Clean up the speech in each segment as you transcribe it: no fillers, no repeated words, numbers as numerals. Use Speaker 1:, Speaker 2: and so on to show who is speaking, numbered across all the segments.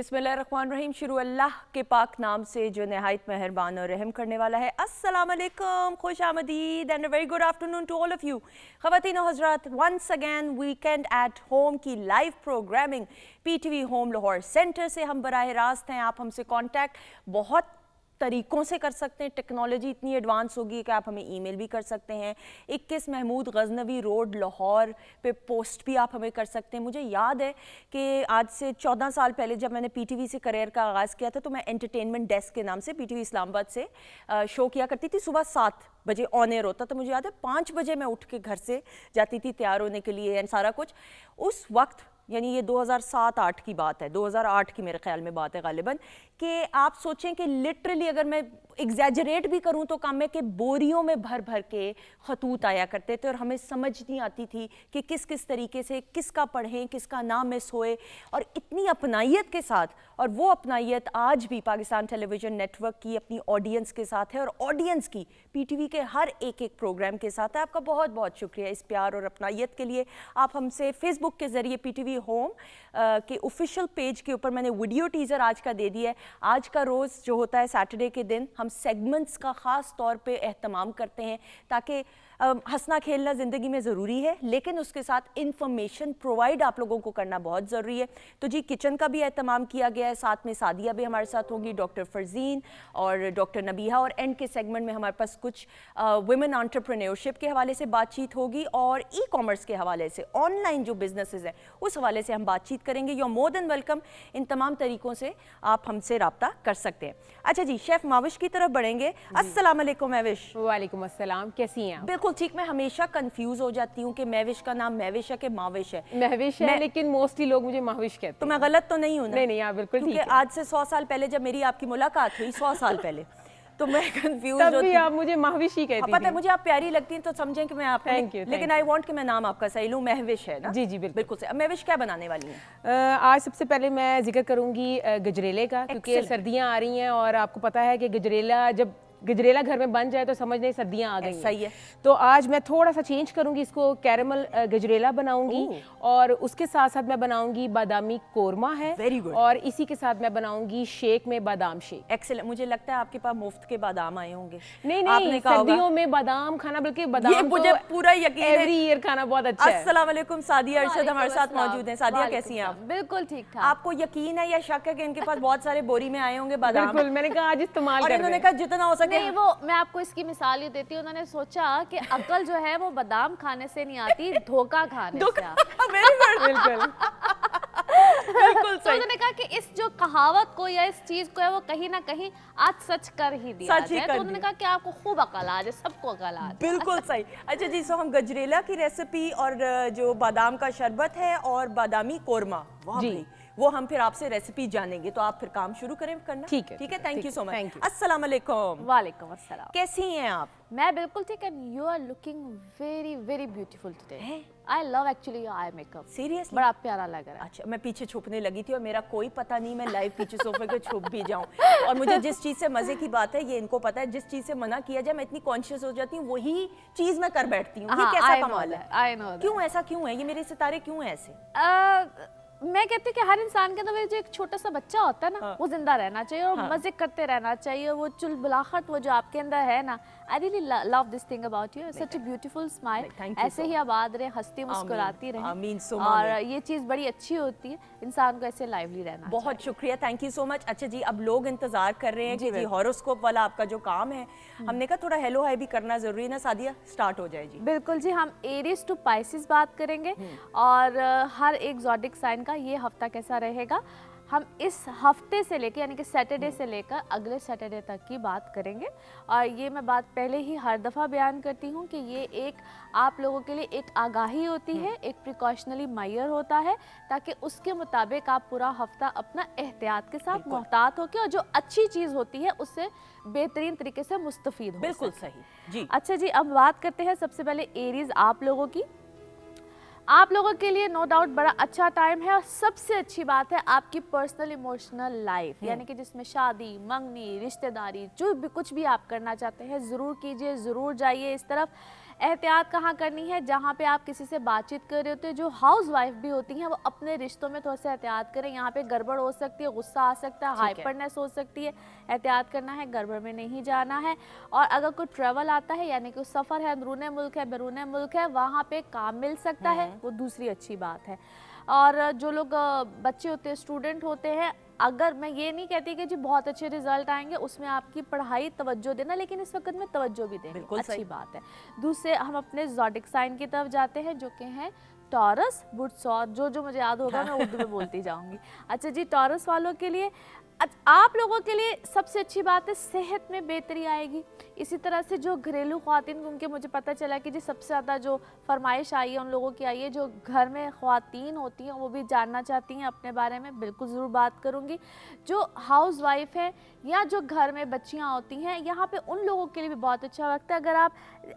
Speaker 1: बिस्मिल्लाहिर्रहमानिर्रहीम। शुरू अल्लाह के पाक नाम से जो नहायत मेहरबान और रहम करने वाला है। अस्सलाम वालेकुम, खुश आमदीद and a very good afternoon to all of you. ख़वातीन और हज़रात, once again weekend at home की live programming PTV home Lahore centre से हम बराह रास्त हैं। आप हमसे कांटेक्ट बहुत तरीक़ों से कर सकते हैं। टेक्नोलॉजी इतनी एडवांस होगी कि आप हमें ईमेल भी कर सकते हैं। 21 महमूद गज़नवी रोड लाहौर पे पोस्ट भी आप हमें कर सकते हैं। मुझे याद है कि आज से 14 साल पहले जब मैंने PTV से करियर का आगाज़ किया था तो मैं एंटरटेनमेंट डेस्क के नाम से PTV इस्लामाबाद से शो किया करती थी। सुबह 7 बजे ऑन एयर होता। तो मुझे याद है 5 बजे मैं उठ के घर से जाती थी तैयार होने के लिए एंड सारा कुछ। उस वक्त यानी ये 2007-8 की बात है, 2008 की मेरे ख्याल में बात है गालिबन, कि आप सोचें कि लिटरली अगर मैं एग्जैजरेट भी करूं तो कम है कि बोरियों में भर भर के खतूत आया करते थे और हमें समझ नहीं आती थी कि किस किस तरीके से किसका पढ़ें, किसका ना मिस होए। और इतनी अपनाइयत के साथ, और वो अपनाइयत आज भी पाकिस्तान टेलीविज़न नेटवर्क की अपनी ऑडियंस के साथ है और ऑडियंस की PTV के हर एक प्रोग्राम के साथ है। आपका बहुत बहुत शुक्रिया इस प्यार और अपनाइयत के लिए। आप हमसे फेसबुक के ज़रिए PTV होम के ऑफिशियल पेज के ऊपर मैंने वीडियो टीज़र आज का दे दिया है। आज का रोज़ जो होता है सैटरडे के दिन हम सेगमेंट्स का ख़ास तौर पे एहतमाम करते हैं ताकि हंसना खेलना ज़िंदगी में ज़रूरी है, लेकिन उसके साथ इंफॉर्मेशन प्रोवाइड आप लोगों को करना बहुत ज़रूरी है। तो जी किचन का भी एहतमाम किया गया है, साथ में सादिया भी हमारे साथ होंगी, डॉक्टर फरजीन और डॉक्टर नबीहा, और एंड के सेगमेंट में हमारे पास कुछ वुमेन एंटरप्रेन्योरशिप के हवाले से बातचीत होगी और ई-कॉमर्स के हवाले से, ऑनलाइन जो बिजनेसेस हैं उस हवाले से हम बातचीत करेंगे। You are more than welcome. इन तमाम तरीक़ों से आप हमसे रब्ता कर सकते हैं। अच्छा जी, शेफ़ माविश की तरफ बढ़ेंगे। अस्सलाम वालेकुम माविश।
Speaker 2: वालेकुम अस्सलाम, कैसी हैं आप?
Speaker 1: बिल्कुल ठीक। मैं हमेशा कंफ्यूज हो जाती हूँ कि महविश का नाम महविश है कि माविश है।
Speaker 2: महविश है, लेकिन मोस्टली लोग मुझे माविश कहते हैं।
Speaker 1: तो मैं गलत तो नहीं हूँ ना?
Speaker 2: नहीं नहीं, आप बिल्कुल ठीक है।
Speaker 1: आज से 100 साल पहले जब मेरी आपकी मुलाकात हुई, 100 साल पहले, तो मैं कंफ्यूज
Speaker 2: होती। तब भी आप मुझे महविश ही कहती थी।
Speaker 1: पता है, मुझे आप प्यारी लगती हैं तो समझें कि मैं आप, लेकिन आई वांट कि मैं नाम आपका सही लूँ। महविश है ना?
Speaker 2: जी जी बिल्कुल
Speaker 1: सही। महविश क्या बनाने वाली हैं?
Speaker 2: आज सबसे पहले मैं जिक्र करूंगी गजरेले का, क्योंकि सर्दियां आ रही हैं और आपको पता है कि जब गजरेला घर में बन जाए तो समझ नहीं सर्दियां आ गई।
Speaker 1: सही है।
Speaker 2: तो आज मैं थोड़ा सा चेंज करूंगी, इसको कैरेमल गजरेला बनाऊंगी और उसके साथ साथ मैं बनाऊंगी बादामी कोरमा है।
Speaker 1: Very good.
Speaker 2: और इसी के साथ मैं बनाऊंगी शेक में बादाम शेक।
Speaker 1: एक्सीलेंट। मुझे लगता है आपके पास मुफ्त के बादाम आए होंगे।
Speaker 2: नहीं नहीं, सर्दियों में बादाम खाना, बल्कि बादाम
Speaker 1: ये मुझे पूरा यकीन है,
Speaker 2: एवरी ईयर खाना बहुत अच्छा है।
Speaker 1: अस्सलाम वालेकुम। सादिया अरशद हमारे साथ मौजूद हैं। सादिया कैसी हैं आप?
Speaker 3: बिल्कुल ठीक ठाक।
Speaker 1: आपको यकीन है या शक है कि इनके पास बहुत सारे बोरी में आए होंगे बादाम?
Speaker 2: बिल्कुल, मैंने कहा आज इस्तेमाल
Speaker 1: और इन्होंने कहा जितना हो सके।
Speaker 3: नहीं, वो मैं आपको इसकी मिसाल ये देती हूँ। उन्होंने सोचा कि अकल जो है वो बादाम खाने से नहीं आती, धोखा खाने से आती।
Speaker 2: बिल्कुल
Speaker 3: तो उन्होंने कहा कि इस जो कहावत को या इस चीज को है वो कहीं ना कहीं आज सच कर ही दिया जाए। तो उन्होंने कहा कि आपको खूब अकल आ जाए, सबको अकल आ जाए।
Speaker 1: बिल्कुल सही। अच्छा जी, सो हम गजरेला की रेसिपी और जो बादाम का शरबत है और बादामी कोरमा, जी वो हम फिर आपसे रेसिपी जानेंगे। तो आप फिर काम शुरू करें करना।
Speaker 2: ठीक है
Speaker 1: ठीक है। Thank you so much. अस्सलाम वालेकुम।
Speaker 3: वालेकुम अस्सलाम।
Speaker 1: कैसी हैं आप?
Speaker 3: मैं बिल्कुल ठीक है। You are looking very very beautiful today. I love actually your eye makeup.
Speaker 1: Seriously
Speaker 3: बड़ा प्यारा लग रहा है।
Speaker 1: अच्छा, मैं पीछे छुपने लगी थी और मेरा कोई पता नहीं मैं लाइव पीछे सोफे पे छुप भी जाऊं। और मुझे जिस चीज से मजे की बात है, ये इनको पता है, जिस चीज से मना किया जाए मैं इतनी कॉन्शियस हो जाती हूँ, वही चीज मैं कर बैठती हूँ। ये कैसा कमाल है?
Speaker 3: I know.
Speaker 1: क्यों ऐसा क्यों है? ये मेरे सितारे क्यों है ऐसे?
Speaker 3: मैं कहती हूँ कि हर इंसान के अंदर जो एक छोटा सा बच्चा होता है ना, वो जिंदा रहना चाहिए और मजे करते रहना चाहिए। वो चुलबुलाहट वो जो आपके अंदर है ना, I really love this thing about you. Such a beautiful smile. ऐसे ही आबाद रहे, हंसती मुस्कुराती रहे, और ये चीज बड़ी अच्छी होती है, इंसान को ऐसे लाइवली रहना।
Speaker 1: बहुत शुक्रिया, थैंक यू सो मच। अच्छा जी, अब लोग इंतजार कर रहे हैं कि जी हॉरोस्कोप वाला आपका जो काम है, हमने कहा थोड़ा हेलो हाय भी करना जरूरी है ना। सादिया स्टार्ट हो जाए जी।
Speaker 3: बिल्कुल जी, हम एरीज टू पाइसेस बात करेंगे और हर एक ज़ोडिक साइन ये हफ्ता कैसा रहेगा। हम इस हफ्ते से लेकर यानी कि सैटरडे से लेकर अगले सैटरडे तक की बात करेंगे। और ये मैं बात पहले ही हर दफ़ा बयान करती हूँ कि ये एक आप लोगों के लिए एक आगाही होती है, एक प्रिकॉशनरी मेजर होता है, ताकि उसके मुताबिक आप पूरा हफ्ता अपना एहतियात के साथ मोहतात होकर और जो अच्छी चीज़ होती है उससे बेहतरीन तरीके से मुस्तफ़ीद हो।
Speaker 1: बिल्कुल सही जी।
Speaker 3: अच्छा जी, अब बात करते हैं सबसे पहले एरीज आप लोगों की। आप लोगों के लिए नो डाउट बड़ा अच्छा टाइम है और सबसे अच्छी बात है आपकी पर्सनल इमोशनल लाइफ, यानी कि जिसमें शादी, मंगनी, रिश्तेदारी, जो भी कुछ भी आप करना चाहते हैं ज़रूर कीजिए, ज़रूर जाइए इस तरफ। एहतियात कहाँ करनी है, जहाँ पे आप किसी से बातचीत कर रहे होते हैं, जो हाउस वाइफ भी होती हैं वो अपने रिश्तों में थोड़ा सा एहतियात करें। यहाँ पे गड़बड़ हो सकती है, गुस्सा आ सकता है, हाइपरनेस हो सकती है, एहतियात करना है, गड़बड़ में नहीं जाना है। और अगर कोई ट्रैवल आता है यानी कि सफ़र है, अंदरूनी मुल्क है, बैरूनी मुल्क है, वहाँ पे काम मिल सकता है, वो दूसरी अच्छी बात है। और जो लोग बच्चे होते हैं, स्टूडेंट होते हैं, अगर मैं ये नहीं कहती कि जी बहुत अच्छे रिजल्ट आएंगे, उसमें आपकी पढ़ाई तवज्जो देना, लेकिन इस वक्त में तवज्जो भी देना अच्छी बात है। दूसरे हम अपने ज़ोडिक साइन की तरफ जाते हैं, जो कि हैं टॉरस, बुट्स, और जो मुझे याद होगा मैं उर्दू में बोलती जाऊंगी। अच्छा जी, टॉरस वालों के लिए आप लोगों के लिए सबसे अच्छी बात है सेहत में बेहतरी आएगी। इसी तरह से जो घरेलू ख्वातीन, उनके मुझे पता चला कि जी सबसे ज़्यादा जो फरमाइश आई है उन लोगों की आई है जो घर में ख्वातीन होती हैं, वो भी जानना चाहती हैं अपने बारे में, बिल्कुल ज़रूर बात करूँगी। जो हाउस वाइफ है या जो घर में बच्चियाँ होती हैं, यहाँ पे उन लोगों के लिए भी बहुत अच्छा वक्त है। अगर आप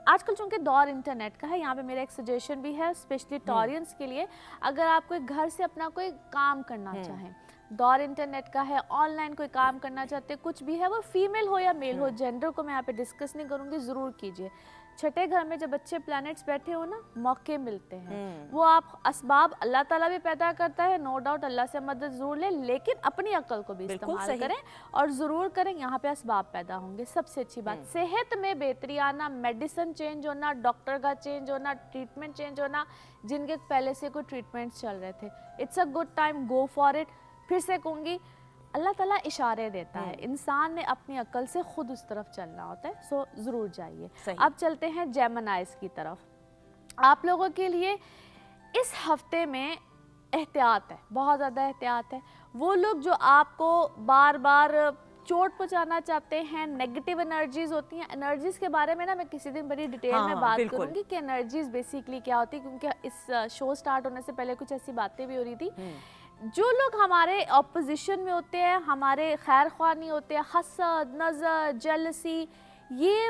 Speaker 3: आजकल चूँकि दौर इंटरनेट का है, यहाँ पे मेरा एक सजेशन भी है स्पेशली टॉरियंस के लिए, अगर आप कोई घर से अपना कोई काम करना चाहें, दौर इंटरनेट का है, ऑनलाइन कोई काम करना चाहते, कुछ भी है, वो फीमेल हो या मेल हो, जेंडर को मैं यहाँ पे डिस्कस नहीं करूँगी, ज़रूर कीजिए। छठे घर में जब अच्छे प्लैनेट्स बैठे हो ना, मौके मिलते हैं, वो आप असबाब अल्लाह ताला भी पैदा करता है, नो डाउट, अल्लाह से मदद ज़रूर लें, लेकिन अपनी अक्ल को भी इस्तेमाल करें और ज़रूर करें, यहाँ पे असबाब पैदा होंगे। सबसे अच्छी बात सेहत में बेहतरी आना, मेडिसिन चेंज होना, डॉक्टर का चेंज होना, ट्रीटमेंट चेंज होना, जिनके पहले से कोई ट्रीटमेंट्स चल रहे थे, it's a good time, go for it. फिर से कहूँगी, अल्लाह ताला इशारे देता है, इंसान ने अपनी अक्ल से खुद उस तरफ चलना होता है, सो ज़रूर जाइए। अब चलते हैं जेमिनाइज की तरफ। आप लोगों के लिए इस हफ्ते में एहतियात है, बहुत ज़्यादा एहतियात है। वो लोग जो आपको बार बार चोट पहुंचाना चाहते हैं, नेगेटिव एनर्जीज होती हैं, एनर्जीज के बारे में ना मैं किसी दिन बड़ी डिटेल में बात करूंगी कि एनर्जीज बेसिकली क्या होती है, क्योंकि इस शो स्टार्ट होने से पहले कुछ ऐसी बातें भी हो रही थी। जो लोग हमारे ऑपोजिशन में होते हैं, हमारे खैर ख्वाह नहीं होते हैं, हसद, नज़र, जेलसी, ये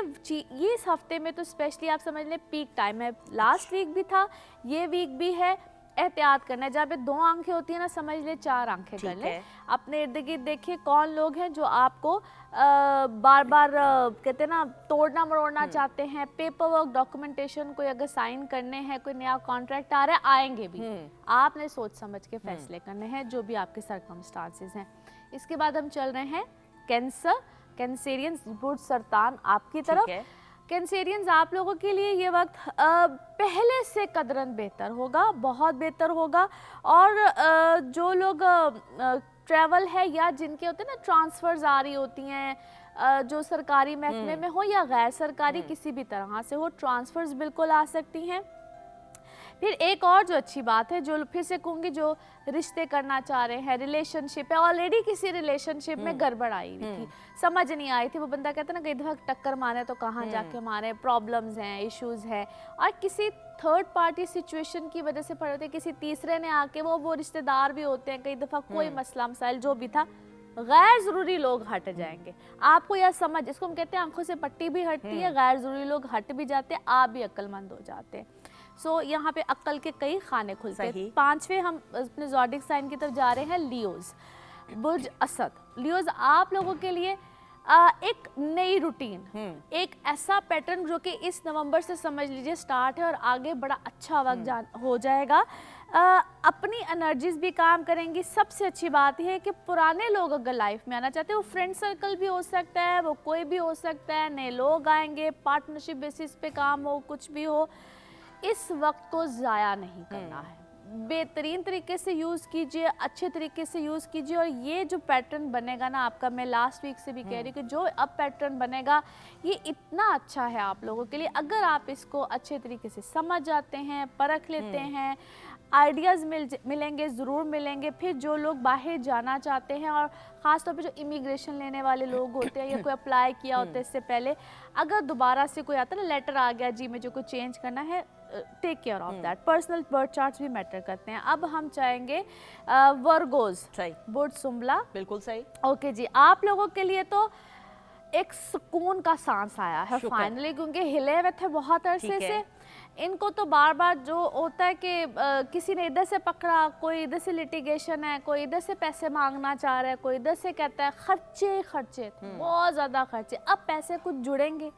Speaker 3: इस हफ्ते में तो स्पेशली आप समझ लें पीक टाइम है। लास्ट वीक भी था, ये वीक भी है। एहतियात करना है, जहाँ पे 2 आंखें होती हैं ना, समझ ले 4 आंखें कर लें। अपने इर्द गिर्द देखिए कौन लोग हैं जो आपको बार बार कहते हैं ना तोड़ना मरोड़ना चाहते हैं। पेपर वर्क, डॉक्यूमेंटेशन, कोई अगर साइन करने हैं, कोई नया कॉन्ट्रैक्ट आ रहा है, आएंगे भी, आपने सोच समझ के फैसले करने हैं जो भी आपके सर्कमस्टांसेस हैं। इसके बाद हम चल रहे हैं कैंसर, कैंसेरियंस, बुध, सरतान आपकी तरफ। कैंसेरियंस आप लोगों के लिए ये वक्त पहले से कदरन बेहतर होगा, बहुत बेहतर होगा। और जो लोग ट्रैवल है या जिनके होते हैं ना ट्रांसफर्स आ रही होती हैं, जो सरकारी महकमे में हो या गैर सरकारी किसी भी तरह से हो, ट्रांसफर्स बिल्कुल आ सकती हैं। फिर एक और जो अच्छी बात है, जो फिर से कहूँगी जो रिश्ते करना चाह रहे हैं, रिलेशनशिप है, ऑलरेडी किसी रिलेशनशिप में गड़बड़ आई हुई थी, समझ नहीं आई थी, वो बंदा कहता है ना कई दफ़ा टक्कर मारे तो कहाँ जाके मारे, प्रॉब्लम्स हैं, इश्यूज़ हैं, और किसी थर्ड पार्टी सिचुएशन की वजह से पड़े थे, किसी तीसरे ने आके, वो रिश्तेदार भी होते हैं, कई दफ़ा कोई मसला मसाइल जो भी था, गैर ज़रूरी लोग हट जाएंगे। आपको यह समझ, इसको हम कहते हैं आंखों से पट्टी भी हटती है, गैर ज़रूरी लोग हट भी जाते हैं, आप भी अक्लमंद हो जाते हैं। सो यहाँ पे अक्ल के कई खाने खुलते हैं। 5वें हम अपने ज़ोडिक साइन की तरफ जा रहे हैं, लियोज, बुर्ज असद। लियोज आप लोगों के लिए एक नई रूटीन, एक ऐसा पैटर्न जो कि इस नवंबर से समझ लीजिए स्टार्ट है और आगे बड़ा अच्छा वक्त हो जाएगा। अपनी एनर्जीज भी काम करेंगी। सबसे अच्छी बात यह है कि पुराने लोग अगर लाइफ में आना चाहते हैं, वो फ्रेंड सर्कल भी हो सकता है, वो कोई भी हो सकता है, नए लोग आएंगे, पार्टनरशिप बेसिस पे काम हो, कुछ भी हो, इस वक्त को ज़ाया नहीं करना है, बेहतरीन तरीके से यूज़ कीजिए, अच्छे तरीके से यूज़ कीजिए। और ये जो पैटर्न बनेगा ना आपका, मैं लास्ट वीक से भी कह रही हूँ कि जो अब पैटर्न बनेगा ये इतना अच्छा है आप लोगों के लिए, अगर आप इसको अच्छे तरीके से समझ जाते हैं, परख लेते हैं, आइडियाज़ मिलेंगे, ज़रूर मिलेंगे। फिर जो लोग बाहर जाना चाहते हैं और ख़ास तौर पे जो इमिग्रेशन लेने वाले लोग होते हैं या कोई अप्लाई किया होता है इससे पहले, अगर दोबारा से कोई आता है ना लेटर आ गया जी मुझे कोई चेंज करना है, take care of that. Personal birth charts भी मैटर करते हैं। अब हम चाहेंगे वर्गोज, बुध, सुंबला, बिल्कुल सही। ओके जी, आप लोगों के लिए तो एक सुकून का सांस आया है फाइनली, क्योंकि हिले हुए थे बहुत अरसे से। इनको तो बार बार जो होता है कि किसी ने इधर से पकड़ा, कोई इधर से लिटिगेशन है, कोई इधर से पैसे मांगना चाह रहा है, कोई इधर से कहता है खर्चे बहुत ज़्यादा खर्चे। अब पैसे कुछ जुड़ेंगे,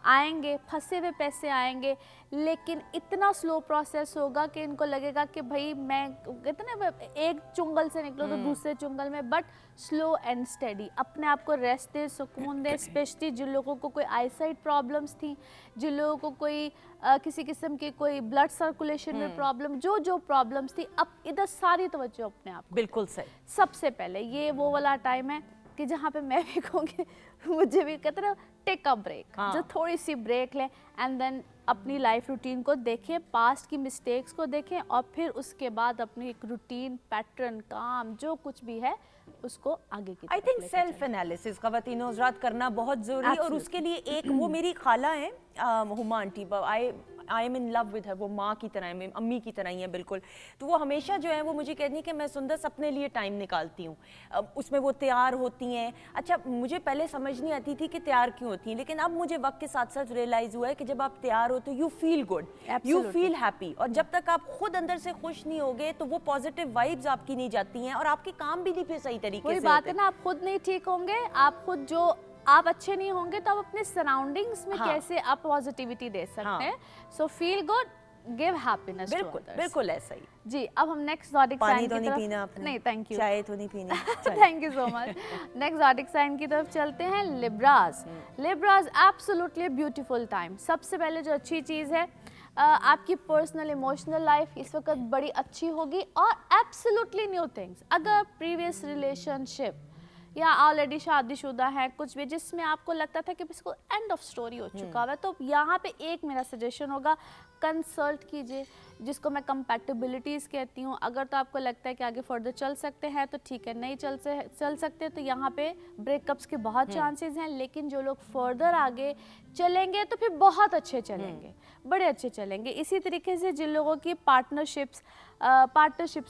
Speaker 3: आएंगे, फंसे हुए पैसे आएंगे, लेकिन इतना स्लो प्रोसेस होगा कि इनको लगेगा कि भाई मैं कहते ना एक चुंगल से निकलो तो दूसरे चुंगल में, बट स्लो एंड स्टेडी, अपने आप को रेस्ट दे, सुकून दे। स्पेशली जिन लोगों को कोई आईसाइट प्रॉब्लम्स थी, जिन लोगों को कोई किसी किस्म की कोई ब्लड सर्कुलेशन में प्रॉब्लम, जो जो प्रॉब्लम्स थी, अब इधर सारी तवज्जो अपने आप।
Speaker 1: बिल्कुल सही।
Speaker 3: सबसे पहले ये वो वाला टाइम है कि जहाँ पे मैं भी कहूँगी मुझे भी कहते ना टेक अ ब्रेक, जो थोड़ी सी ब्रेक लें एंड देन अपनी लाइफ रूटीन को देखें, पास्ट की मिस्टेक्स को देखें और फिर उसके बाद अपनी एक रूटीन पैटर्न, काम जो कुछ भी है उसको आगे की
Speaker 1: आई थिंक सेल्फ एनालिसिस ख़वातीन हज़रात करना बहुत ज़रूरी, और उसके लिए एक वो मेरी खाला है Huma aunty, I am in love with her, वो माँ की तरह है, अम्मी की तरह ही है बिल्कुल। तो वो हमेशा जो है वो मुझे कहती है कि मैं सुंदस अपने लिए टाइम निकालती हूँ, उसमें वो तैयार होती हैं। अच्छा, मुझे पहले समझ नहीं आती थी कि तैयार क्यों होती हैं, लेकिन अब मुझे वक्त के साथ साथ रियलाइज़ हुआ है कि जब आप तैयार हो तो you feel good, you feel happy, और जब तक आप खुद अंदर से खुश नहीं होगे तो वो पॉजिटिव वाइब्स आपकी नहीं जाती हैं और आपके काम भी नहीं फिर सही तरीके से
Speaker 3: बात है ना। आप खुद नहीं ठीक होंगे, आप खुद जो आप अच्छे नहीं होंगे तो आप अपने सराउंडिंग्स में कैसे आप पॉजिटिविटी दे सकते हैं। So feel good, give happiness.
Speaker 1: बिल्कुल बिल्कुल ऐसा ही
Speaker 3: जी। अब हम नेक्स्ट ज़ोडिक साइन की तरफ,
Speaker 1: पानी तो नहीं पीना आपने?
Speaker 3: नहीं, थैंक यू।
Speaker 1: चाय तो नहीं पीनी?
Speaker 3: Thank you so much. Next zodiac sign की तरफ चलते हैं, Libras. Libras absolutely beautiful time. सबसे पहले जो अच्छी चीज़ है, आपकी पर्सनल इमोशनल लाइफ इस वक्त बड़ी अच्छी होगी और एब्सोल्युटली न्यू थिंग्स। अगर प्रीवियस रिलेशनशिप या ऑलरेडी शादीशुदा है, कुछ भी जिसमें आपको लगता था कि इसको एंड ऑफ स्टोरी हो चुका है, तो यहाँ पे एक मेरा सजेशन होगा, कंसल्ट कीजिए, जिसको मैं कंपैटिबिलिटीज़ कहती हूँ। अगर तो आपको लगता है कि आगे फर्दर चल सकते हैं तो ठीक है, नहीं चल सकते तो यहाँ पे ब्रेकअप्स के बहुत चांसेस हैं, लेकिन जो लोग फर्दर आगे चलेंगे तो फिर बहुत अच्छे चलेंगे, बड़े अच्छे चलेंगे। इसी तरीके से जिन लोगों की पार्टनरशिप्स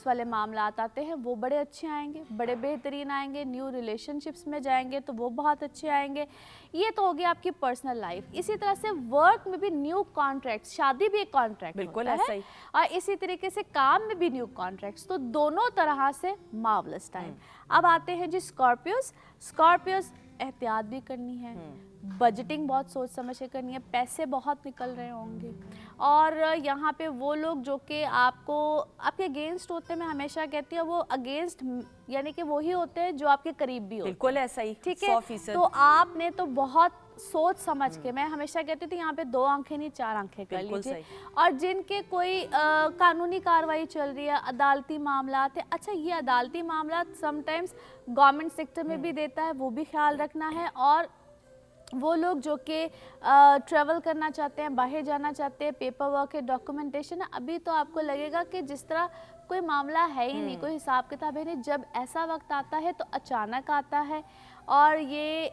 Speaker 3: वाले मामलात आते हैं वो बड़े अच्छे आएंगे, बड़े बेहतरीन आएंगे। न्यू रिलेशनशिप्स में जाएंगे तो वो बहुत अच्छे आएंगे। ये तो हो गया आपकी पर्सनल लाइफ। इसी तरह से वर्क में भी न्यू कॉन्ट्रैक्ट, शादी भी एक कॉन्ट्रैक्ट
Speaker 1: बिल्कुल
Speaker 3: होता
Speaker 1: ऐसा
Speaker 3: है,
Speaker 1: ही।
Speaker 3: और इसी तरीके से काम में भी न्यू कॉन्ट्रैक्ट्स, तो दोनों तरह से मार्वलस टाइम। अब आते हैं जी स्कॉर्पियोस, एहतियात भी करनी है, बजटिंग बहुत सोच समझ के करनी है, पैसे बहुत निकल रहे होंगे, और यहाँ पे वो लोग जो कि आपके अगेंस्ट होते हैं, मैं हमेशा कहती हूँ वो अगेंस्ट यानी कि वो ही होते हैं जो आपके करीब भी होते हैं।
Speaker 1: बिल्कुल ऐसा ही,
Speaker 3: ठीक है।
Speaker 1: 100%।
Speaker 3: तो आपने तो बहुत सोच समझ के, मैं हमेशा कहती थी यहाँ पे 2 आंखें नहीं 4 आंखें कर लीजिए। और जिनके कोई कानूनी कार्रवाई चल रही है, अदालती मामला है, अच्छा ये अदालती मामला समटाइम्स गवर्नमेंट सेक्टर में भी देता है, वो भी ख्याल रखना है। और वो लोग जो कि ट्रैवल करना चाहते हैं, बाहर जाना चाहते हैं, पेपर वर्क है, डॉक्यूमेंटेशन है, अभी तो आपको लगेगा कि जिस तरह कोई मामला है ही नहीं, कोई हिसाब किताब है नहीं। जब ऐसा वक्त आता है तो अचानक आता है, और ये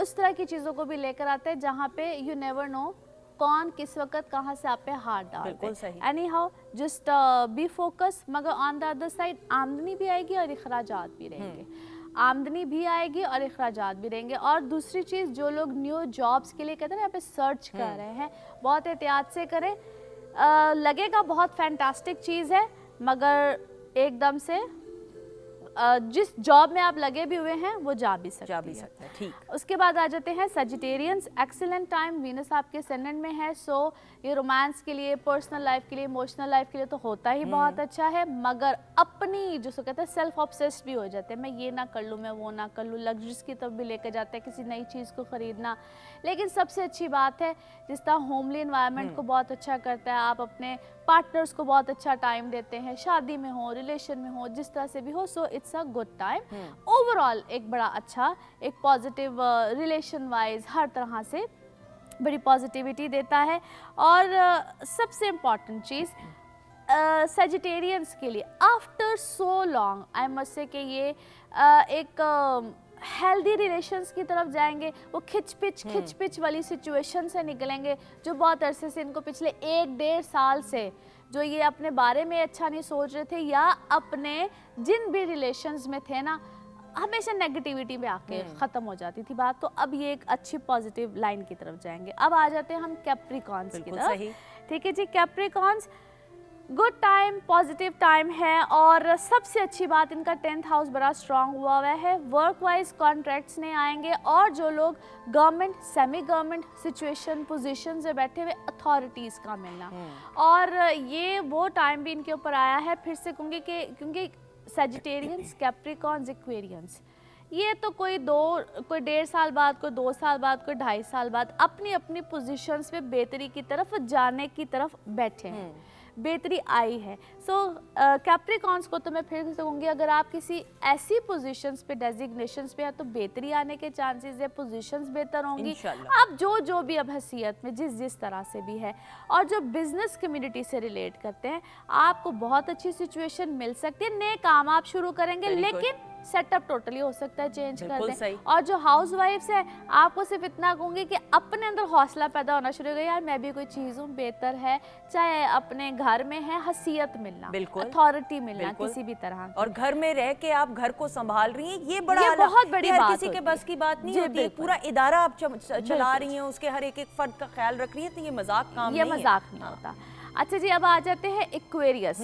Speaker 3: उस तरह की चीज़ों को भी लेकर आता है जहाँ पे यू नेवर नो कौन किस वक्त कहाँ से आप पे हाथ डालते हैं। Any how just be focus, मगर ऑन द अदर साइड आमदनी भी आएगी और अखराजात भी रहेंगे, आमदनी भी आएगी और अखराजात भी रहेंगे। और दूसरी चीज़, जो लोग न्यू जॉब्स के लिए कहते हैं ना यहाँ पे सर्च कर रहे हैं, बहुत एहतियात से करें। लगेगा बहुत फैंटास्टिक चीज़ है, मगर एकदम से जिस जॉब में आप लगे भी हुए हैं वो जा भी सकते हैं।
Speaker 1: ठीक।
Speaker 3: उसके बाद आ जाते हैं सजिटेरियंस। एक्सीलेंट टाइम, वीनस आपके असेंडेंट में है, सो ये रोमांस के लिए, पर्सनल लाइफ के लिए, इमोशनल लाइफ के लिए तो होता ही बहुत अच्छा है, मगर अपनी जिसको कहते हैं सेल्फ ऑब्सेस्ड भी हो जाते हैं। मैं ये ना कर लूँ, मैं वो ना कर लूँ, लग्जरीज की तरफ भी लेकर जाते हैं, किसी नई चीज़ को ख़रीदना। लेकिन सबसे अच्छी बात है, जिस तरह होमली इन्वायरमेंट को बहुत अच्छा करता है, आप अपने पार्टनर्स को बहुत अच्छा टाइम देते हैं, शादी में हो, रिलेशन में हो, जिस तरह से भी हो, so it's a good time. Overall एक बड़ा अच्छा, एक पॉजिटिव रिलेशन वाइज हर तरह से बड़ी पॉजिटिविटी देता है। और सबसे इम्पॉर्टेंट चीज़ सजिटेरियंस के लिए, after so long I must say कि ये एक हेल्दी रिलेशंस की तरफ जाएंगे। वो खिच पिच वाली सिचुएशन से निकलेंगे जो बहुत अरसे से इनको पिछले 1-1.5 साल से जो ये अपने बारे में अच्छा नहीं सोच रहे थे, या अपने जिन भी रिलेशंस में थे ना, हमेशा नेगेटिविटी में आके ख़त्म हो जाती थी बात। तो अब ये एक अच्छी पॉजिटिव लाइन की तरफ जाएंगे। अब आ जाते हैं हम कैप्रिकॉन्स की तरफ। ठीक है जी, Capricorns good time, positive time है और सबसे अच्छी बात इनका 10th हाउस बड़ा स्ट्रांग हुआ हुआ है। वर्क वाइज कॉन्ट्रैक्ट्स नहीं आएंगे और जो लोग government, semi government situation position से बैठे हुए अथॉरिटीज़ का मिलना, और ये वो टाइम भी इनके ऊपर आया है। फिर से कहूँगी कि क्योंकि सेजिटेरियंस, कैप्रिकॉन्स, एक्वेरियंस, ये तो कोई 1.5 साल बाद, कोई 2 साल बाद, कोई 2.5 साल बाद अपनी अपनी पोजीशंस पे बेहतरी की तरफ जाने की तरफ बैठे हैं, बेहतरी आई है। सो कैप्रिकॉन्स को तो मैं फिर से कहूँगी, अगर आप किसी ऐसी पोजीशंस पे, डेजिग्नेशंस पे है तो बेहतरी आने के चांसेस है, पोजीशंस बेहतर होंगी। आप जो भी अब हैसियत में जिस तरह से भी है, और जो बिजनेस कम्युनिटी से रिलेट करते हैं, आपको बहुत अच्छी सिचुएशन मिल सकती है। नए काम आप शुरू करेंगे, लेकिन सेटअप टोटली हो सकता है चेंज कर दें। और जो हाउस वाइफ्स है, आपको सिर्फ इतना कहूँगी कि अपने अंदर हौसला पैदा होना शुरू हो गया, यार मैं भी कोई चीज़ हूँ, बेहतर है, चाहे अपने घर में है, हैसियत मिलना, अथॉरिटी मिलना किसी भी तरह,
Speaker 1: और घर में रह के आप घर को संभाल रही हैं, ये बहुत बड़ी बात, किसी के बस की बात नहीं होती है। पूरा इदारा आप चला रही हैं, उसके हर एक फर्द का ख्याल रख रही है, तो ये मजाक काम नहीं है, मजाक नहीं होता।
Speaker 3: अच्छा जी, अब आ जाते हैं एक्वेरियस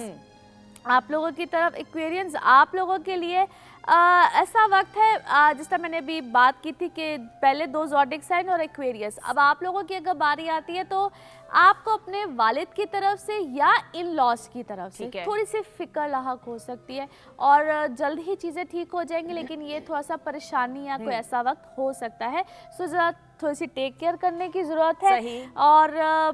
Speaker 3: आप लोगों की तरफ। एक्वेरियंस आप लोगों के लिए ऐसा वक्त है, जिस तरह मैंने अभी बात की थी कि पहले 2 ज़ोडिक साइन और एक्वेरियस, अब आप लोगों की अगर बारी आती है तो आपको अपने वालिद की तरफ से या इन लॉस की तरफ से थोड़ी सी फिक्र लाहक हो सकती है, और जल्द ही चीज़ें ठीक हो जाएंगी, लेकिन ये थोड़ा सा परेशानी या कोई ऐसा वक्त हो सकता है। सो ज़रा थोड़ी सी टेक केयर करने की ज़रूरत है। और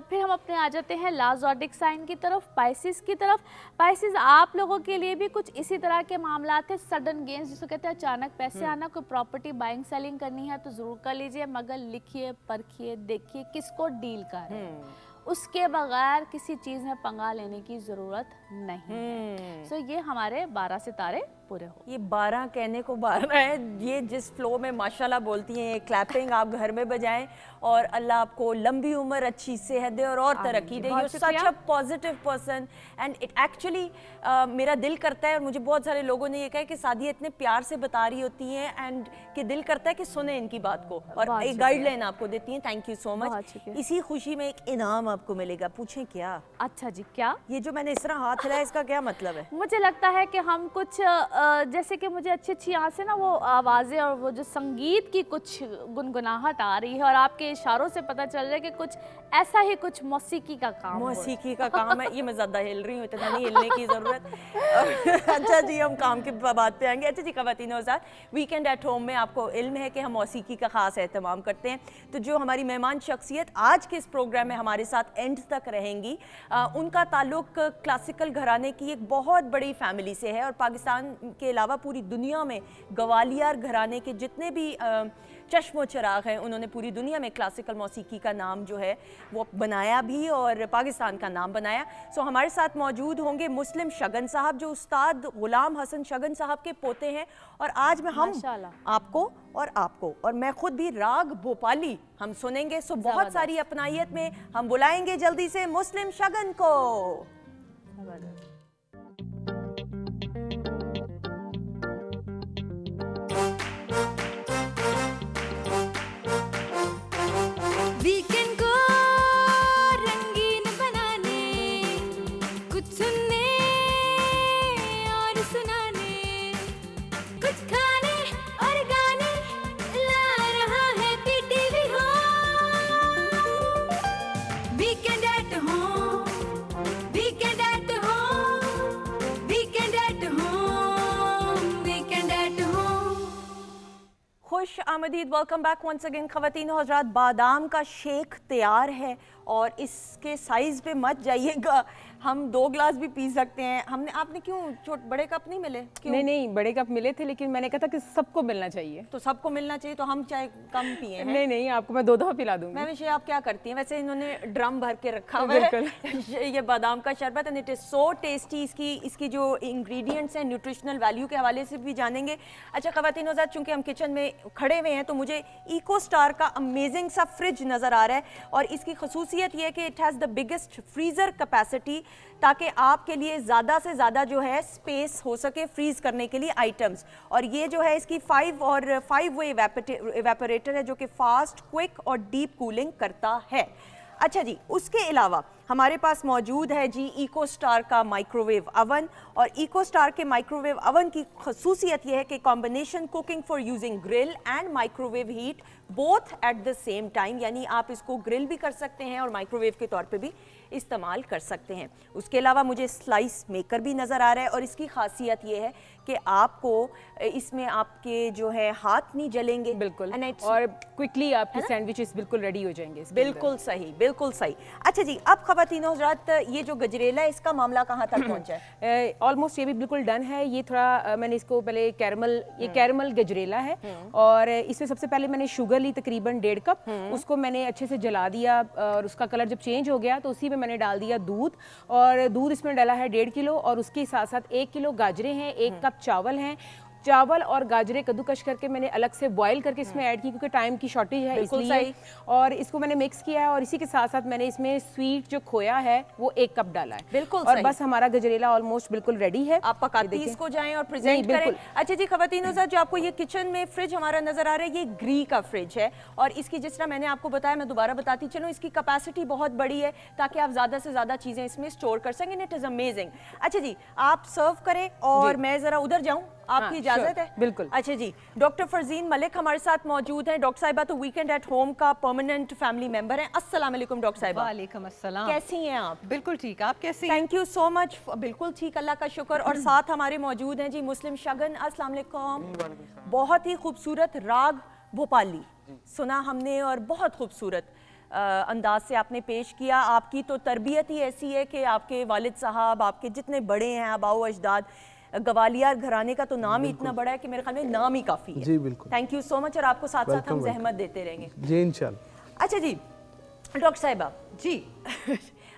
Speaker 3: फिर हम अपने आ जाते हैं लास्ट ज़ोडिक साइन की तरफ, पाइसिस की तरफ। पाइसिस आप लोगों के लिए भी कुछ इसी तरह के मामला थे, सडन गेन्स जिसको कहते हैं अचानक पैसे आना, कोई प्रॉपर्टी बाइंग सेलिंग करनी है तो ज़रूर कर लीजिए, मगर लिखिए, परखिए, देखिए किसको डील कर रहे हैं, उसके बगैर किसी चीज़ में पंगा लेने की ज़रूरत नहीं। सो ये हमारे 12 सितारे पूरे हो।
Speaker 1: ये 12 कहने को 12 है, ये जिस फ्लो में माशाल्लाह बोलती हैं, क्लैपिंग आप घर में बजाएं, और अल्लाह आपको लंबी उम्र, अच्छी सेहत दे और तरक्की दे। You such a positive person and it actually मेरा दिल करता है, और मुझे बहुत सारे लोगों ने ये कहा कि सादिया इतने प्यार से बता रही होती हैं एंड कि दिल करता है कि सुने इनकी बात को, और एक गाइडलाइन आपको देती हैं। Thank you so much. इसी खुशी में एक इनाम आपको मिलेगा, पूछें क्या?
Speaker 3: अच्छा जी, क्या?
Speaker 1: ये जो मैंने इस तरह हाथ हिलाया, इसका क्या मतलब है?
Speaker 3: मुझे लगता है कि हम कुछ जैसे कि मुझे अच्छी अच्छी यहाँ से ना वो आवाज़ें और वो जो संगीत की कुछ गुनगुनाहट आ रही है, और आपके इशारों से पता चल रहा है कि कुछ ऐसा ही कुछ मौसीकी का काम,
Speaker 1: मौसीकी का काम है। ये मैं ज़्यादा हिल रही हूँ, इतना नहीं हिलने की ज़रूरत। अच्छा जी, हम काम की बात पे आएंगे। अच्छा जी, ख़वातीन हज़रात, वीकेंड एट होम में आपको इल्म है कि हम मौसीकी का ख़ास एहतमाम करते हैं। तो जो हमारी मेहमान शख्सियत आज के इस प्रोग्राम में हमारे साथ एंड तक रहेंगी, उनका ताल्लुक क्लासिकल घराने की एक बहुत बड़ी फैमिली से है, और पाकिस्तान के अलावा पूरी दुनिया में ग्वालियर घराने के जितने भी चश्मो चिराग हैं, उन्होंने पूरी दुनिया में क्लासिकल मौसीकी का नाम जो है वो बनाया भी और पाकिस्तान का नाम बनाया। सो हमारे साथ मौजूद होंगे मुस्लिम शगन साहब, जो उस्ताद गुलाम हसन शगन साहब के पोते हैं, और आज में हम आपको और मैं खुद भी राग भोपाली हम सुनेंगे। सो बहुत सारी अपनाइयत में हम बुलाएंगे जल्दी से मुस्लिम शगन को।
Speaker 4: वीकेंड को रंगीन बनाने, कुछ सुनने और सुनाने, कुछ खाने और गाने ला रहा है पीटीवी हो। Weekend at home, weekend at home, weekend at home, weekend at home.
Speaker 1: खुश आमदीद, वेलकम बैक वंस अगेन। ख़वातीन और हज़रात, बादाम का शेक तैयार है, और इसके साइज़ पे मत जाइएगा, हम 2 ग्लास भी पी सकते हैं। हमने आपने क्यों बड़े कप नहीं मिले? क्यों?
Speaker 2: नहीं, बड़े कप मिले थे, लेकिन मैंने कहा था कि सबको मिलना चाहिए।
Speaker 1: तो सबको मिलना चाहिए, तो हम चाय कम पिए हैं।
Speaker 2: नहीं, आपको मैं 2 दफ़ा पिला दूंगी।
Speaker 1: मैं विषय आप क्या करती हैं? वैसे इन्होंने ड्रम भर के रखा हुआ है ये बादाम का शरबत, and it is so tasty. इसकी जो इंग्रेडिएंट्स हैं न्यूट्रिशनल वैल्यू के हवाले से भी जानेंगे। अच्छा ख़वातीन और हज़रात, चूँकि हम किचन में खड़े हुए हैं, तो मुझे इको स्टार का अमेजिंग सा फ्रिज नज़र आ रहा है, और इसकी खसूसियत ये है कि it has the biggest freezer capacity, ताकि आपके लिए ज़्यादा से ज़्यादा जो है स्पेस हो सके फ्रीज़ करने के लिए आइटम्स। और ये जो है इसकी 5 वे इवेपोरेटर है, जो कि फास्ट, क्विक और डीप कूलिंग करता है। अच्छा जी, उसके अलावा हमारे पास मौजूद है जी इको स्टार का माइक्रोवेव अवन, और इको स्टार के माइक्रोवेव अवन की खसूसियत यह है कि combination cooking for using grill and microwave heat both at the same time, यानी आप इसको ग्रिल भी कर सकते हैं और माइक्रोवेव के तौर पे भी इस्तेमाल कर सकते हैं। उसके अलावा मुझे स्लाइस मेकर भी नज़र आ रहा है, और इसकी खासियत ये है कि आपको इसमें आपके जो है हाथ नहीं जलेंगे।
Speaker 2: बिल्कुल,
Speaker 1: And it's-
Speaker 2: और क्विकली आपके सैंडविचेस बिल्कुल रेडी हो जाएंगे इसके
Speaker 1: बिल्कुल सही, बिल्कुल सही। अच्छा जी, अब ख़वातीन हज़रात, ये जो गजरेला है इसका मामला कहाँ तक पहुँचा है?
Speaker 2: ऑलमोस्ट ये भी बिल्कुल डन है। ये थोड़ा मैंने इसको पहले कैरमल गजरेला है, और इसमें सबसे पहले मैंने शुगर ली तकरीबन 1.5 कप, उसको मैंने अच्छे से जला दिया, और उसका कलर जब चेंज हो गया तो उसी में मैंने डाल दिया दूध, और दूध इसमें डाला है 1.5 किलो, और उसके साथ साथ 1 किलो गाजरें हैं, 1 कप चावल हैं। चावल और गाजरें कद्दूकश करके मैंने अलग से बॉईल करके इसमें ऐड की, क्योंकि टाइम की शॉर्टेज है
Speaker 1: बिल्कुल
Speaker 2: इसलिए।
Speaker 1: सही।
Speaker 2: और इसको मैंने मिक्स किया है, और इसी के साथ साथ मैंने इसमें स्वीट जो खोया है वो 1 कप डाला है।
Speaker 1: बिल्कुल
Speaker 2: और
Speaker 1: सही।
Speaker 2: बस हमारा गजरेला ऑलमोस्ट बिल्कुल रेडी है।
Speaker 1: आप पकाती इसको जाएं और प्रेजेंट
Speaker 2: नहीं,
Speaker 1: करें।
Speaker 2: बिल्कुल।
Speaker 1: अच्छा जी ख़वातीन हज़रात, जो आपको ये किचन में फ्रिज हमारा नजर आ रहा है, ये ग्री का फ्रिज है, और इसकी जिस तरह मैंने आपको बताया, मैं दोबारा बताती चलूं, इसकी कैपेसिटी बहुत बड़ी है ताकि आप ज़्यादा से ज़्यादा चीज़ें इसमें स्टोर कर सकें। It is amazing. अच्छा जी, आप सर्व करें और मैं ज़रा उधर जाऊँ, आपकी
Speaker 2: हाँ,
Speaker 1: इजाज़त
Speaker 2: sure,
Speaker 1: है?
Speaker 2: बिल्कुल।
Speaker 1: अच्छा जी, डॉक्टर फरजीन मलिक हमारे साथ मौजूद हैं। डॉक्टर साहिबा तो वीकेंड एट होम का परमानेंट फैमिली मेंबर हैं। अस्सलाम वालेकुम डॉक्टर साहिबा।
Speaker 5: वालेकुम अस्सलाम।
Speaker 1: कैसी हैं आप?
Speaker 5: बिल्कुल ठीक, आप कैसी हैं?
Speaker 1: Thank you so much. बिल्कुल ठीक, अल्लाह का शुक्र। और साथ हमारे मौजूद हैं जी मुस्लिम शगन। अस्सलाम वालेकुम। बहुत ही खूबसूरत राग भोपाली सुना हमने, और बहुत खूबसूरत अंदाज से आपने पेश किया। आपकी तो तरबियत ही ऐसी है कि आपके वालिद साहब, आपके जितने बड़े हैं आबाओ अजदाद, गवालियर घराने का तो नाम ही इतना बड़ा है कि मेरे ख्याल में नाम ही काफ़ी है।
Speaker 6: जी बिल्कुल।
Speaker 1: थैंक यू सो मच, और आपको साथ साथ हम
Speaker 6: वेलकम,
Speaker 1: जहमत देते रहेंगे।
Speaker 6: जी इंशाल्लाह।
Speaker 1: अच्छा जी डॉक्टर साहिबा
Speaker 5: जी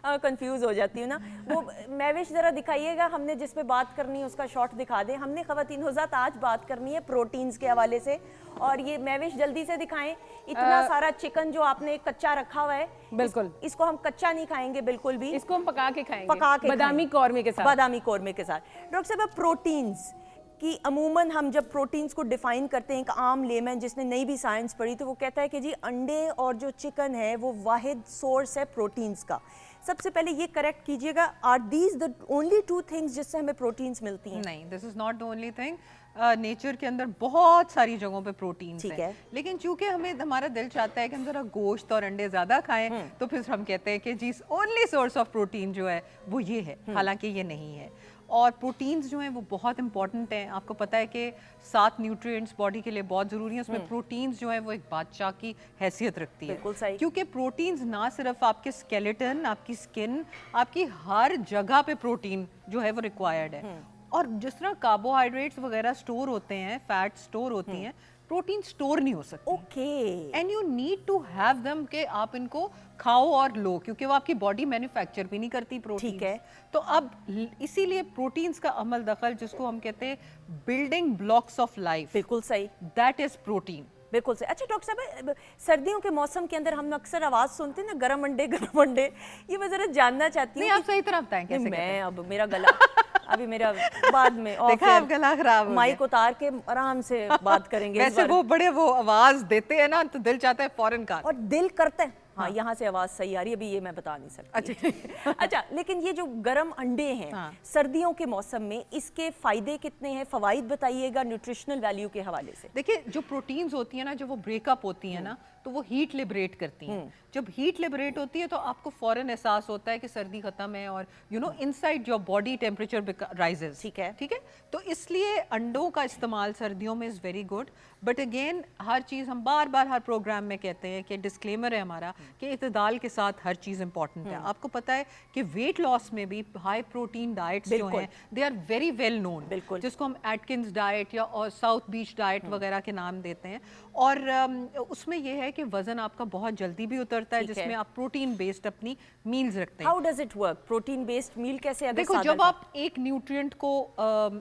Speaker 1: कंफ्यूज हो जाती हूँ ना, वो मैविश ज़रा दिखाइएगा, हमने जिस पे बात करनी है उसका शॉट दिखा दें। हमने ख़वातीन हज़रात आज बात करनी है प्रोटीन्स के हवाले से, और ये मैविश जल्दी से दिखाएं। इतना सारा चिकन जो आपने कच्चा रखा हुआ है,
Speaker 2: बिल्कुल।
Speaker 1: इसको हम कच्चा नहीं खाएंगे बिल्कुल भी,
Speaker 2: इसको हम पका के खाएंगे,
Speaker 1: पका के
Speaker 2: बादामी
Speaker 1: खाएंगे।
Speaker 2: कौरमे के साथ।
Speaker 1: बादामी कौरमे के साथ। डॉक्टर साहब, प्रोटीन्स कि अमूमन हम जब प्रोटीन्स को डिफाइन करते हैं, एक आम लेमैन जिसने नई भी साइंस पढ़ी, तो वो कहता है कि जी अंडे और जो चिकन है वो वाहिद सोर्स है प्रोटीन्स का। सबसे पहले ये करेक्ट कीजिएगा, are these the only 2 things जिससे हमें प्रोटीन्स मिलती हैं?
Speaker 5: नहीं, this is not the only thing. Nature के अंदर बहुत सारी जगहों पे प्रोटीन
Speaker 1: ठीक
Speaker 5: है,
Speaker 1: है।
Speaker 5: लेकिन चूंकि हमें हमारा दिल चाहता है कि हम जरा गोश्त और अंडे ज्यादा खाएं, तो फिर हम कहते हैं कि जी ओनली सोर्स ऑफ प्रोटीन जो है वो ये है, हालांकि ये नहीं है। और प्रोटीन्स जो हैं वो बहुत इंपॉर्टेंट हैं। आपको पता है कि 7 न्यूट्रिएंट्स बॉडी के लिए बहुत ज़रूरी हैं, उसमें प्रोटीन्स जो हैं वो एक बादशाह की हैसियत रखती है।
Speaker 1: बिल्कुल सही।
Speaker 5: क्योंकि प्रोटीन्स ना सिर्फ आपके स्केलेटन, आपकी स्किन, आपकी हर जगह पे प्रोटीन जो है वो रिक्वायर्ड है। और जिस तरह कार्बोहाइड्रेट्स वगैरह स्टोर होते हैं, फैट स्टोर होती हैं, प्रोटीन स्टोर नहीं हो सकती।
Speaker 1: Okay.
Speaker 5: And you need to have them कि आप इनको खाओ और लो, क्योंकि वो आपकी बॉडी मैन्युफैक्चर भी नहीं करती प्रोटीन।
Speaker 1: ठीक है।
Speaker 5: तो अब इसीलिए प्रोटीन्स का अमल दखल, जिसको हम कहते हैं बिल्डिंग ब्लॉक्स ऑफ लाइफ,
Speaker 1: बिल्कुल सही,
Speaker 5: दैट इज प्रोटीन।
Speaker 1: बिल्कुल सही। अच्छा डॉक्टर साहब, सर्दियों के मौसम के अंदर हम अक्सर आवाज़ सुनते हैं ना, गरम अंडे गरम अंडे, ये मैं ज़रा जानना चाहती हूँ।
Speaker 5: नहीं, आप सही तरह बताएं कैसे कहते
Speaker 1: मैं अब मेरा गला अभी मेरा बाद में और
Speaker 5: देखा, आप गला खराब हो गया।
Speaker 1: माइक उतार के आराम से बात करेंगे इस
Speaker 5: वैसे
Speaker 1: बारे
Speaker 5: वो बड़े वो आवाज देते हैं ना, तो दिल चाहता है फौरन का।
Speaker 1: और दिल करता है। हाँ, यहाँ से आवाज सही आ रही है, अभी ये मैं बता नहीं सकती।
Speaker 5: अच्छा
Speaker 1: अच्छा, लेकिन ये जो गरम अंडे हैं सर्दियों के मौसम में, इसके फायदे कितने हैं, फवाइद बताइएगा न्यूट्रिशनल वैल्यू के हवाले से।
Speaker 5: देखिए, जो प्रोटीन्स होती है ना, जब वो ब्रेकअप होती है ना, तो वो हीट लिबरेट करती हैं। जब हीट लिबरेट होती है तो आपको फौरन एहसास होता है कि सर्दी खत्म है, और you know inside your body temperature rises.
Speaker 1: ठीक है,
Speaker 5: ठीक है। तो इसलिए अंडों का इस्तेमाल सर्दियों में is very good. But again, हर चीज़ हम बार बार हर प्रोग्राम में कहते हैं कि डिस्क्लेमर है हमारा कि इतदाल के साथ हर चीज़ इंपॉर्टेंट है। आपको पता है कि वेट लॉस में भी हाई प्रोटीन डाइट्स जो हैं they are very well known, जिसको हम एटकिंस डाइट या और साउथ बीच डाइट वगैरह के नाम देते हैं। और उसमें यह है कि वजन आपका बहुत जल्दी भी उतरता है, जिसमें आप प्रोटीन बेस्ड अपनी मील्स रखते हैं।
Speaker 1: How does it work? Protein based meal कैसे?
Speaker 5: देखो, जब आप एक न्यूट्रिएंट को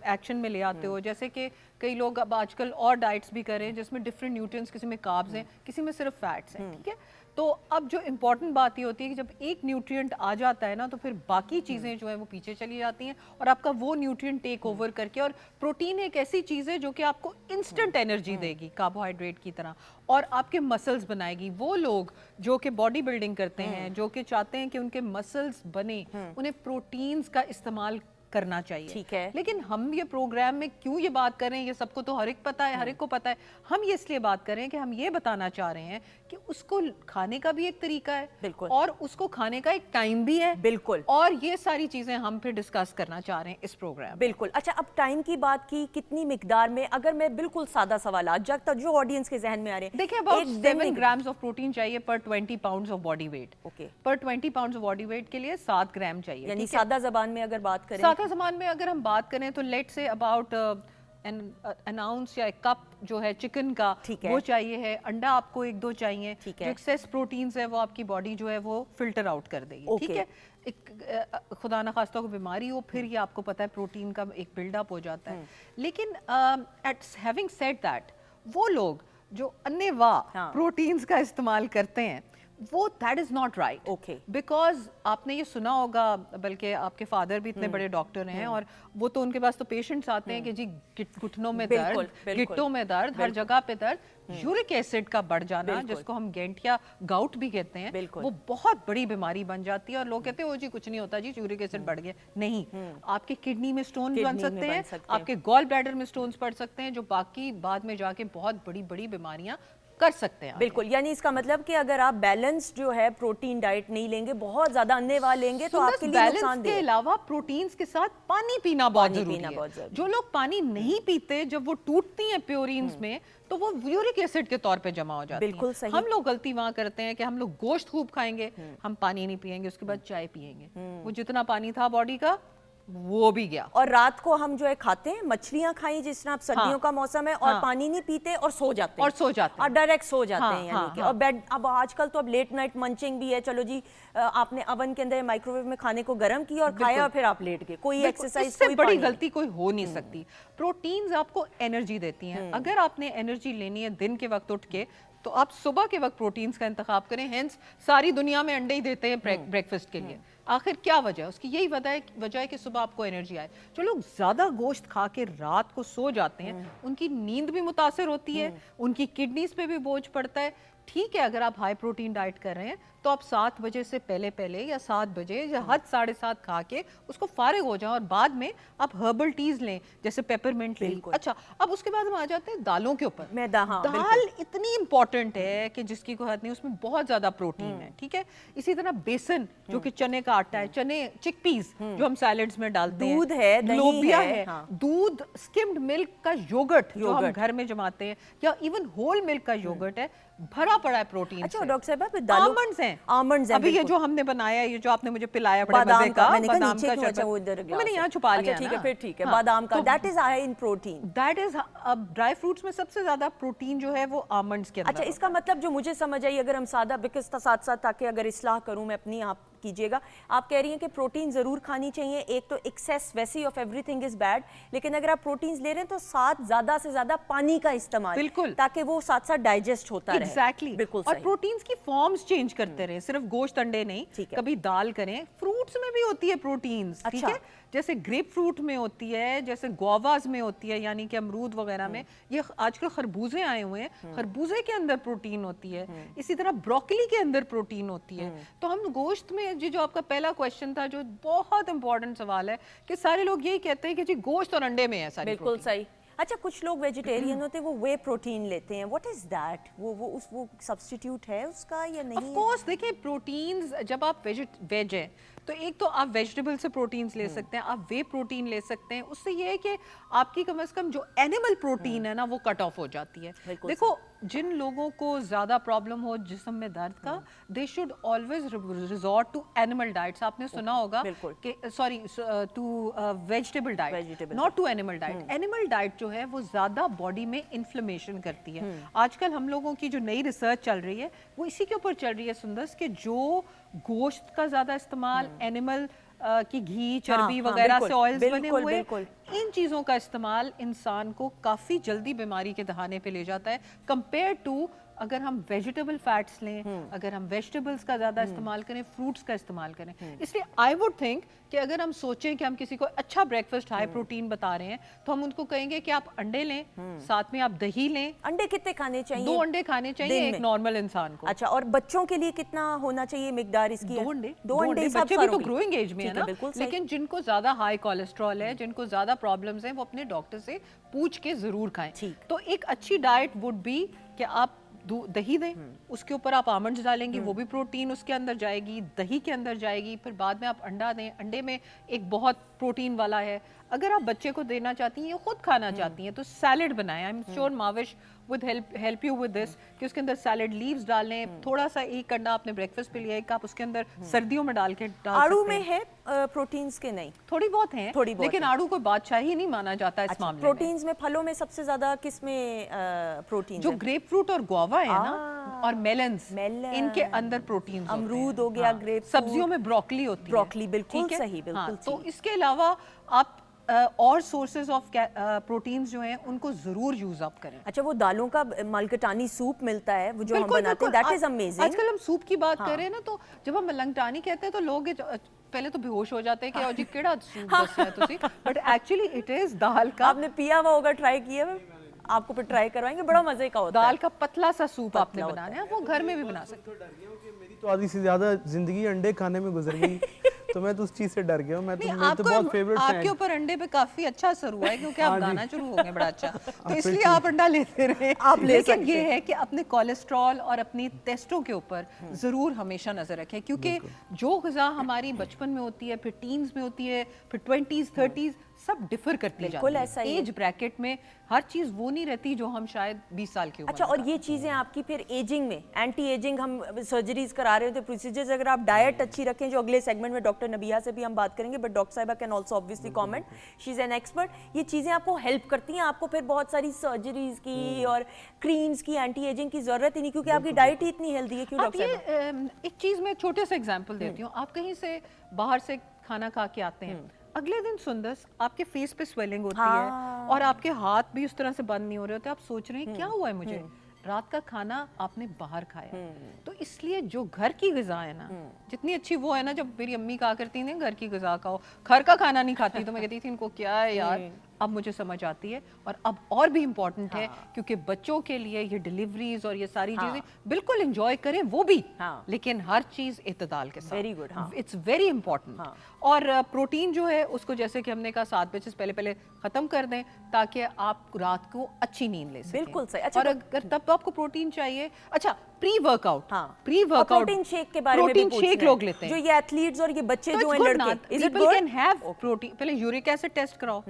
Speaker 5: एक्शन में ले आते हो, जैसे कि कई लोग अब आजकल और डाइट्स भी करें जिसमें डिफरेंट न्यूट्रिएंट्स, किसी में कार्ब्स हैं, किसी में सिर्फ फैट्स हैं, ठीक है। तो अब जो इम्पोर्टेंट बात ये होती है कि जब एक न्यूट्रिएंट आ जाता है ना तो फिर बाकी चीज़ें जो है वो पीछे चली जाती हैं और आपका वो न्यूट्रिएंट टेक ओवर करके, और प्रोटीन एक ऐसी चीज़ है जो कि आपको इंस्टेंट एनर्जी देगी कार्बोहाइड्रेट की तरह और आपके मसल्स बनाएगी। वो लोग जो कि बॉडी बिल्डिंग करते हैं, जो कि चाहते हैं कि उनके मसल्स बने, उन्हें प्रोटीन्स का इस्तेमाल करना चाहिए।
Speaker 1: ठीक है।
Speaker 5: लेकिन हम ये प्रोग्राम में क्यों ये बात कर रहे हैं, ये सबको तो हर एक पता है, हर एक को पता है। हम ये इसलिए बात कर रहे हैं कि हम ये बताना चाह रहे हैं कि उसको खाने का भी एक तरीका है,
Speaker 1: बिल्कुल,
Speaker 5: और उसको खाने का एक टाइम भी है,
Speaker 1: बिल्कुल,
Speaker 5: और ये सारी चीजें हम फिर डिस्कस करना चाह रहे हैं इस प्रोग्राम में।
Speaker 1: बिल्कुल। अच्छा, अब टाइम की बात की, कितनी मिकदार में, अगर मैं बिल्कुल सादा सवाल जब तक जो ऑडियंस के जहन में आ रहे हैं,
Speaker 5: देखिए अबाउट
Speaker 1: एक दिन
Speaker 5: 7
Speaker 1: में-
Speaker 5: ग्राम्स ऑफ प्रोटीन चाहिए पर 20 pounds of body weight.
Speaker 1: Okay.
Speaker 5: पर 20 पाउंड्स ऑफ बॉडी वेट के लिए 7 ग्राम चाहिए।
Speaker 1: यानी
Speaker 5: ठीक है?
Speaker 1: सादा जबान में अगर बात करें,
Speaker 5: सादा ज़बान में अगर हम बात करें तो late say about an ounce या एक कप जो है चिकन का,
Speaker 1: ठीक है।
Speaker 5: वो चाहिए है। अंडा आपको 1-2 चाहिए।
Speaker 1: ठीक है।
Speaker 5: जो एक्सेस प्रोटीन्स है वो आपकी बॉडी जो है वो फिल्टर आउट कर देगी।
Speaker 1: ओके।
Speaker 5: ठीक है। एक खुदा न खास्ता को बीमारी हो फिर ये आपको पता है प्रोटीन का एक बिल्डअप हो जाता है। लेकिन एट हैविंग सेड दैट, वो लोग जो अन्यवा
Speaker 1: हाँ।
Speaker 5: प्रोटीन्स का इस्तेमाल करते हैं वो that is not right.
Speaker 1: Okay.
Speaker 5: Because आपने ये सुना होगा, बल्कि आपके फादर भी इतने बड़े डॉक्टर हैं, और वो तो उनके पास तो पेशेंट्स आते हैं कि जी घुटनों में
Speaker 1: बिल्कुल,
Speaker 5: दर्द,
Speaker 1: बिल्कुल,
Speaker 5: गिट्टों में दर्द, हर जगह पे दर्द, यूरिक एसिड का बढ़ जाना, जिसको हम गेंठिया गाउट भी कहते हैं,
Speaker 1: बिल्कुल।
Speaker 5: वो बहुत बड़ी बीमारी बन जाती है। और लोग कहते हैं ओ जी कुछ नहीं होता जी, यूरिक एसिड बढ़ गया। नहीं, आपके किडनी में स्टोन बन
Speaker 1: किडनी में
Speaker 5: सकते
Speaker 1: बन
Speaker 5: हैं,
Speaker 1: सकते हैं।
Speaker 5: आपके गॉल ब्लैडर में स्टोन्स पड़ सकते हैं, जो बाकी बाद में जाके बहुत बड़ी बड़ी बीमारियां कर सकते हैं।
Speaker 1: बिल्कुल। यानी इसका मतलब कि अगर आप बैलेंस जो है प्रोटीन डाइट नहीं लेंगे, बहुत ज्यादा अन्नेवा लेंगे, तो आपके लिए
Speaker 5: बैलेंस
Speaker 1: नुकसानदेह
Speaker 5: के
Speaker 1: है।
Speaker 5: अलावा प्रोटीन्स के साथ पानी पीना बहुत
Speaker 1: पानी
Speaker 5: जरूरी
Speaker 1: पीना
Speaker 5: है।
Speaker 1: बहुत जरूरी
Speaker 5: जो लोग पानी नहीं पीते, जब वो टूटती हैं प्योरीन्स में, तो वो यूरिक एसिड के तौर पे जमा हो जाती
Speaker 1: बिल्कुल
Speaker 5: हैं।
Speaker 1: सही।
Speaker 5: हम लोग गलती वहां करते हैं कि हम लोग गोश्त खूब खाएंगे, हम पानी नहीं पिएंगे, उसके बाद चाय पिएंगे, वो जितना पानी था बॉडी का वो भी गया।
Speaker 1: और रात को हम जो है खाते हैं, मछलियां खाई जिस तरह, अब सर्दियों
Speaker 5: हाँ,
Speaker 1: का मौसम है, और
Speaker 5: हाँ,
Speaker 1: पानी नहीं पीते और सो जाते हैं,
Speaker 5: और सो जाते हैं,
Speaker 1: और डायरेक्ट सो जाते
Speaker 5: हाँ,
Speaker 1: हैं, यानी
Speaker 5: हाँ,
Speaker 1: कि
Speaker 5: हाँ।
Speaker 1: और बेड, अब आजकल तो अब लेट नाइट मंचिंग भी है। चलो जी, आपने अवन के अंदर माइक्रोवेव में खाने को गर्म किया और खाया, और फिर आप लेट गए, कोई
Speaker 5: बिल्कुल,
Speaker 1: एक्सरसाइज,
Speaker 5: इससे
Speaker 1: कोई
Speaker 5: बड़ी
Speaker 1: पानी नहीं।
Speaker 5: गलती कोई हो नहीं सकती। प्रोटीन्स आपको एनर्जी देती हैं। अगर आपने एनर्जी लेनी है दिन के वक्त उठ के, तो आप सुबह के वक्त प्रोटीन्स का इंतखाब करें। हेंस सारी दुनिया में अंडे ही देते हैं ब्रेकफास्ट के लिए। आखिर क्या वजह है उसकी? यही वजह है कि सुबह आपको एनर्जी आए। जो लोग ज्यादा गोश्त खा के रात को सो जाते हैं, उनकी नींद भी मुतासर होती है, उनकी किडनीज पे भी बोझ पड़ता है। ठीक है, अगर आप हाई प्रोटीन डाइट कर रहे हैं तो आप 7 बजे से पहले या 7 बजे या हद 7:30 खा के उसको फारिग हो जाएं, और बाद में आप हर्बल टीज लें, जैसे पेपरमिंट लें। अच्छा, अब उसके बाद हम आ जाते हैं दालों के ऊपर।
Speaker 1: मैदा, हाँ,
Speaker 5: दाल इतनी इंपॉर्टेंट है कि जिसकी कोई हद नहीं, उसमें बहुत ज्यादा प्रोटीन है। ठीक है। इसी तरह बेसन जो कि चने का आटा है, चने चिकपीस जो हम सैलेड्स में डालते हैं,
Speaker 1: दूध है, दही
Speaker 5: लोबिया
Speaker 1: है,
Speaker 5: है,
Speaker 1: हाँ।
Speaker 5: दूध, स्किम्ड मिल्क का योगर्ट जो हम घर में जमाते हैं, या इवन होल मिल्क का योगर्ट है, भरा पड़ा है प्रोटीन
Speaker 1: अच्छा
Speaker 5: से।
Speaker 1: डॉक्टर साहब, आप दालों,
Speaker 5: आमंड्स हैं,
Speaker 1: आमंड्स हैं,
Speaker 5: अभी ये
Speaker 1: बिल्कुल।
Speaker 5: जो हमने बनाया, ये जो आपने मुझे पिलाया बड़े
Speaker 1: बादाम
Speaker 5: मजे
Speaker 1: का,
Speaker 5: का,
Speaker 1: मैंने कहा
Speaker 5: बादाम
Speaker 1: नीचे
Speaker 5: का
Speaker 1: क्यों, अच्छा
Speaker 5: शरबत,
Speaker 1: वो इधर ग्लास
Speaker 5: मैंने
Speaker 1: है।
Speaker 5: यहाँ छुपा लिया
Speaker 1: अच्छा ठीक
Speaker 5: ना।
Speaker 1: है, फिर ठीक है।
Speaker 5: हाँ,
Speaker 1: बादाम का,
Speaker 5: तो
Speaker 1: that is high in protein.
Speaker 5: That is, अब ड्राई फ्रूट्स में सबसे ज्यादा प्रोटीन जो है वो आमंड्स के अंदर।
Speaker 1: अच्छा, इसका मतलब जो मुझे समझ आई, अगर हम सादा, बिकॉज साथ साथ, ताकि अगर इस्लाह करूं मैं अपनी, आप कीजिएगा, आप कह रही हैं कि प्रोटीन जरूर खानी चाहिए। एक तो एक्सेस वैसे ही ऑफ एवरीथिंग इज बैड, लेकिन अगर आप प्रोटीन्स ले रहे हैं तो साथ ज्यादा से ज्यादा पानी का इस्तेमाल,
Speaker 5: बिल्कुल,
Speaker 1: ताकि वो साथ साथ डाइजेस्ट होता रहे।
Speaker 5: एग्जैक्टली।
Speaker 1: बिल्कुल
Speaker 5: और
Speaker 1: सही।
Speaker 5: प्रोटीन्स की फॉर्म्स चेंज करते रहे, सिर्फ गोश्त अंडे नहीं,
Speaker 1: ठीक है।
Speaker 5: कभी दाल करें। फ्रूट्स में भी होती है प्रोटीन्स। ठीक
Speaker 1: अच्छा।
Speaker 5: है, जैसे ग्रेप फ्रूट में होती है, जैसे गुआवाज में होती है, यानी कि अमरूद वगैरह में। ये आजकल खरबूजे आए हुए हैं, खरबूजे के अंदर प्रोटीन होती है। इसी तरह ब्रोकली के अंदर प्रोटीन होती है। तो हम गोश्त में, जी जो आपका पहला क्वेश्चन था, जो बहुत इंपॉर्टेंट सवाल है, कि सारे लोग यही कहते हैं कि जी गोश्त और अंडे में है सारी
Speaker 1: बिल्कुल
Speaker 5: प्रोटीन।
Speaker 1: सही। अच्छा, कुछ लोग वेजिटेरियन होते हैं, वो वे प्रोटीन लेते हैं, व्हाट इज दैट? वो सब्स्टिट्यूट है उसका या नहीं?
Speaker 5: ऑफ कोर्स, देखिए प्रोटीन्स, जब आप वेज हैं तो एक तो आप वेजिटेबल से प्रोटीन्स ले सकते हैं, आप वे प्रोटीन ले सकते हैं। उससे ये है कि आपकी कम से कम जो एनिमल प्रोटीन है ना, वो कट ऑफ हो जाती है। देखो, जिन लोगों को ज्यादा प्रॉब्लम हो जिस्म में दर्द का, they should always resort to animal diets. आपने सुना होगा कि sorry, to vegetable diet, not to animal diet. Animal diet जो है वो ज्यादा बॉडी में इन्फ्लेमेशन करती है। आजकल हम लोगों की जो नई रिसर्च चल रही है वो इसी के ऊपर चल रही है सुंदर, कि जो गोश्त का ज्यादा इस्तेमाल, एनिमल की घी, चर्बी वगैरह से ऑयल्स बने हुए, इन चीज़ों का इस्तेमाल इंसान को काफ़ी जल्दी बीमारी के दहाने पे ले जाता है, कंपेयर टू अगर हम वेजिटेबल फैट्स लें, अगर हम वेजिटेबल्स का ज़्यादा इस्तेमाल करें, फ्रूट्स का इस्तेमाल करें, इसलिए आई वुड थिंक कि अगर हम सोचें कि हम किसी को अच्छा ब्रेकफास्ट हाई प्रोटीन बता रहे हैं तो हम उनको कहेंगे कि आप अंडे लें, साथ में आप दही लें।
Speaker 1: अंडे कितने खाने चाहिए?
Speaker 5: 2 अंडे खाने चाहिए
Speaker 1: दिन
Speaker 5: एक
Speaker 1: में?
Speaker 5: नॉर्मल इंसान को।
Speaker 1: अच्छा, और बच्चों के लिए कितना होना चाहिए मिकदार इसकी?
Speaker 5: 2 अंडे।
Speaker 1: 2 अंडे सब
Speaker 5: बच्चे भी तो
Speaker 1: फर्क
Speaker 5: ग्रोइंग एज में है
Speaker 1: ठीक है,
Speaker 5: ना,
Speaker 1: बिल्कुल सही।
Speaker 5: लेकिन जिनको ज्यादा हाई कोलेस्ट्रॉल है, जिनको ज्यादा प्रॉब्लम्स हैं, वो अपने डॉक्टर से पूछ के जरूर खाएं।
Speaker 1: ठीक।
Speaker 5: तो एक अच्छी डाइट वुड बी कि आप दही दें, उसके ऊपर आप आमंड्स डालेंगी, वो भी प्रोटीन उसके अंदर जाएगी, दही के अंदर जाएगी, फिर बाद में आप अंडा दें, अंडे में एक बहुत प्रोटीन वाला है। अगर आप बच्चे को देना चाहती हैं या खुद खाना चाहती हैं तो सैलेड बनाएं। आई am sure Mavish would help you with this कि उसके अंदर सैलेड लीव्स डालें, थोड़ा सा एक अंडा आपने ब्रेकफास्ट पे लिया, एक आप उसके अंदर सर्दियों में डाल
Speaker 1: आड़ू
Speaker 5: सकते
Speaker 1: में
Speaker 5: हैं।
Speaker 1: है प्रोटीन्स के? नहीं,
Speaker 5: थोड़ी बहुत हैं,
Speaker 1: थोड़ी बहुत
Speaker 5: लेकिन
Speaker 1: हैं।
Speaker 5: आड़ू कोई बादशाह ही नहीं माना जाता इस
Speaker 1: अच्छा,
Speaker 5: मामले में।
Speaker 1: प्रोटीन्स में फलों में सबसे ज्यादा किस में प्रोटीन
Speaker 5: जो ग्रेप फ्रूट और गुआवा है ना, और मेलन्स,
Speaker 1: मेलन,
Speaker 5: इनके अंदर प्रोटीन,
Speaker 1: अमरूद हो गया, ग्रेप
Speaker 5: सब्जियों में ब्रोकली होती है।
Speaker 1: ब्रोकली, बिल्कुल
Speaker 5: ठीक है?
Speaker 1: सही, बिल्कुल
Speaker 5: हाँ, तो
Speaker 1: सही।
Speaker 5: इसके अलावा आप और सोर्सेज ऑफ प्रोटीन्स जो हैं उनको जरूर यूज अप करें।
Speaker 1: अच्छा, वो दालों का मलकटानी सूप मिलता है वो जो हम
Speaker 5: बिल्कुल,
Speaker 1: बनाते हैं,
Speaker 5: बिल्कुल।
Speaker 1: That is amazing.
Speaker 5: आजकल हम सूप की बात कर रहे हैं ना, तो जब हम मलंगटानी कहते हैं तो लोग पहले तो बेहोश हो जाते हैं कि जी केड़ा सूप दस है तुसी, बट एक्चुअली इट इज दाल का,
Speaker 1: आपने पिया हुआ होगा, ट्राई किया है? आपको फिर ट्राई करवाएंगे, बड़ा मजे का होता है।
Speaker 5: दाल का पतला सा सूप आपने
Speaker 1: होता
Speaker 5: बनाना है, वो घर में भी बना सकते हैं।
Speaker 6: मेरी तो आधी से ज्यादा जिंदगी अंडे खाने में गुजर गई तो मैं तो उस चीज से डर गया हूँ। मैं तो बहुत फेवरेट
Speaker 5: आपके ऊपर अंडे पे काफी अच्छा असर हुआ है क्योंकि आप गाना शुरू हो गए बड़ा अच्छा, तो इसलिए
Speaker 6: appreciate।
Speaker 5: आप अंडा लेते रहे।
Speaker 1: आप ले
Speaker 5: लेकिन
Speaker 1: सकते
Speaker 5: ये है कि अपने कोलेस्ट्रॉल और अपनी टेस्टों के ऊपर जरूर हमेशा नजर रखें, क्योंकि जो ग़िज़ा हमारी बचपन में होती है, फिर टीन्स में होती है, फिर 20s 30s सब डिफर करती
Speaker 1: बिल्कुल
Speaker 5: जाती
Speaker 1: ऐसा
Speaker 5: है।
Speaker 1: ही है।
Speaker 5: एज ब्रैकेट में हर चीज वो नहीं रहती जो हम शायद 20 साल की उम्र
Speaker 1: अच्छा,
Speaker 5: में
Speaker 1: और ये चीजें आपकी फिर एजिंग में, एंटी एजिंग हम सर्जरीज करा रहे होते हैं, प्रोसीजर्स, अगर आप डाइट अच्छी रखें, जो अगले सेगमेंट में डॉक्टर नबिया से भी हम बात करेंगे, बट डॉक्टर साहिबा can also obviously comment, she is an expert, ये चीजें आपको हेल्प करती हैं, आपको फिर बहुत सारी सर्जरीज की और क्रीम्स की, एंटी एजिंग की जरूरत ही नहीं, क्योंकि आपकी डाइट ही इतनी हेल्दी है। क्यों
Speaker 5: आप
Speaker 1: डॉक्टर
Speaker 5: ये
Speaker 1: साहिबा?
Speaker 5: एक चीज में छोटे से एग्जांपल देती हूँ। आप कहीं से बाहर से खाना खा के आते हैं, अगले दिन सुंदर आपके फेस पे स्वेलिंग होती है और आपके हाथ भी उस तरह से बंद नहीं हो रहे होते, आप सोच रहे हैं क्या हुआ है मुझे, रात का खाना आपने बाहर खाया। तो इसलिए जो घर की ग़िज़ा है ना, जितनी अच्छी वो है ना, जब मेरी अम्मी कहा करती थी घर की ग़िज़ा खाओ, घर का खाना नहीं खाती तो मैं कहती थी इनको क्या है यार, अब मुझे समझ आती है। और अब और भी इम्पोर्टेंट है क्योंकि बच्चों के लिए ये डिलीवरीज और ये सारी चीजें बिल्कुल एंजॉय करें वो भी, लेकिन हर चीज इत्तेदाल के साथ।
Speaker 1: Very good,
Speaker 5: it's very important. और प्रोटीन जो है उसको जैसे कि हमने कहा 7 बजे से पहले खत्म कर दें ताकि आप रात को अच्छी नींद ले सकें।
Speaker 1: बिल्कुल सही। अच्छा,
Speaker 5: और अगर तब आपको प्रोटीन चाहिए, अच्छा pre workout,
Speaker 1: pre workout protein shake के बारे में भी
Speaker 5: प्रोटीन शेक लोग लेते हैं,
Speaker 1: जो ये एथलीट्स और ये बच्चे
Speaker 5: तो
Speaker 1: जो हैं लड़के, is it
Speaker 5: people
Speaker 1: good?
Speaker 5: can have protein। पहले यूरिक एसिड टेस्ट कराओ,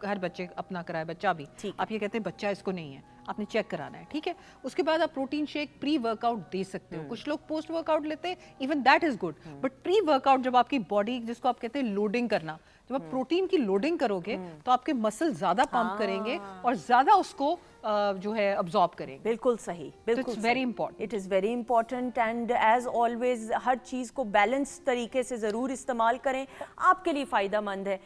Speaker 5: हर बच्चे अपना कराए, बच्चा भी। आप ये कहते हैं बच्चा इसको नहीं है, आपने चेक कराना है, ठीक है। उसके बाद आप प्रोटीन शेक प्री वर्कआउट दे सकते हो। कुछ लोग पोस्ट वर्कआउट लेते हैं, even that is good, but pre workout जब आपकी बॉडी, जिसको आप कहते हैं लोडिंग करना, जब आप प्रोटीन की लोडिंग करोगे तो आपके मसल ज्यादा पंप करेंगे और ज्यादा उसको जो है अब्सॉर्ब करेंगे।
Speaker 1: बिल्कुल सही, बिल्कुल
Speaker 5: it's very important.
Speaker 1: It is very important and as always हर चीज़ को बैलेंस तरीके से ज़रूर इस्तेमाल करें, आपके लिए फ़ायदा मंद है।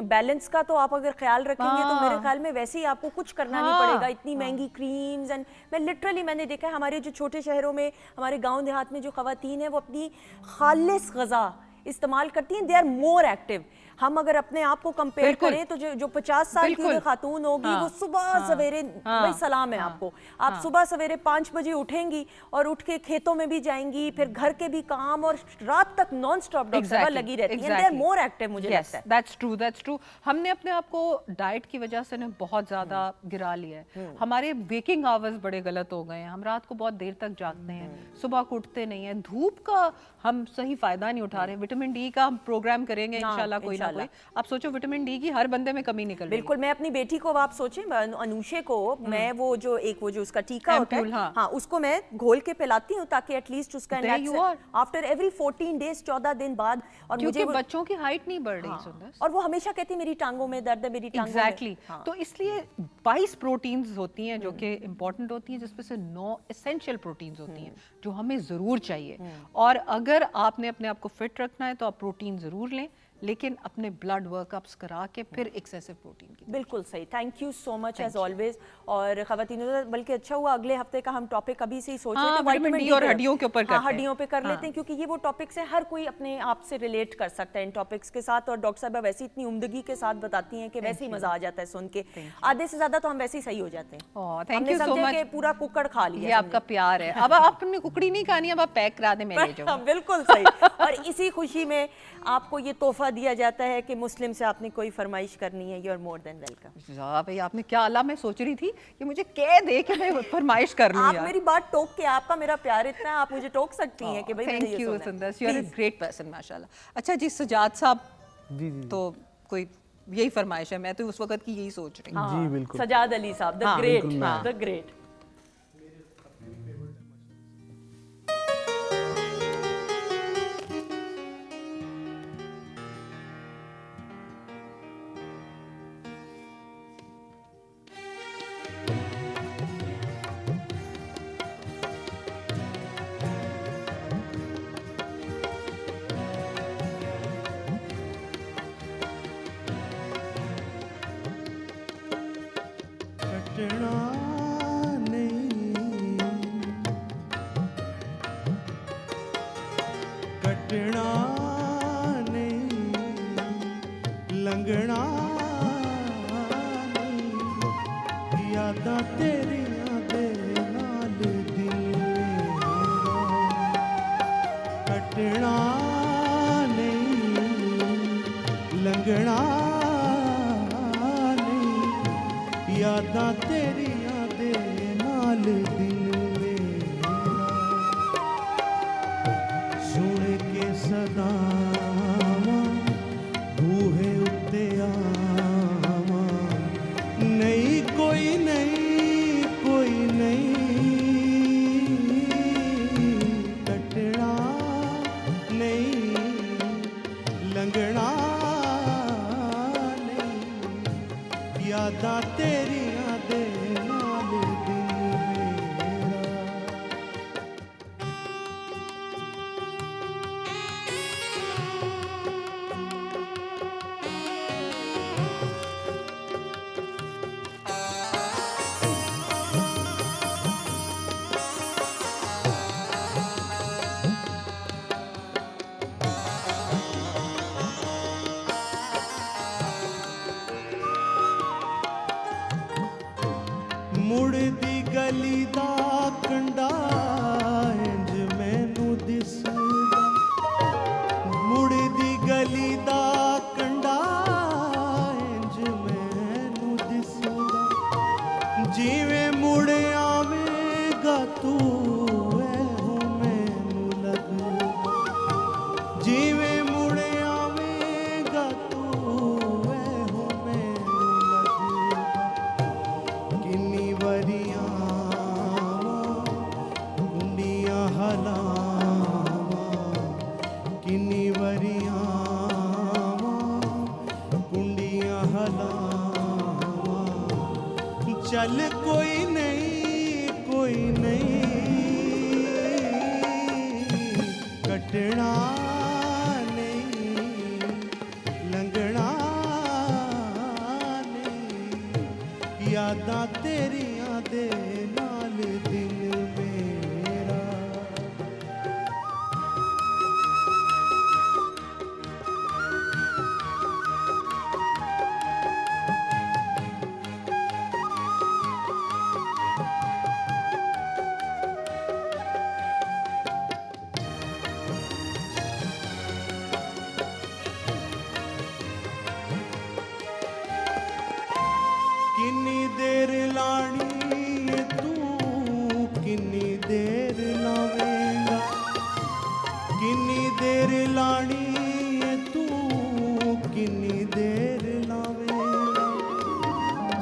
Speaker 1: बैलेंस का तो आप अगर ख्याल रखेंगे तो मेरे ख्याल में वैसे ही आपको कुछ करना नहीं पड़ेगा। इतनी महंगी क्रीम्स एंड मैंने देखा है हमारे जो छोटे शहरों में, हमारे गाँव देहात में जो ख़वातीन है वो अपनी खालिस ग़िज़ा इस्तेमाल करती हैं, दे आर मोर एक्टिव। हम अगर अपने आप को कंपेयर करें तो जो 50 साल की खातून होगी वो सुबह सवेरे, भाई सलाम है आपको, आप सुबह सवेरे 5 बजे उठेंगी और उठ के खेतों में भी जाएंगी, फिर घर के भी काम और रात तक नॉन स्टॉप लगी रहती हैं। दे आर मोर एक्टिव, मुझे लगता है।
Speaker 5: That's true, that's true. हमने अपने आप को डाइट की वजह से बहुत ज्यादा गिरा लिया है। हमारे वेकिंग आवर्स बड़े गलत हो गए हैं, हम रात को बहुत देर तक जागते हैं, सुबह को उठते नहीं है, धूप का हम सही फायदा नहीं उठा रहे। विटामिन डी का हम प्रोग्राम करेंगे इंशाल्लाह कोई ना कोई। आप सोचो विटामिन डी की हर बंदे में कमी निकल रही है।
Speaker 1: बिल्कुल, मैं अपनी बेटी को, आप सोचें अनुषे को, मैं वो जो उसका टीका होता है, हाँ, उसको मैं घोल के पिलाती हूँ ताकि एटलीस्ट उसका आफ्टर एवरी 14 डेज, 14 दिन बाद। और
Speaker 5: मुझे बच्चों की हाइट नहीं बढ़ रही सुंदर,
Speaker 1: और वो हमेशा कहती मेरी टांगों में दर्द है, मेरी टांगों में।
Speaker 5: एग्जैक्टली। तो इसलिए 22 प्रोटीन्स होती हैं जो कि इंपॉर्टेंट होती हैं, जिसमें से 9 एसेंशियल प्रोटीन्स होती हैं जो हमें जरूर चाहिए। और अगर आपने अपने आप को फिट रखना है तो आप प्रोटीन जरूर लें, लेकिन अपने ब्लड वर्कअप्स करा के फिर एक्सेसिव प्रोटीन की।
Speaker 1: बिल्कुल सही, thank you so much as always. और ख़वातीन, बल्कि अच्छा हुआ अगले हफ्ते का हम टॉपिक अभी से ही सोच रहे
Speaker 5: हाँ,
Speaker 1: थे,
Speaker 5: विटामिन डी और हड्डियों के ऊपर करते हैं।
Speaker 1: हड्डियों पे कर लेते हैं, क्योंकि ये वो टॉपिक्स हैं हर कोई अपने आप से रिलेट कर सकता है इन टॉपिक्स के साथ। और डॉक्टर साहब वैसे इतनी उम्दगी के साथ बताती हैं कि वैसे ही मजा आ जाता है सुन के, आधे से ज्यादा तो हम वैसे ही सही हो जाते हैं।
Speaker 5: थैंक यू सो मच,
Speaker 1: पूरा कुकड़ खा लिया,
Speaker 5: ये आपका प्यार है। अब आपने कुकड़ी नहीं खानी, अब आप पैक करा दे, मैं ले जाऊँ।
Speaker 1: बिल्कुल सही। और इसी खुशी में आपको ये तोहफा दिया जाता है कि मुस्लिम से आपने कोई फरमाइश करनी है, you are more than welcome.
Speaker 5: भाई आपने क्या, अल्लाह, मैं सोच रही थी कि मुझे कह दे कि मैं फरमाइश कर लूँ।
Speaker 1: आप मेरी बात टोक के, आपका मेरा प्यार इतना है, आप मुझे टोक सकती हैं कि भाई मैंने ये
Speaker 5: थैंक यू
Speaker 1: सुना है।
Speaker 5: सुंदर, you are a great person माशाल्लाह। अच्छा जी, सजाद साहब,
Speaker 6: जी जी
Speaker 5: तो कोई यही फरमाइश है, मैं तो उस वक्त की यही सोच रही हूँ।
Speaker 6: जी बिल्कुल।
Speaker 1: सजाद अली साहब, द
Speaker 5: हाँ,
Speaker 1: ग्रेट,
Speaker 6: बिल्कुल मैं।
Speaker 1: The great.
Speaker 6: कटना नहीं, कटना नहीं, लंघना नहीं, यादां तेरियां दे नाल दिल मेरा। कटना नहीं, लंघना यादां तेरियां दे नाल दिल मेरा। सुन के सदावां बूहे उत्ते आवां, नहीं कोई नहीं, कोई नहीं, कटना नहीं, लंघना यादां तेरियां दे नाल दिल मेरा। मुड़दी गली दा कंडा इंज मैनू दिसदा, मुड़दी गली दा कंडा इंज मैनू दिसदा, जिवें मुड़ आवेगा तू ऐहो मैनू लगदा, जिवें मुड़ आवेगा तू ऐहो मैनू लगदा। किन्नी वरियां कुंडियां हलावां, किन्नी वरियां कुंडियां हलावां, चल कोई नहीं, कोई नहीं, कटना नहीं, लंघना नहीं, यादां तेरियां दे नाल दिल मेरा। किन्नी देर लानी है तू, किन्नी देर लावेंगा, किन्नी देर लानी है तू, किन्नी देर लावेंगा,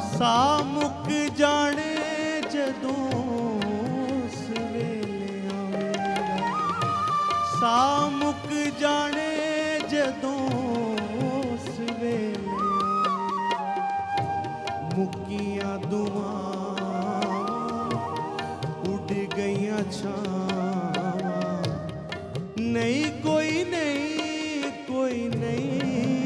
Speaker 6: सा मुक जाने जदों सवेले आवेंगा, सा मुक जाने जदों सवेले मुक्कियां दुआवां उड़ गईयां छावां, नहीं कोई नहीं, कोई नहीं,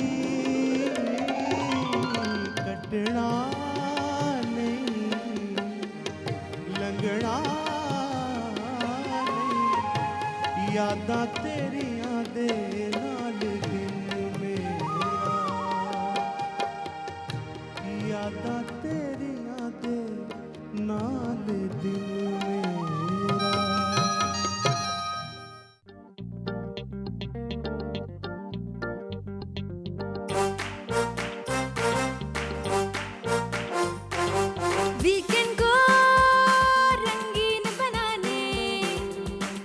Speaker 6: यादां तेरियां दे नाल दिन मेरा, यादां तेरियां दे नाल दिन मेरा।
Speaker 4: वीकेंड को रंगीन बनाने,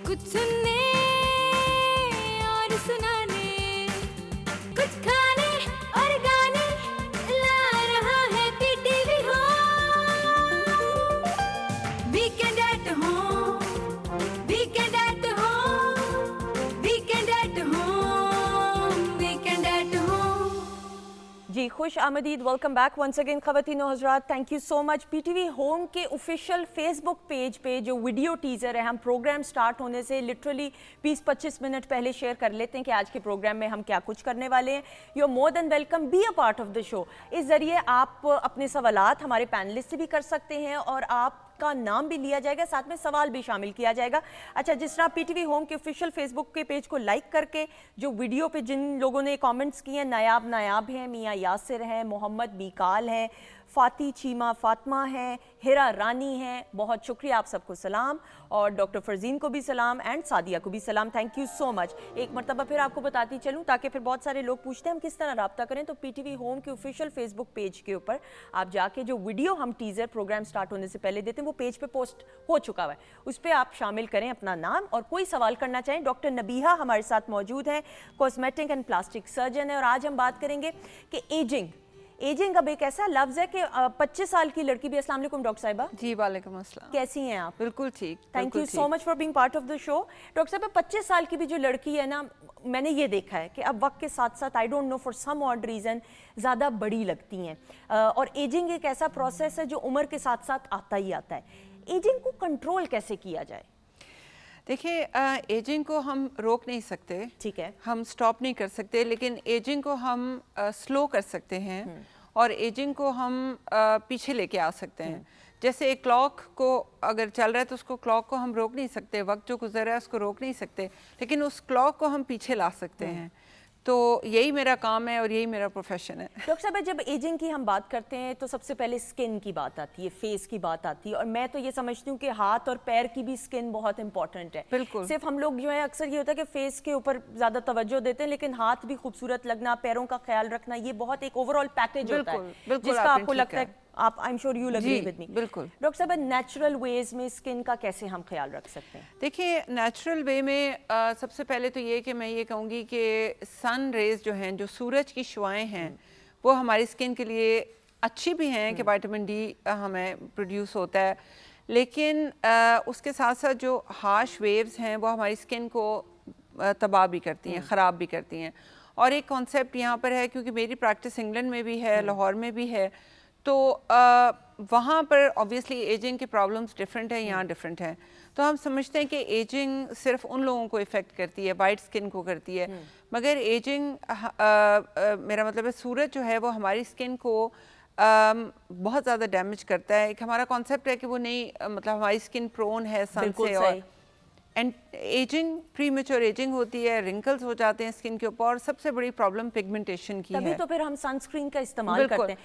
Speaker 4: कुछ सुनने और सुनाने, कुछ खाने और गाने ला रहा है PTV home. Weekend at home, weekend at home, weekend at home, weekend at home.
Speaker 1: जी खुश आमदीद, वेलकम बैक वंस अगेन ख़वातीन और हज़रात। Thank you so much. PTV home के ऑफिशियल फेसबुक पेज पे जो वीडियो टीज़र है, हम प्रोग्राम स्टार्ट होने से लिटरली 20-25 मिनट पहले शेयर कर लेते हैं कि आज के प्रोग्राम में हम क्या कुछ करने वाले हैं। You are more than welcome, be a part of the show. इस ज़रिए आप अपने सवालात हमारे पैनलिस्ट से भी कर सकते हैं और आप का नाम भी लिया जाएगा, साथ में सवाल भी शामिल किया जाएगा। अच्छा, जिस तरह पीटीवी होम के ऑफिशियल फेसबुक के पेज को लाइक करके जो वीडियो पे जिन लोगों ने कमेंट्स किए हैं, नायाब हैं, मियाँ यासिर हैं, मोहम्मद बीकाल हैं, फ़ाती चीमा फ़ातिमा हैं, हिरा रानी हैं, बहुत शुक्रिया, आप सबको सलाम। और डॉक्टर फरजीन को भी सलाम एंड सादिया को भी सलाम। Thank you so much. एक मरतबा फिर आपको बताती चलूँ ताकि फिर बहुत सारे लोग पूछते हैं हम किस तरह रब्ता करें, तो पीटीवी होम के ऑफिशियल फेसबुक पेज के ऊपर आप जाके जो वीडियो हम टीज़र प्रोग्राम स्टार्ट होने से पहले देते हैं वो पेज पे पोस्ट हो चुका हुआ है, उस पर आप शामिल करें अपना नाम और कोई सवाल करना चाहें। डॉक्टर नबीहा हमारे साथ मौजूद हैं, कॉस्मेटिक एंड प्लास्टिक सर्जन है, और आज हम बात करेंगे कि एजिंग अब एक ऐसा लफ्ज़ है कि 25 साल की लड़की भी। अस्सलाम वालेकुम डॉक्टर साहिबा।
Speaker 7: जी वालेकुम अस्सलाम।
Speaker 1: कैसी हैं आप?
Speaker 7: बिल्कुल ठीक।
Speaker 1: Thank you so much for being part of the show. Doctor साहब, 25 साल की भी जो लड़की है ना, मैंने ये देखा है कि अब वक्त के साथ साथ I don't know for some odd reason ज़्यादा बड़ी लगती हैं, और एजिंग एक ऐसा प्रोसेस है जो उम्र के साथ साथ आता ही आता है। एजिंग को कंट्रोल कैसे किया जाए?
Speaker 7: देखिए, एजिंग को हम रोक नहीं सकते,
Speaker 1: ठीक है,
Speaker 7: हम स्टॉप नहीं कर सकते, लेकिन एजिंग को हम स्लो कर सकते हैं और एजिंग को हम पीछे लेके आ सकते हैं। जैसे एक क्लॉक को अगर चल रहा है तो उसको क्लॉक को हम रोक नहीं सकते, वक्त जो गुजर रहा है उसको रोक नहीं सकते, लेकिन उस क्लॉक को हम पीछे ला सकते हैं। तो यही मेरा काम है और यही मेरा प्रोफेशन है।
Speaker 1: डॉक्टर साहब, जब एजिंग की हम बात करते हैं तो सबसे पहले स्किन की बात आती है, फेस की बात आती है, और मैं तो ये समझती हूँ कि हाथ और पैर की भी स्किन बहुत इंपॉर्टेंट है।
Speaker 7: बिल्कुल।
Speaker 1: सिर्फ हम लोग जो है अक्सर ये होता है कि फेस के ऊपर ज़्यादा तवज्जो देते हैं, लेकिन हाथ भी खूबसूरत लगना, पैरों का ख्याल रखना, ये बहुत एक ओवरऑल पैकेज होता है जिसका आपको लगता है, आप I am sure you agree with me.
Speaker 7: बिल्कुल।
Speaker 1: डॉक्टर साहब, नेचुरल वेज में स्किन का कैसे हम ख्याल रख सकते हैं?
Speaker 7: देखिए, नेचुरल वे में सबसे पहले तो ये कि मैं ये कहूँगी कि सन रेज जो हैं, जो सूरज की शुआएं हैं, वो हमारी स्किन के लिए अच्छी भी हैं कि विटामिन डी हमें प्रोड्यूस होता है, लेकिन उसके साथ साथ जो हार्श वेव्स हैं वो हमारी स्किन को तबाह भी करती हैं, ख़राब भी करती हैं। और एक कॉन्सेप्ट यहाँ पर है, क्योंकि मेरी प्रैक्टिस इंग्लैंड में भी है, लाहौर में भी है, तो वहाँ पर ऑब्वियसली एजिंग के प्रॉब्लम्स डिफरेंट है, यहाँ डिफरेंट है। तो हम समझते हैं कि एजिंग सिर्फ उन लोगों को इफ़ेक्ट करती है, वाइट स्किन को करती है, मगर एजिंग मेरा मतलब है सूरज जो है वो हमारी स्किन को बहुत ज़्यादा डैमेज करता है। एक हमारा कॉन्सेप्ट है कि वो नहीं, मतलब हमारी स्किन प्रोन है सन से, और एंड एजिंग प्रीमेच्योर एजिंग होती है, रिंकल्स हो जाते हैं स्किन के ऊपर, और सबसे बड़ी प्रॉब्लम पिगमेंटेशन की है।
Speaker 1: तभी तो फिर हम सनस्क्रीन का इस्तेमाल करते हैं।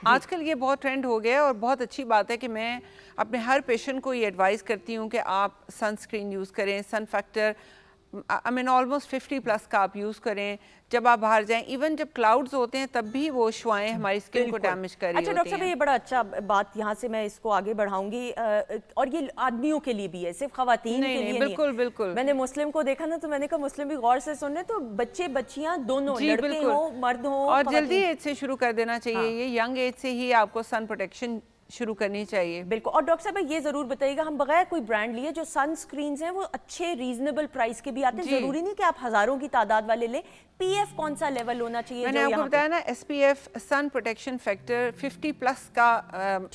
Speaker 7: आजकल ये बहुत ट्रेंड हो गया है और बहुत अच्छी बात है कि मैं अपने हर पेशेंट को ये एडवाइस करती हूँ कि आप सनस्क्रीन यूज़ करें, सन फैक्टर आई मीन ऑलमोस्ट 50+ का आप यूज़ करें जब आप बाहर जाएं। इवन जब क्लाउड्स होते हैं तब भी वो शुआएं हमारी स्किन को डैमेज कर रही होती हैं।
Speaker 1: अच्छा डॉक्टर साहब, ये बड़ा अच्छा बात, यहाँ से मैं इसको आगे बढ़ाऊंगी, और ये आदमियों के लिए भी है, सिर्फ खवातीन के लिए
Speaker 7: बिल्कुल
Speaker 1: नहीं।
Speaker 7: बिल्कुल।
Speaker 1: मैंने मुस्लिम को देखा ना, तो मैंने कहा मुस्लिम भी गौर से सुन रहे, तो बच्चे बच्चियाँ दोनों, लड़के हो मर्द हो,
Speaker 7: और जल्दी एज से शुरू कर देना चाहिए। ये यंग एज से ही आपको सन प्रोटेक्शन शुरू करनी चाहिए।
Speaker 1: बिल्कुल। और डॉक्टर साहब, ये जरूर बताइएगा, हम बगैर कोई ब्रांड लिए जो सनस्क्रीन्स हैं वो अच्छे रीजनेबल प्राइस के भी आते हैं, जरूरी नहीं कि आप हजारों की तादाद वाले लें। पीएफ कौन सा लेवल होना चाहिए?
Speaker 7: मैंने आपको बताया ना, एसपीएफ सन प्रोटेक्शन फैक्टर 50+ का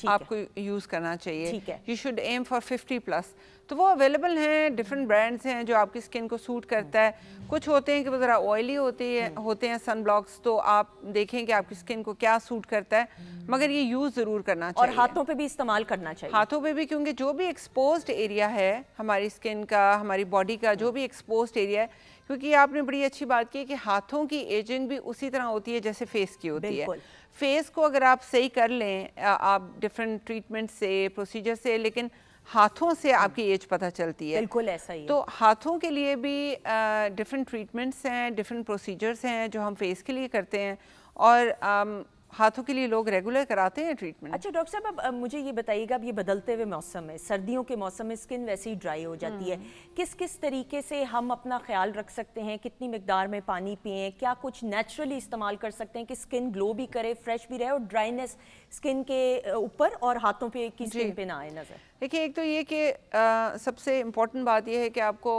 Speaker 7: आपको यूज करना चाहिए।
Speaker 1: ठीक है।
Speaker 7: You should aim for 50+। तो वो अवेलेबल हैं, डिफरेंट ब्रांड्स हैं जो आपकी स्किन को सूट करता है। कुछ होते हैं कि वो ज़रा ऑयली होते हैं सन ब्लॉक्स, तो आप देखें कि आपकी स्किन को क्या सूट करता है, मगर ये यूज़ ज़रूर करना
Speaker 1: और
Speaker 7: चाहिए।
Speaker 1: हाथों पे भी इस्तेमाल करना चाहिए।
Speaker 7: हाथों पे भी, क्योंकि जो भी एक्सपोज्ड एरिया है हमारी स्किन का, हमारी बॉडी का जो भी एक्सपोज्ड एरिया है, क्योंकि आपने बड़ी अच्छी बात की कि हाथों की एजिंग भी उसी तरह होती है जैसे फेस की होती है।
Speaker 1: बिल्कुल।
Speaker 7: फेस को अगर आप सही कर लें आप डिफरेंट ट्रीटमेंट से, प्रोसीजर से, लेकिन हाथों से आपकी एज पता चलती है।
Speaker 1: बिल्कुल ऐसा ही है।
Speaker 7: तो हाथों के लिए भी डिफरेंट ट्रीटमेंट्स हैं, डिफरेंट प्रोसीजर्स हैं जो हम फेस के लिए करते हैं, और हाथों के लिए लोग रेगुलर कराते हैं ट्रीटमेंट।
Speaker 1: अच्छा डॉक्टर साहब, अब मुझे ये बताइएगा, अब ये बदलते हुए मौसम में, सर्दियों के मौसम में स्किन वैसे ही ड्राई हो जाती है, किस किस तरीके से हम अपना ख्याल रख सकते हैं? कितनी मिकदार में पानी पिएं? क्या कुछ नेचुरली इस्तेमाल कर सकते हैं कि स्किन ग्लो भी करे, फ्रेश भी रहे और ड्राइनेस स्किन के ऊपर और हाथों पे की स्किन पे ना आए नजर?
Speaker 7: देखिए, एक तो ये कि सबसे इम्पोर्टेंट बात यह है कि आपको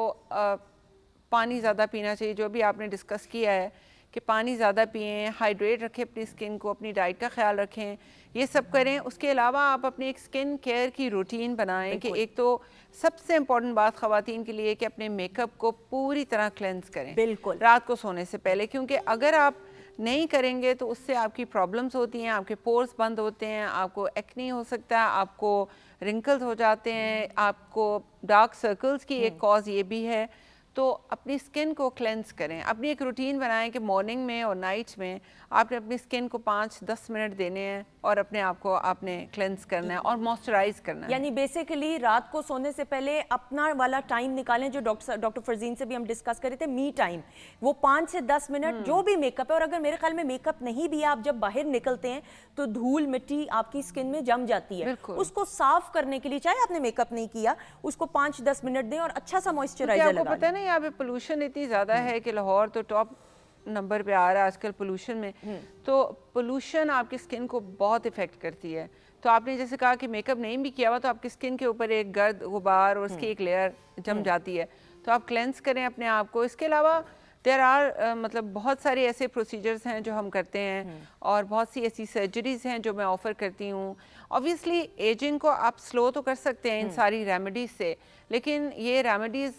Speaker 7: पानी ज़्यादा पीना चाहिए, जो भी आपने डिस्कस किया है कि पानी ज़्यादा पिएं, हाइड्रेट रखें अपनी स्किन को, अपनी डाइट का ख्याल रखें, ये सब करें। उसके अलावा आप अपनी एक स्किन केयर की रूटीन बनाएं कि एक तो सबसे इम्पॉर्टेंट बात ख़वातीन के लिए कि अपने मेकअप को पूरी तरह क्लेंस करें
Speaker 1: बिल्कुल
Speaker 7: रात को सोने से पहले, क्योंकि अगर आप नहीं करेंगे तो उससे आपकी प्रॉब्लम्स होती हैं, आपके पोर्स बंद होते हैं, आपको एक्ने हो सकता है, आपको रिंकल्स हो जाते हैं, आपको डार्क सर्कल्स की एक कॉज ये भी है। तो अपनी स्किन को क्लेंस करें, अपनी एक रूटीन बनाएं कि मॉर्निंग में और नाइट में आपने अपनी स्किन को 5-10 मिनट देने हैं और अपने आप को आपने क्लेंस करना है और मॉइस्चराइज करना है।
Speaker 1: यानी बेसिकली रात को सोने से पहले अपना वाला टाइम निकालें, जो डॉक्टर फरजीन से भी हम डिस्कस कर रहे थे, मी टाइम, वो 5 से 10 मिनट जो भी मेकअप है। और अगर मेरे ख्याल में मेकअप नहीं भी, आप जब बाहर निकलते हैं तो धूल मिट्टी आपकी स्किन में जम जाती है, उसको साफ करने के लिए चाहे आपने मेकअप नहीं किया, उसको 5-10 मिनट दें और अच्छा सा मॉइस्चराइजर लगा।
Speaker 7: पता है ना, यहाँ पे पोल्यूशन इतनी ज्यादा है कि लाहौर तो टॉप नंबर पे आ रहा है आजकल पोल्यूशन में। तो पोल्यूशन आपकी स्किन को बहुत इफेक्ट करती है। तो आपने जैसे कहा कि मेकअप नहीं भी किया हुआ तो आपकी स्किन के ऊपर एक गर्द गुबार और उसकी एक लेयर जम जाती है, तो आप क्लेंस करें अपने आप को। इसके अलावा देयर आर मतलब बहुत सारे ऐसे प्रोसीजर्स हैं जो हम करते हैं और बहुत सी ऐसी सर्जरीज हैं जो मैं ऑफ़र करती हूँ। ऑब्वियसली एजिंग को आप स्लो तो कर सकते हैं इन सारी रेमेडीज से, लेकिन ये रेमेडीज़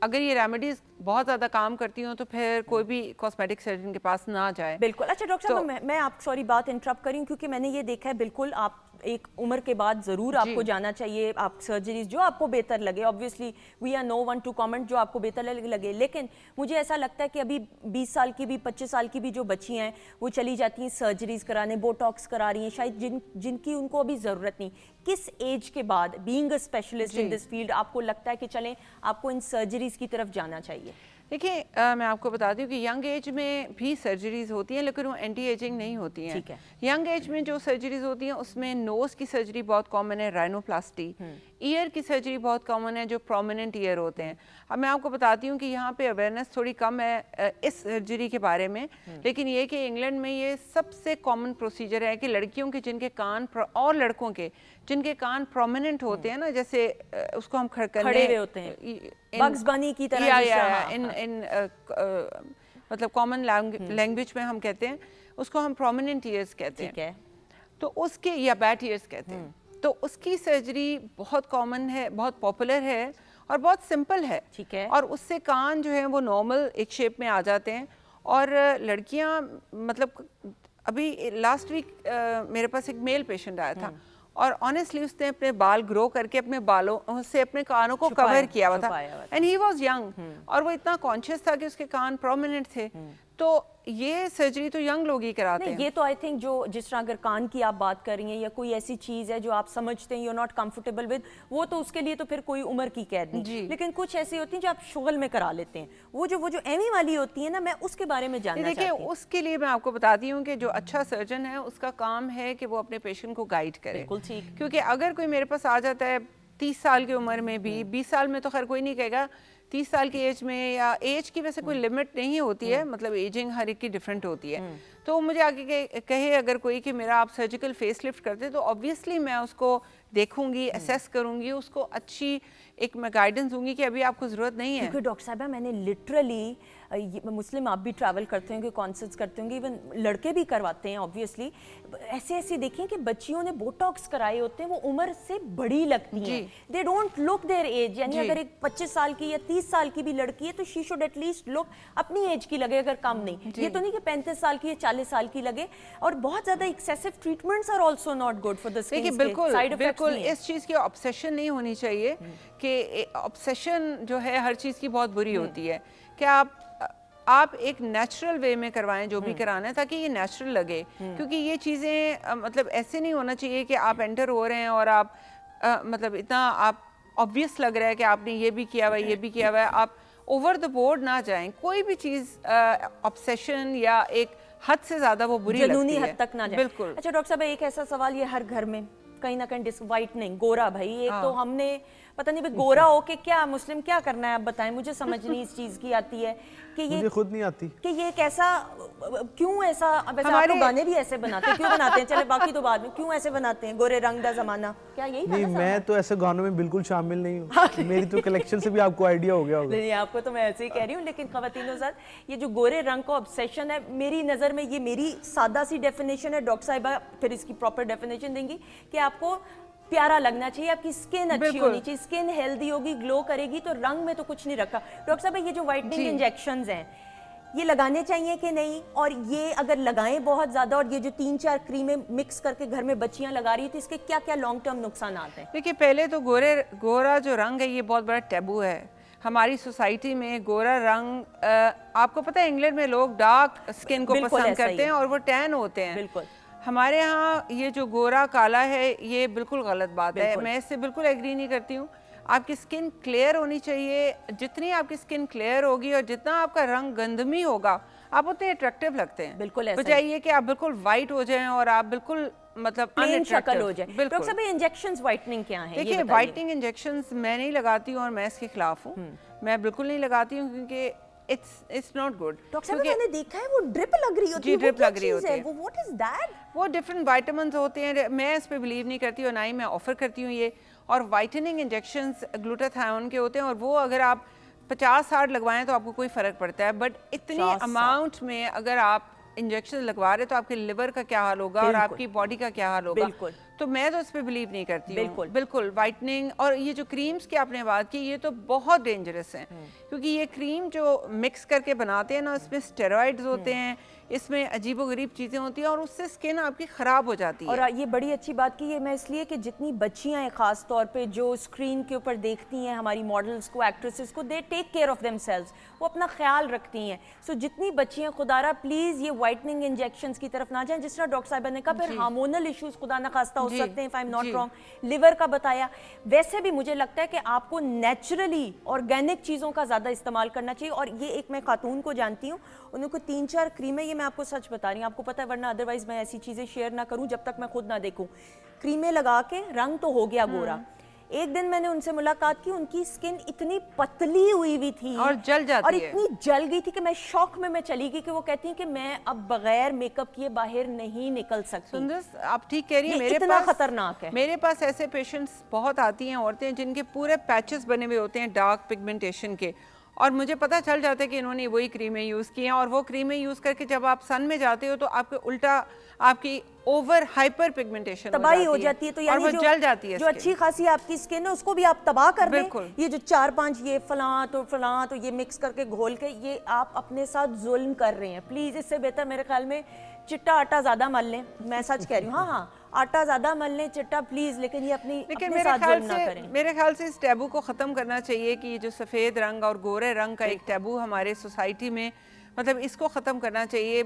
Speaker 7: अगर ये रेमेडीज बहुत ज़्यादा काम करती हूँ तो फिर कोई भी कॉस्मेटिक सर्जन के पास ना जाए।
Speaker 1: बिल्कुल। अच्छा डॉक्टर साहब, मैं आप सॉरी बात इंटरप्ट करी हूँ, क्योंकि मैंने ये देखा है, बिल्कुल आप एक उम्र के बाद ज़रूर आपको जाना चाहिए, आप सर्जरीज जो आपको बेहतर लगे, obviously we are no one to comment जो आपको बेहतर लगे, लेकिन मुझे ऐसा लगता है कि अभी 20 साल की भी 25 साल की भी जो बच्ची हैं वो चली जाती हैं सर्जरीज कराने, बोटॉक्स करा रही हैं, शायद जिनकी उनको अभी ज़रूरत नहीं। किस एज के बाद, being a specialist in this field, आपको लगता है कि चलें आपको इन सर्जरीज की तरफ जाना चाहिए?
Speaker 7: देखिए, मैं आपको बताती हूँ कि यंग एज में भी सर्जरीज होती हैं, लेकिन वो एंटी एजिंग नहीं होती हैं।
Speaker 1: ठीक है।
Speaker 7: यंग एज में जो सर्जरीज होती हैं उसमें नोज़ की सर्जरी बहुत कॉमन है, राइनोप्लास्टी। ईयर की सर्जरी बहुत कॉमन है, जो प्रोमिनेंट ईयर होते हैं। अब मैं आपको बताती हूँ कि यहाँ पे अवेयरनेस थोड़ी कम है इस सर्जरी के बारे में, लेकिन ये कि इंग्लैंड में ये सबसे कॉमन प्रोसीजर है कि लड़कियों के जिनके कान और लड़कों के जिनके कान प्रोमिनेंट होते हैं ना, जैसे उसको हम खड़े
Speaker 1: हुए होते हैं, बग्स बनी की तरह,
Speaker 7: मतलब कॉमन लैंग्वेज में हम कहते हैं उसको, हम प्रोमिनेंट ईयर्स कहते हैं।
Speaker 1: ठीक है।
Speaker 7: तो उसके, या बैट ईयर्स कहते हैं, तो उसकी सर्जरी बहुत कॉमन है, बहुत पॉपुलर है और बहुत सिंपल है।
Speaker 1: ठीक है।
Speaker 7: और उससे कान जो है वो नॉर्मल एक शेप में आ जाते हैं। और लड़कियां, मतलब अभी लास्ट वीक मेरे पास एक मेल पेशेंट आया था और ऑनेस्टली उसने अपने बाल ग्रो करके अपने बालों से अपने कानों को कवर किया हुआ था, एंड ही वाज यंग, और वो इतना कॉन्शियस था कि उसके कान प्रोमिनेंट थे। तो ये सर्जरी तो यंग लोग ही कराते हैं।
Speaker 1: ये तो आई थिंक जो जिस तरह अगर कान की आप बात कर रही हैं या कोई ऐसी चीज़ है जो आप समझते हैं you are not comfortable with, वो तो उसके लिए तो फिर कोई उम्र की कैद नहीं। लेकिन कुछ ऐसी होती हैं जो आप शुगल में करा लेते हैं, वो जो एमी वाली होती है ना, मैं उसके बारे में जानना चाहती हूं।
Speaker 7: देखिए, उसके लिए मैं आपको बताती हूँ कि जो अच्छा सर्जन है उसका काम है कि वो अपने पेशेंट को गाइड करे।
Speaker 1: बिल्कुल ठीक।
Speaker 7: क्योंकि अगर कोई मेरे पास आ जाता है 30 साल की उम्र में भी, 20 साल में तो खैर कोई नहीं कहेगा, 30 साल की एज में, या एज की वैसे कोई लिमिट नहीं होती है, मतलब एजिंग हर एक की डिफरेंट होती है। तो मुझे आगे कहे अगर कोई कि मेरा आप सर्जिकल फेस लिफ्ट करते तो ऑब्वियसली मैं उसको देखूंगी, असेस करूंगी, उसको अच्छी एक मैं गाइडेंस दूंगी कि अभी आपको ज़रूरत नहीं है।
Speaker 1: क्योंकि डॉक्टर साहबा मैंने लिटरली मुस्लिम, आप भी ट्रैवल करते होंगे, कॉन्सर्ट्स करते होंगे, इवन लड़के भी करवाते हैं ऑब्वियसली, ऐसे ऐसे देखें कि बच्चियों ने बोटॉक्स कराए होते हैं, वो उम्र से बड़ी लगती हैं, they don't look their age. यानी अगर एक 25 साल की या 30 साल की भी लड़की है तो शी शुड एटलीस्ट लुक अपनी एज की लगे, अगर कम नहीं। ये तो नहीं कि 35 साल की या 40 साल की लगे। और बहुत ज़्यादा excessive treatments are also not good for the skin.
Speaker 7: देखिए बिल्कुल इस चीज़ की ऑब्सेशन नहीं होनी चाहिए कि ऑब्सेशन जो है हर चीज़ की बहुत बुरी होती है। कि आप एक नेचुरल वे में करवाएं जो भी कराना है, ताकि ये नेचुरल लगे। क्योंकि ये चीज़ें मतलब ऐसे नहीं होना चाहिए कि आप एंटर हो रहे हैं और आप मतलब इतना आप ऑब्वियस लग रहा है कि आपने ये भी किया हुआ है, ये भी किया हुआ है, आप ओवर द बोर्ड ना जाएं। कोई भी चीज़ ऑब्सेशन या एक हद से ज़्यादा वो बुरी लगती है,
Speaker 1: जुनूनी हद तक ना जाए।
Speaker 7: बिल्कुल।
Speaker 1: अच्छा डॉक्टर साहब, एक ऐसा सवाल, ये हर घर में कहीं ना कहीं वाइटनिंग, गोरा भाई, एक तो हमने पता नहीं भाई गोरा हो के क्या मुस्लिम क्या करना है, आप बताएं, मुझे समझ नहीं इस चीज की आती है कि ये
Speaker 6: मुझे खुद नहीं आती
Speaker 1: कि ये कैसा, क्यों ऐसा, वैसे आप लोग गाने भी ऐसे बनाते हैं, क्यों बनाते हैं, चले बाकी तो बाद में, क्यों ऐसे बनाते हैं, गोरे रंग दा जमाना, क्या यही
Speaker 6: नहीं? मैं तो ऐसे गानों में बिल्कुल शामिल नहीं हूँ। मेरी तो कलेक्शन से भी आपको आइडिया हो गया होगा।
Speaker 1: नहीं, आपको तो मैं ऐसे ही कह रही हूँ, लेकिन खवातीनों साथ ये जो गोरे रंग का ऑब्सेशन है, मेरी नज़र में, ये मेरी सादा सी डेफिनेशन है, डॉक्टर साहिबा फिर इसकी प्रॉपर डेफिनेशन देंगी कि आपको प्यारा लगना चाहिए, आपकी स्किन अच्छी होनी चाहिए, स्किन हेल्दी होगी, ग्लो करेगी, तो रंग में तो कुछ नहीं रखा। डॉक्टर साहब, ये जो व्हाइटनिंग इंजेक्शंस हैं, ये लगाने चाहिए कि नहीं? और ये अगर लगाएं बहुत ज़्यादा, और ये जो 3-4 क्रीमें मिक्स करके घर में बच्चियां लगा रही थी, इसके क्या क्या लॉन्ग टर्म नुकसान आते हैं?
Speaker 7: देखिए, पहले तो गोरा जो रंग है ये बहुत बड़ा टैबू है हमारी सोसाइटी में। गोरा रंग आपको पता है इंग्लैंड में लोग डार्क स्किन को पसंद करते हैं और वो टैन होते हैं।
Speaker 1: बिल्कुल।
Speaker 7: हमारे यहाँ ये जो गोरा काला है ये बिल्कुल गलत बात है, मैं इससे बिल्कुल एग्री नहीं करती हूँ। आपकी स्किन क्लियर होनी चाहिए, जितनी आपकी स्किन क्लियर होगी और जितना आपका रंग गंधमी होगा आप उतने अट्रैक्टिव लगते हैं।
Speaker 1: बिल्कुल ऐसा
Speaker 7: बजाय ये कि आप बिल्कुल वाइट हो जाएं और आप बिल्कुल मतलब
Speaker 1: प्लेन शक्ल हो जाए।
Speaker 7: बिल्कुल।
Speaker 1: डॉक्टर साहब, इंजेक्शंस व्हाइटनिंग क्या है?
Speaker 7: देखिए, व्हाइटनिंग इंजेक्शंस मैं नहीं लगाती हूँ और मैं इसके खिलाफ हूँ। मैं बिल्कुल नहीं लगाती हूँ क्योंकि इट्स नॉट गुड।
Speaker 1: डॉक्टर साहब, मैंने देखा है वो ड्रिप लग रही होती है,
Speaker 7: ड्रिप लग रही होती है,
Speaker 1: वो व्हाट इज दैट?
Speaker 7: वो डिफरेंट विटामिन्स होते हैं, मैं इस पे बिलीव नहीं करती और ना ही मैं ऑफर करती हूँ ये। और वाइटनिंग इंजेक्शंस ग्लूटाथायोन के होते हैं और वो अगर आप 50-60 लगवाएं तो आपको कोई फ़र्क पड़ता है, बट इतनी अमाउंट में अगर आप इंजेक्शन लगवा रहे तो आपके लिवर का क्या हाल होगा और आपकी बॉडी का क्या हाल होगा।
Speaker 1: बिल्कुल।
Speaker 7: तो मैं तो इस पे बिलीव नहीं करती
Speaker 1: बिल्कुल।
Speaker 7: बिल्कुल वाइटनिंग। और ये जो क्रीम्स की आपने बात की ये तो बहुत डेंजरस हैं, क्योंकि ये क्रीम जो मिक्स करके बनाते हैं ना, इसमें स्टेरॉइड्स होते हैं, इसमें अजीबोगरीब चीज़ें होती हैं और उससे स्किन आपकी ख़राब हो जाती है।
Speaker 1: और ये बड़ी अच्छी बात की है मैं इसलिए कि जितनी बच्चियां हैं ख़ास तौर पे जो स्क्रीन के ऊपर देखती हैं हमारी मॉडल्स को, एक्ट्रेसेस को, they take care of themselves, वो अपना ख्याल रखती हैं। सो जितनी बच्चियां खुदारा प्लीज़ ये वाइटनिंग इंजेक्शंस की तरफ ना जाएं, जिस तरह डॉक्टर साहिबा ने कहा। फिर हार्मोनल इश्यूज खुदा ना खास्ता हो सकते हैं, if I am not wrong, liver का बताया। वैसे भी मुझे लगता है कि आपको नेचुरली ऑर्गेनिक चीज़ों का ज़्यादा इस्तेमाल करना चाहिए। और ये एक मैं खातून को जानती हूँ, उनको 3-4 क्रीमें, ये मैं आपको सच बता रही हूँ, आपको पता है, वरना अदरवाइज मैं ऐसी चीज़ें शेयर ना करूँ जब तक मैं खुद ना देखूँ। क्रीमें लगा के रंग तो हो गया गोरा। एक दिन मैंने उनसे मुलाकात की, उनकी स्किन इतनी पतली हुई थी
Speaker 7: और जल जाती
Speaker 1: और
Speaker 7: है।
Speaker 1: इतनी जल गई थी कि मैं शौक में मैं चली गई कि वो कहती हैं कि मैं अब बगैर मेकअप किए बाहर नहीं निकल सकती।
Speaker 7: सुंदर, आप ठीक कह रही हैं। मेरे
Speaker 1: इतना
Speaker 7: पास
Speaker 1: खतरनाक है।
Speaker 7: मेरे पास ऐसे पेशेंट्स बहुत आती हैं, औरतें जिनके पूरे पैचेस बने हुए होते हैं डार्क पिगमेंटेशन के, और मुझे पता चल जाता है कि इन्होंने वही क्रीमें यूज़ की हैं। और वो क्रीमें यूज़ करके जब आप सन में जाते हो तो आपके उल्टा आपकी ओवर हाइपर पिगमेंटेशन
Speaker 1: तबाही हो जाती है। तो यानी
Speaker 7: और वो जल जाती है
Speaker 1: जो अच्छी खासी आपकी स्किन है उसको भी आप तबाह कर दें।
Speaker 7: बिल्कुल।
Speaker 1: ये जो 4-5 ये फलां तो ये मिक्स करके घोल के ये आप अपने साथ जुल्म कर रहे हैं। प्लीज़ इससे बेहतर मेरे ख्याल में चिट्टा आटा ज़्यादा मल लें। मैं सच कह रही हूँ, हाँ, आटा ज़्यादा मल लें, चिट्टा प्लीज़, लेकिन ये अपने साथ जुल्म ना करें।
Speaker 7: मेरे ख्याल से इस टैबू को ख़त्म करना चाहिए कि ये जो सफ़ेद रंग और गोरे रंग का एक टैबू हमारे सोसाइटी में, मतलब इसको ख़त्म करना चाहिए।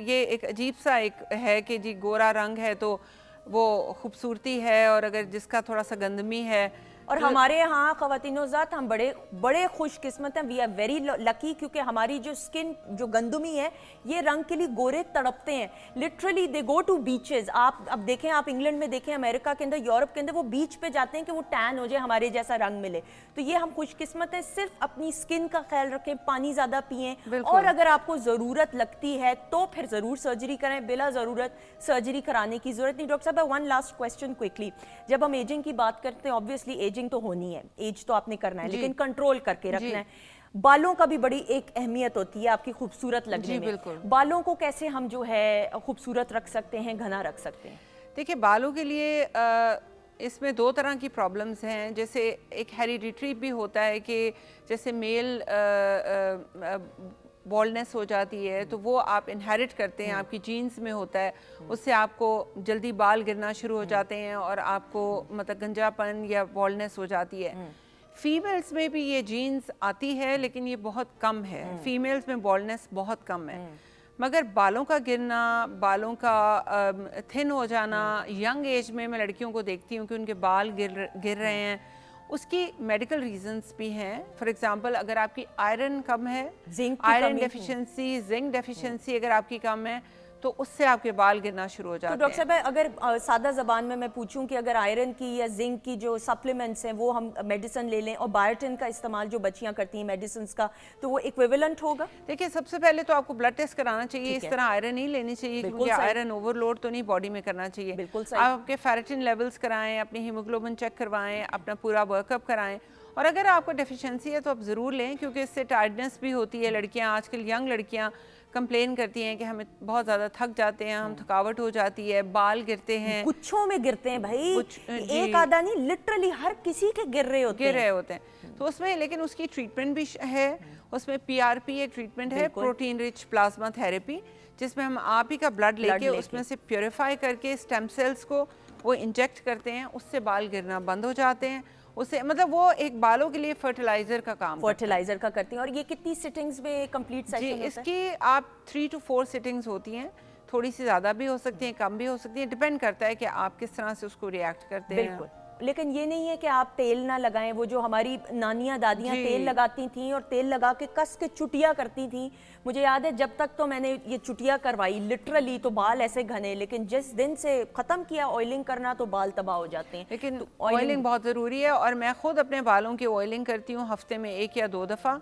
Speaker 7: ये एक अजीब सा एक है कि जी गोरा रंग है तो वो खूबसूरती है, और अगर जिसका थोड़ा सा गंदमी है
Speaker 1: और हमारे यहाँ ख़वातीन-ओ-ज़ात हम बड़े बड़े खुशकिस्मत हैं, वी आर वेरी लकी, क्योंकि हमारी जो स्किन जो गंदुमी है ये रंग के लिए गोरे तड़पते हैं, literally they go to beaches. आप अब देखें, आप इंग्लैंड में देखें, अमेरिका के अंदर, यूरोप के अंदर, वो बीच पे जाते हैं कि वो टैन हो जाए, हमारे जैसा रंग मिले। तो ये हम खुशकिस्मत हैं, सिर्फ अपनी स्किन का ख्याल रखें, पानी ज़्यादा पिएं, और अगर आपको ज़रूरत लगती है तो फिर ज़रूर सर्जरी करें, बिला ज़रूरत सर्जरी कराने की ज़रूरत नहीं। डॉक्टर साहब, वन लास्ट क्वेश्चन क्विकली, जब हम एजिंग की बात करते हैं, ऑब्वियसली एजिंग तो होनी है, एज तो आपने करना है, लेकिन कंट्रोल करके रखना है। बालों का भी बड़ी एक अहमियत होती है आपकी खूबसूरत लगने में।
Speaker 7: बिल्कुल।
Speaker 1: बालों को कैसे हम जो है खूबसूरत रख सकते हैं, घना रख सकते हैं?
Speaker 7: देखिए, बालों के लिए इसमें दो तरह की प्रॉब्लम्स हैं। जैसे एक हेरिडिटरी भी होता है कि जैसे मेल बॉल्डनेस हो जाती है, तो वो आप इनहेरिट करते हैं, आपकी जीन्स में होता है, उससे आपको जल्दी बाल गिरना शुरू हो जाते हैं और आपको मतलब गंजापन या बॉल्डनेस हो जाती है। फीमेल्स में भी ये जीन्स आती है, लेकिन ये बहुत कम है। फीमेल्स में बॉल्डनेस बहुत कम है, मगर बालों का गिरना, बालों का थिन हो जाना, यंग एज में मैं लड़कियों को देखती हूँ कि उनके बाल गिर रहे हैं, उसकी मेडिकल रीजंस भी हैं। फॉर एग्जांपल, अगर आपकी आयरन कम है, आयरन डेफिशिएंसी, जिंक डेफिशिएंसी अगर आपकी कम है, तो उससे आपके बाल गिरना शुरू हो जाते हैं।
Speaker 1: तो डॉक्टर साहब, अगर सादा ज़बान में मैं पूछूं कि अगर आयरन की या जिंक की जो सप्लीमेंट्स हैं वो हम मेडिसिन ले लें, और बायोटिन का इस्तेमाल जो बच्चियां करती हैं मेडिसिन का, तो वो इक्विवेलेंट होगा?
Speaker 7: देखिए, सबसे पहले तो आपको ब्लड टेस्ट कराना चाहिए। इस तरह आयरन नहीं लेनी चाहिए, क्योंकि आयरन ओवरलोड तो नहीं बॉडी में करना चाहिए।
Speaker 1: बिल्कुल
Speaker 7: आप आपके फेरेटिन लेवल्स कराएं, अपनी हीमोग्लोबिन चेक करवाएं, अपना पूरा वर्कअप कराएं, और अगर आपको डेफिशिएंसी है तो आप ज़रूर लें, क्योंकि इससे टायर्डनेस भी होती है। लड़कियां आजकल, यंग लड़कियां कंप्लेन करती हैं कि हमें बहुत ज़्यादा थक जाते हैं, हम थकावट हो जाती है, बाल गिरते हैं,
Speaker 1: गुच्छों में गिरते हैं भाई, एक आधा नहीं, लिटरली हर किसी के गिर रहे होते हैं।
Speaker 7: तो उसमें, लेकिन उसकी ट्रीटमेंट भी है। उसमें PRP एक ट्रीटमेंट है, प्रोटीन रिच प्लाज्मा थेरेपी, जिसमें हम आप ही का ब्लड लेके उसमें से प्योरीफाई करके स्टेम सेल्स को वो इंजेक्ट करते हैं, उससे बाल गिरना बंद हो जाते हैं। उससे मतलब वो एक बालों के लिए फर्टिलाइजर का काम
Speaker 1: करती हैं। और ये कितनी सिटिंग्स में कंप्लीट सेशन होता है?
Speaker 7: इसकी आप 3 to 4 सिटिंग्स होती हैं, थोड़ी सी ज़्यादा भी हो सकती हैं, कम भी हो सकती हैं, डिपेंड करता है कि आप किस तरह से उसको रिएक्ट करते हैं।
Speaker 1: बिल्कुल, लेकिन ये नहीं है कि आप तेल ना लगाएं। वो जो हमारी नानियाँ दादियाँ तेल लगाती थी और तेल लगा के कस के चुटिया करती थी, मुझे याद है जब तक तो मैंने ये चुटिया करवाई लिटरली, तो बाल ऐसे घने, लेकिन जिस दिन से ख़त्म किया ऑयलिंग करना तो बाल तबाह हो जाते हैं।
Speaker 7: लेकिन तो ऑयलिंग बहुत ज़रूरी है, और मैं खुद अपने बालों की ऑयलिंग करती हूँ हफ्ते में 1 या 2 दफ़ा।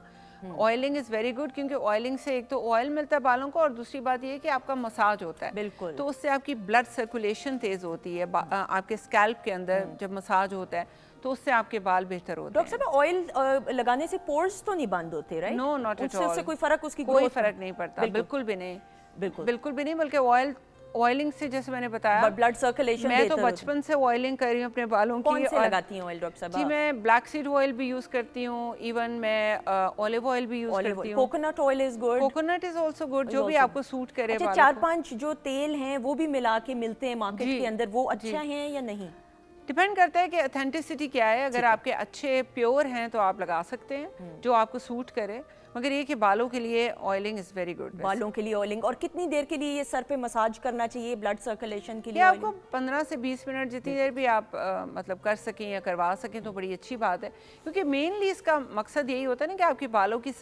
Speaker 7: ऑयलिंग इज़ वेरी गुड, क्योंकि ऑयलिंग से एक तो ऑयल मिलता है बालों को, और दूसरी बात ये है कि आपका मसाज होता है।
Speaker 1: बिल्कुल।
Speaker 7: तो उससे आपकी ब्लड सर्कुलेशन तेज़ होती है आपके स्कैल्प के अंदर जब मसाज होता है, तो उससे आपके बाल बेहतर होते हैं।
Speaker 1: डॉक्टर साहब, ऑयल लगाने से पोर्स तो नहीं बंद होते, right?
Speaker 7: No, not at all.
Speaker 1: उससे कोई फर्क, उसकी
Speaker 7: कोई फर्क नहीं पड़ता, बिल्कुल भी नहीं, बिल्कुल भी नहीं। बल्कि ऑयलिंग से, जैसे मैंने बताया,
Speaker 1: ब्लड सर्कुलेशन,
Speaker 7: मैं तो बचपन से ऑयलिंग कर रही हूँ अपने बालों की।
Speaker 1: कौन से लगाती हैं ऑयल डॉक्टर साहब?
Speaker 7: जी, मैं ब्लैक सीड ऑयल भी यूज करती हूँ, इवन मैं ऑलिव ऑयल भी यूज करती हूँ।
Speaker 1: Coconut oil is good,
Speaker 7: coconut is also good, जो भी आपको सूट करे।
Speaker 1: अच्छा, 4-5 जो तेल हैं वो भी मिला के मिलते हैं मार्केट के अंदर, वो अच्छे हैं या नहीं?
Speaker 7: डिपेंड करता है कि ऑथेंटिसिटी क्या है। अगर आपके अच्छे प्योर हैं तो आप लगा सकते हैं जो आपको सूट करे, मगर ये कि बालों के लिए ऑयलिंग इज़ वेरी गुड।
Speaker 1: बालों के लिए ऑयलिंग। और कितनी देर के लिए ये सर पे मसाज करना चाहिए ब्लड सर्कुलेशन के लिए?
Speaker 7: आपको 15 से 20 मिनट, जितनी देर भी आप मतलब कर सकें या करवा सकें तो बड़ी अच्छी बात है, क्योंकि मेनली इसका मकसद यही होता है ना कि आपके बालों की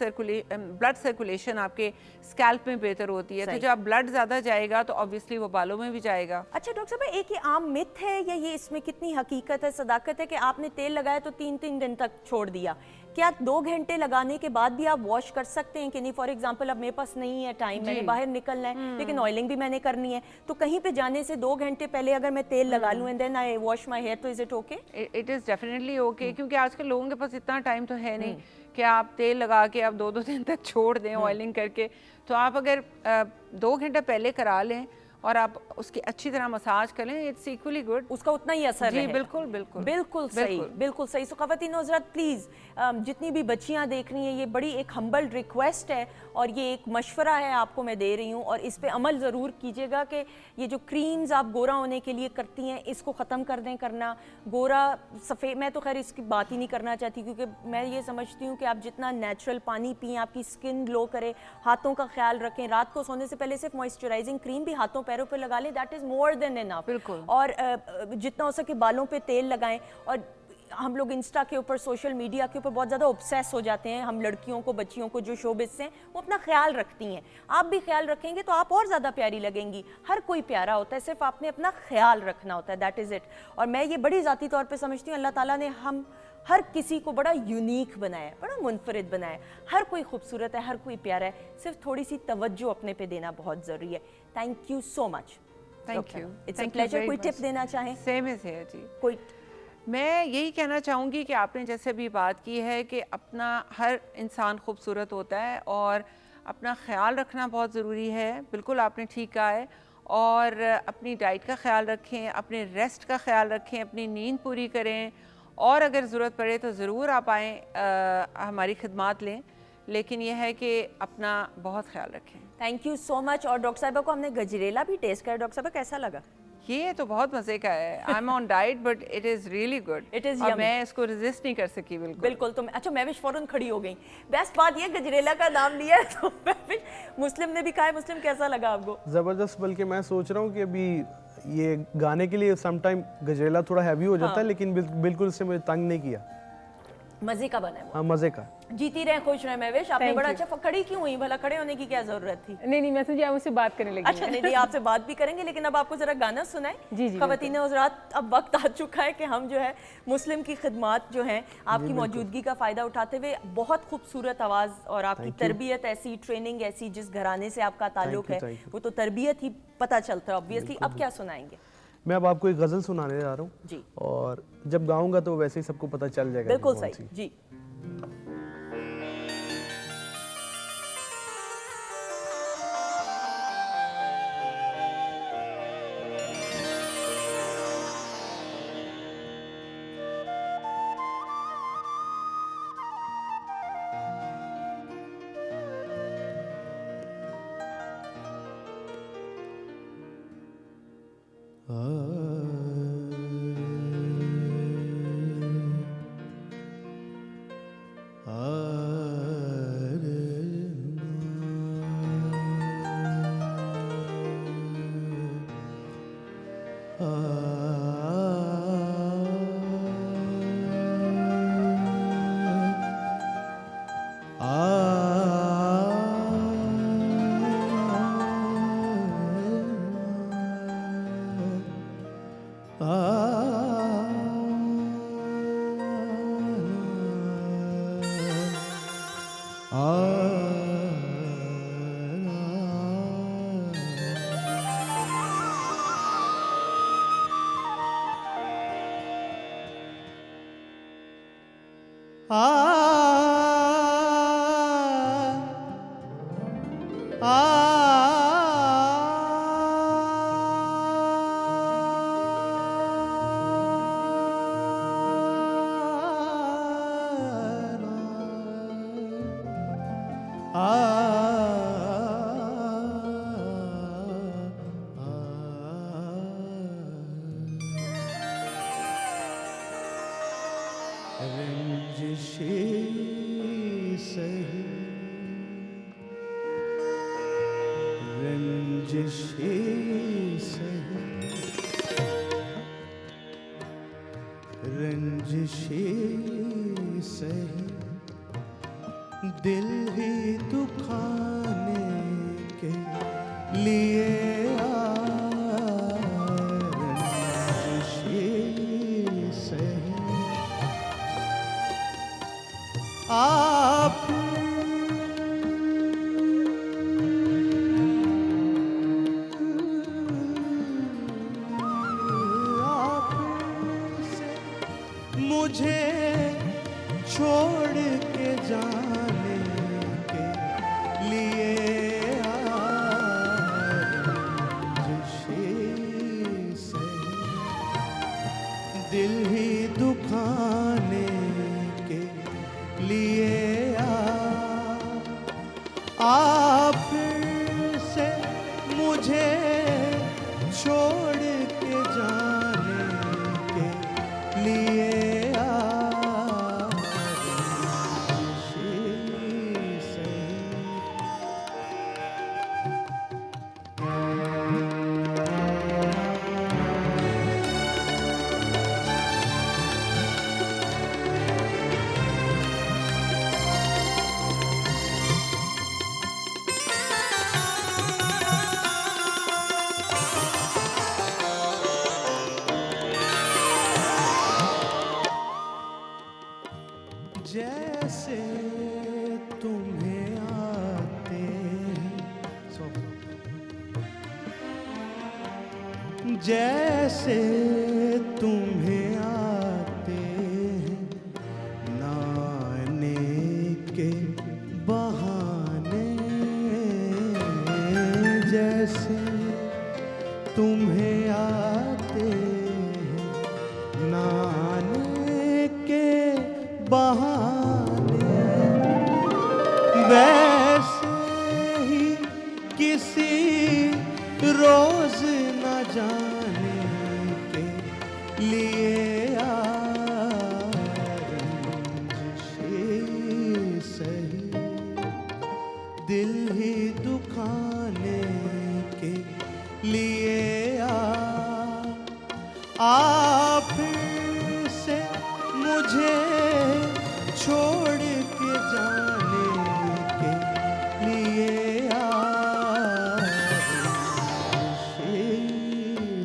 Speaker 7: ब्लड सर्कुलेशन आपके स्कैल्प में बेहतर होती है। तो जब ब्लड ज़्यादा जाएगा तो ऑब्वियसली वो बालों में भी जाएगा।
Speaker 1: अच्छा डॉक्टर साहब, एक ये आम मिथ है या ये इसमें कितनी हकीकत है, सदाकत है कि आपने तेल लगाया तो 3-3 दिन तक छोड़ दिया? क्या 2 घंटे लगाने के बाद भी आप वॉश कर सकते हैं कि नहीं? फॉर एग्जांपल, अब मेरे पास नहीं है टाइम, मैंने बाहर निकलना है, लेकिन ऑयलिंग भी मैंने करनी है, तो कहीं पे जाने से 2 घंटे पहले अगर मैं तेल लगा लूं and then I wash my hair, तो is it okay?
Speaker 7: It is definitely okay, क्योंकि आजकल लोगों के पास इतना टाइम तो है नहीं कि आप तेल लगा के आप 2-2 दिन तक छोड़ दें ऑयलिंग करके। तो आप अगर 2 घंटे पहले करा लें और आप उसकी अच्छी तरह मसाज करें, इट्स इक्वली गुड,
Speaker 1: उसका उतना ही असर है।
Speaker 7: बिल्कुल बिल्कुल
Speaker 1: बिल्कुल सही, बिल्कुल सही। सो ख़वातीन हज़रात, प्लीज़ जितनी भी बच्चियां देख रही हैं, ये बड़ी एक हम्बल रिक्वेस्ट है और ये एक मशवरा है आपको मैं दे रही हूँ, और इस पे अमल ज़रूर कीजिएगा कि ये जो क्रीम्स आप गोरा होने के लिए करती हैं इसको ख़त्म कर दें करना। गोरा सफ़ेद, मैं तो खैर इसकी बात ही नहीं करना चाहती, क्योंकि मैं ये समझती हूँ कि आप जितना नेचुरल पानी पिएं, आपकी स्किन ग्लो करे, हाथों का ख्याल रखें, रात को सोने से पहले सिर्फ मॉइस्चराइजिंग क्रीम भी हाथों पैरों पे लगा लें, that is more than enough.
Speaker 7: बिल्कुल।
Speaker 1: और जितना हो सके बालों पे तेल लगाएं, और हम लोग इंस्टा के ऊपर, सोशल मीडिया के ऊपर बहुत ज़्यादा ऑब्सेस हो जाते हैं। हम लड़कियों को, बच्चियों को जो शोबिस से वो अपना ख्याल रखती हैं। आप भी ख्याल रखेंगे तो आप और ज़्यादा प्यारी लगेंगी। हर कोई प्यारा होता है, सिर्फ आपने अपना ख्याल रखना होता है, दैट इज़ इट। और मैं ये बड़ी ज़ाती तौर पर समझती हूँ अल्लाह ताला ने हम हर किसी को बड़ा यूनिक बनाया है, बड़ा मुनफरिद बनाया है। हर कोई खूबसूरत है, हर कोई प्यारा है, सिर्फ थोड़ी सी तवज्जो अपने पे देना बहुत ज़रूरी है। Thank you so much.
Speaker 7: Thank you,
Speaker 1: it's a pleasure. कोई टिप देना चाहें?
Speaker 7: सेम इज हियर जी।
Speaker 1: कोई
Speaker 7: मैं यही कहना चाहूँगी कि आपने जैसे भी बात की है कि अपना हर इंसान खूबसूरत होता है और अपना ख्याल रखना बहुत ज़रूरी है। बिल्कुल आपने ठीक कहा है। और अपनी डाइट का ख्याल रखें, अपने रेस्ट का ख्याल रखें, अपनी नींद पूरी करें और अगर ज़रूरत पड़े तो ज़रूर आप आएँ, हमारी खिदमात लें। लेकिन यह है कि अपना बहुत ख्याल रखें।
Speaker 1: Thank you so much. और डॉक्टर साहिबा को हमने गजरेला भी टेस्ट किया। डॉक्टर साहिबा कैसा लगा?
Speaker 7: ये तो बहुत मज़े का है। I M on diet but it is really good.
Speaker 1: It is
Speaker 7: और
Speaker 1: yummy.
Speaker 7: मैं इसको रेजिस्ट नहीं कर सकी बिल्कुल।
Speaker 1: बिल्कुल। तो अच्छा, मैं भी फ़ौरन खड़ी हो गई। बेस्ट बात ये गजरेला का नाम लिया है तो मुस्लिम ने भी कहा है। मुस्लिम कैसा लगा आपको?
Speaker 6: ज़बरदस्त। बल्कि मैं सोच रहा हूँ कि अभी ये गाने के लिए सम टाइम गजरेला थोड़ा हैवी हो जाता है, लेकिन बिल्कुल इससे मुझे तंग नहीं किया।
Speaker 1: मज़े का बना है वो।
Speaker 6: हाँ, मज़े का।
Speaker 1: जीती रहे, खुश रहे। महविश, आपने
Speaker 2: Thank
Speaker 1: बड़ा
Speaker 2: you.
Speaker 1: अच्छा खड़ी क्यों हुई भला? खड़े होने की क्या ज़रूरत थी?
Speaker 2: नहीं, मैं सोची आप मुझसे बात करने लगी।
Speaker 1: अच्छा, नहीं, आपसे बात भी करेंगे, लेकिन अब आपको ज़रा गाना सुनाए।
Speaker 2: जी, जी,
Speaker 1: ख़वातीन हज़रात, अब वक्त आ चुका है कि हम जो है मुस्लिम की खिदमत जो है आपकी मौजूदगी का फ़ायदा उठाते हुए, बहुत खूबसूरत आवाज़ और आपकी तरबियत ऐसी, ट्रेनिंग ऐसी, जिस घराने से आपका ताल्लुक है वो तो तरबियत ही पता चलता है ऑब्वियसली। अब क्या सुनाएंगे?
Speaker 6: मैं अब आपको एक गज़ल सुनाने जा रहा हूँ
Speaker 1: जी।
Speaker 6: और जब गाऊंगा तो वैसे ही सबको पता चल जाएगा।
Speaker 1: बिल्कुल
Speaker 6: कि कौन
Speaker 1: सही
Speaker 6: सी।
Speaker 1: जी।
Speaker 6: दिल ही दुखाने के लिए आप मुझे छोड़ के जाने के लिए से दिल ही दुखाने के लिए आप से मुझे छोड़ के जाने के लिए
Speaker 8: जैसे तुम्हें आते हैं नाने के बहाने, जैसे तुम्हें आते हैं नाने के बहाने, वैसे ही किसी रोज न जाने के लिए रंजिशें सही दिल ही दुखाने के लिए फिर से मुझे छोड़ के जाने के लिए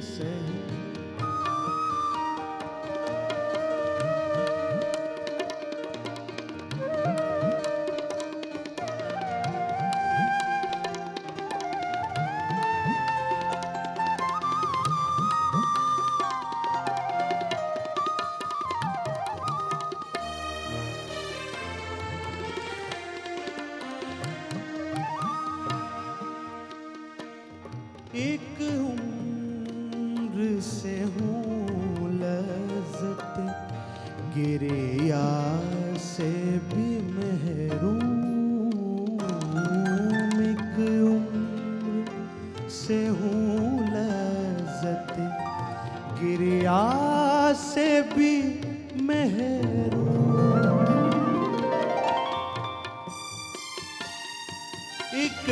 Speaker 8: सही। एक उम्र से हूँ लज़्ज़त गिरिया से भी महरूम, एक उम्र से हूँ लज़्ज़त गिरिया से भी महरूम, एक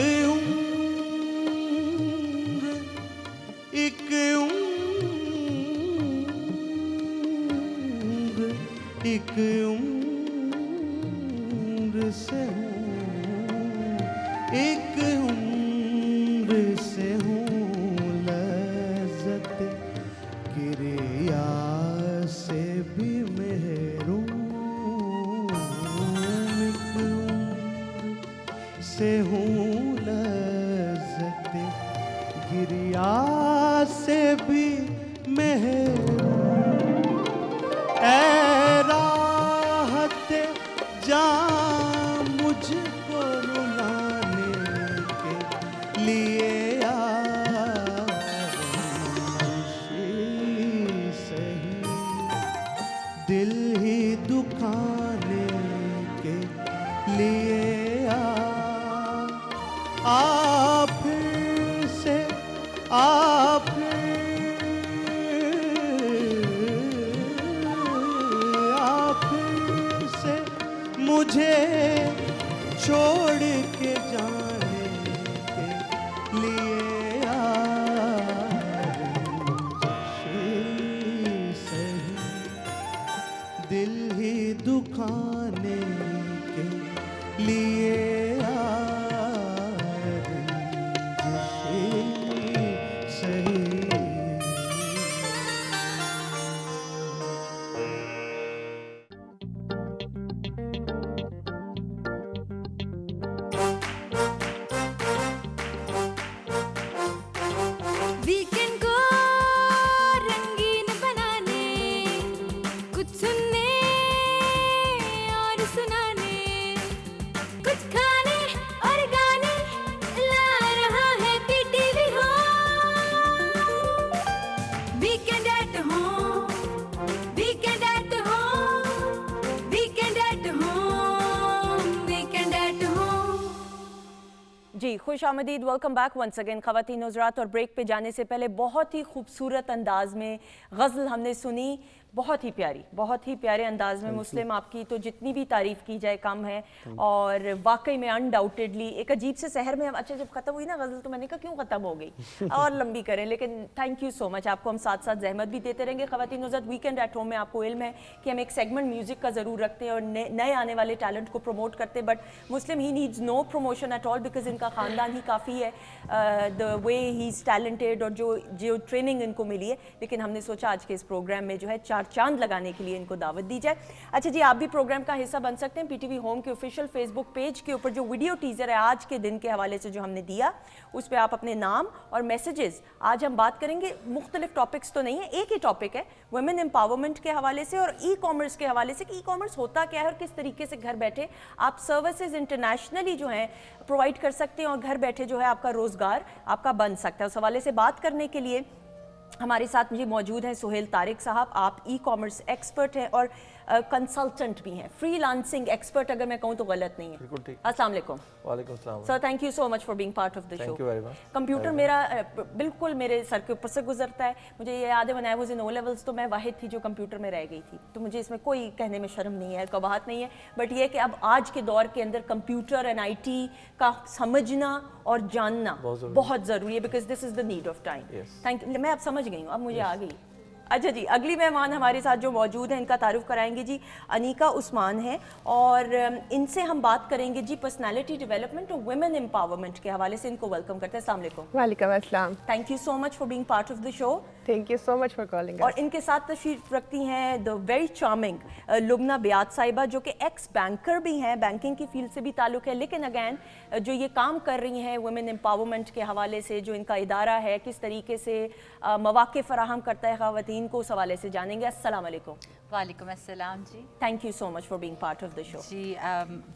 Speaker 8: एक उम्र से हूँ, एक उम्र से हूँ लज़्ज़त गिरिया से भी महरूम, एक उम्र से हूँ लज़्ज़त गिरिया से भी महरूम। राहत जा मुझको रुलाने के लिए सही दिल ही दुखाने के लिए फिर से मुझे छोड़ के जाने के लिए सही दिल ही दुखाने के लिए सही।
Speaker 4: वीकेंड को रंगीन बनाने, कुछ सुनने और सुनाने, कुछ खाने और गाने ला रहा है PTV home. Weekend at home, weekend at home, weekend at home, weekend at home.
Speaker 1: जी खुश आमदीद, वेलकम बैक वंस अगेन। ख़वातीन हज़रात, और ब्रेक पे जाने से पहले बहुत ही खूबसूरत अंदाज में गज़ल हमने सुनी, बहुत ही प्यारे अंदाज में। मुस्लिम, आपकी तो जितनी भी तारीफ़ की जाए कम है, और वाकई में अनडाउटेडली एक अजीब से शहर में। अच्छा, जब ख़त्म हुई ना गज़ल तो मैंने कहा क्यों ख़त्म हो गई, और लंबी करें, लेकिन थैंक यू सो मच। आपको हम साथ साथ जहमत भी देते रहेंगे। ख़वातीन हज़रात, वीकेंड एट होम में आपको इल्म है कि हम एक सेगमेंट म्यूज़िक का ज़रूर रखते हैं और नए आने वाले टैलेंट को प्रमोट करते हैं, but Muslim he needs no promotion at all, because इनका ख़ानदान ही काफ़ी है, the way he is talented और जो ट्रेनिंग इनको मिली है। लेकिन हमने सोचा आज के इस प्रोग्राम में जो है 4 चार चांद लगाने के लिए इनको दावत दी जाए। अच्छा जी, आप भी प्रोग्राम का हिस्सा बन सकते हैं। पीटीवी होम के ऑफिशियल फेसबुक पेज के ऊपर जो वीडियो टीजर है आज के दिन के हवाले से जो हमने दिया, उस पर आप अपने नाम और मैसेजेस, आज हम बात करेंगे मुख्तलिफ टॉपिक्स तो नहीं है, एक ही टॉपिक है वुमेन एम्पावरमेंट के हवाले से और ई कॉमर्स के हवाले से कि ई कॉमर्स होता क्या है और किस तरीके से घर बैठे आप सर्विसेज इंटरनेशनली जो हैं प्रोवाइड कर सकते हैं और घर बैठे जो है आपका रोज़गार आपका बन सकता है। उस हवाले से बात करने के लिए हमारे साथ मुझे मौजूद हैं सुहेल तारिक साहब। आप ई कॉमर्स एक्सपर्ट हैं और कंसल्टेंट भी हैं, फ्रीलांसिंग एक्सपर्ट अगर मैं कहूँ तो गलत नहीं है।
Speaker 9: बिल्कुल ठीक।
Speaker 1: अस्सलाम वालेकुम।
Speaker 9: वालेकुम सलाम।
Speaker 1: Sir thank you so much for being part of the show.
Speaker 9: Thank you very much.
Speaker 1: Computer मेरा बिल्कुल मेरे सर के ऊपर से गुजरता है। मुझे ये याद है when I was in O levels तो मैं वाहिद थी जो कंप्यूटर में रह गई थी, तो मुझे इसमें कोई कहने में शर्म नहीं है, कबाहत नहीं है। बट ये कि अब आज के दौर के अंदर कंप्यूटर एंड IT का समझना और जानना बहुत ज़रूरी है, because this is the need of time. Thank you, मैं अब समझ गई हूँ, अब मुझे आ गई। अच्छा जी, अगली मेहमान हमारे साथ जो मौजूद हैं इनका तारुफ कराएंगे जी, अनीका उस्मान है और इनसे हम बात करेंगे जी पर्सनालिटी डेवलपमेंट और वुमेन एम्पावरमेंट के हवाले से। इनको वेलकम करते हैं। अस्सलाम वालेकुम।
Speaker 10: वालेकुम अस्सलाम।
Speaker 1: Thank you so much for being part of the show.
Speaker 10: Thank you so much for calling
Speaker 1: और इनके साथ तशरीफ रखती हैं द वेरी चार्मिंग लुबना बियात साहिबा, जो कि एक्स बैंकर भी हैं, बैंकिंग की फील्ड से भी ताल्लुक़ है, लेकिन अगैन जो ये काम कर रही हैं वुमेन एम्पावरमेंट के हवाले से, जो इनका इदारा है किस तरीके से मौक़े फ़राहम करता है ख़वातीन को, उस हवाले से जानेंगे। अस्सलाम वालेकुम।
Speaker 11: वालेकुम अस्सलाम जी।
Speaker 1: Thank you so much for being part of the show.
Speaker 11: जी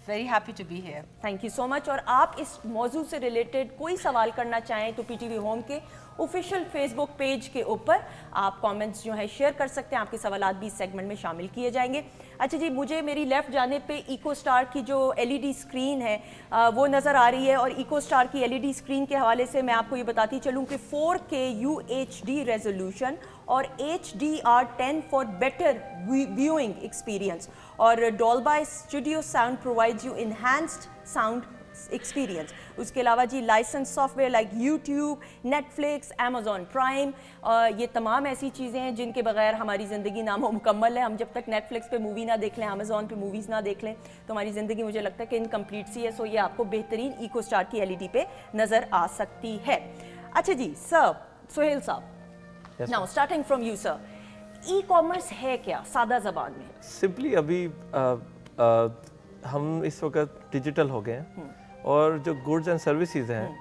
Speaker 11: very happy to be here.
Speaker 1: Thank you so much. और आप इस मौजू से रिलेटेड कोई सवाल करना चाहें तो PTV होम के ऑफिशियल फेसबुक पेज के ऊपर आप कमेंट्स जो है शेयर कर सकते हैं, आपके सवालात भी इस सेगमेंट में शामिल किए जाएंगे। अच्छा जी, मुझे मेरी लेफ़्ट जाने पे इको स्टार की जो LED स्क्रीन है वो नज़र आ रही है और इको स्टार की LED स्क्रीन के हवाले से मैं आपको ये बताती चलूँ कि 4K UHD रेजोल्यूशन और HDR10 for better viewing experience और Dolby studio sound provides you enhanced sound experience. उसके अलावा जी licensed software like YouTube, Netflix, Amazon Prime, ये तमाम ऐसी चीज़ें हैं जिनके बगैर हमारी ज़िंदगी नामुकम्मल है। हम जब तक नेटफ्लिक्स पे मूवी ना देख लें, अमेज़ॉन पे मूवीज़ ना देख लें, तो हमारी ज़िंदगी मुझे लगता है कि इनकम्प्लीट सी है। सो ये आपको बेहतरीन इको स्टार की LED पे नज़र आ सकती है। अच्छा जी सर, सुहेल साहब, now starting from you sir, e commerce है क्या सादा ज़बान में?
Speaker 9: सिंपली अभी हम इस वक्त डिजिटल हो गए हैं और जो गुड्स एंड सर्विसेज हैं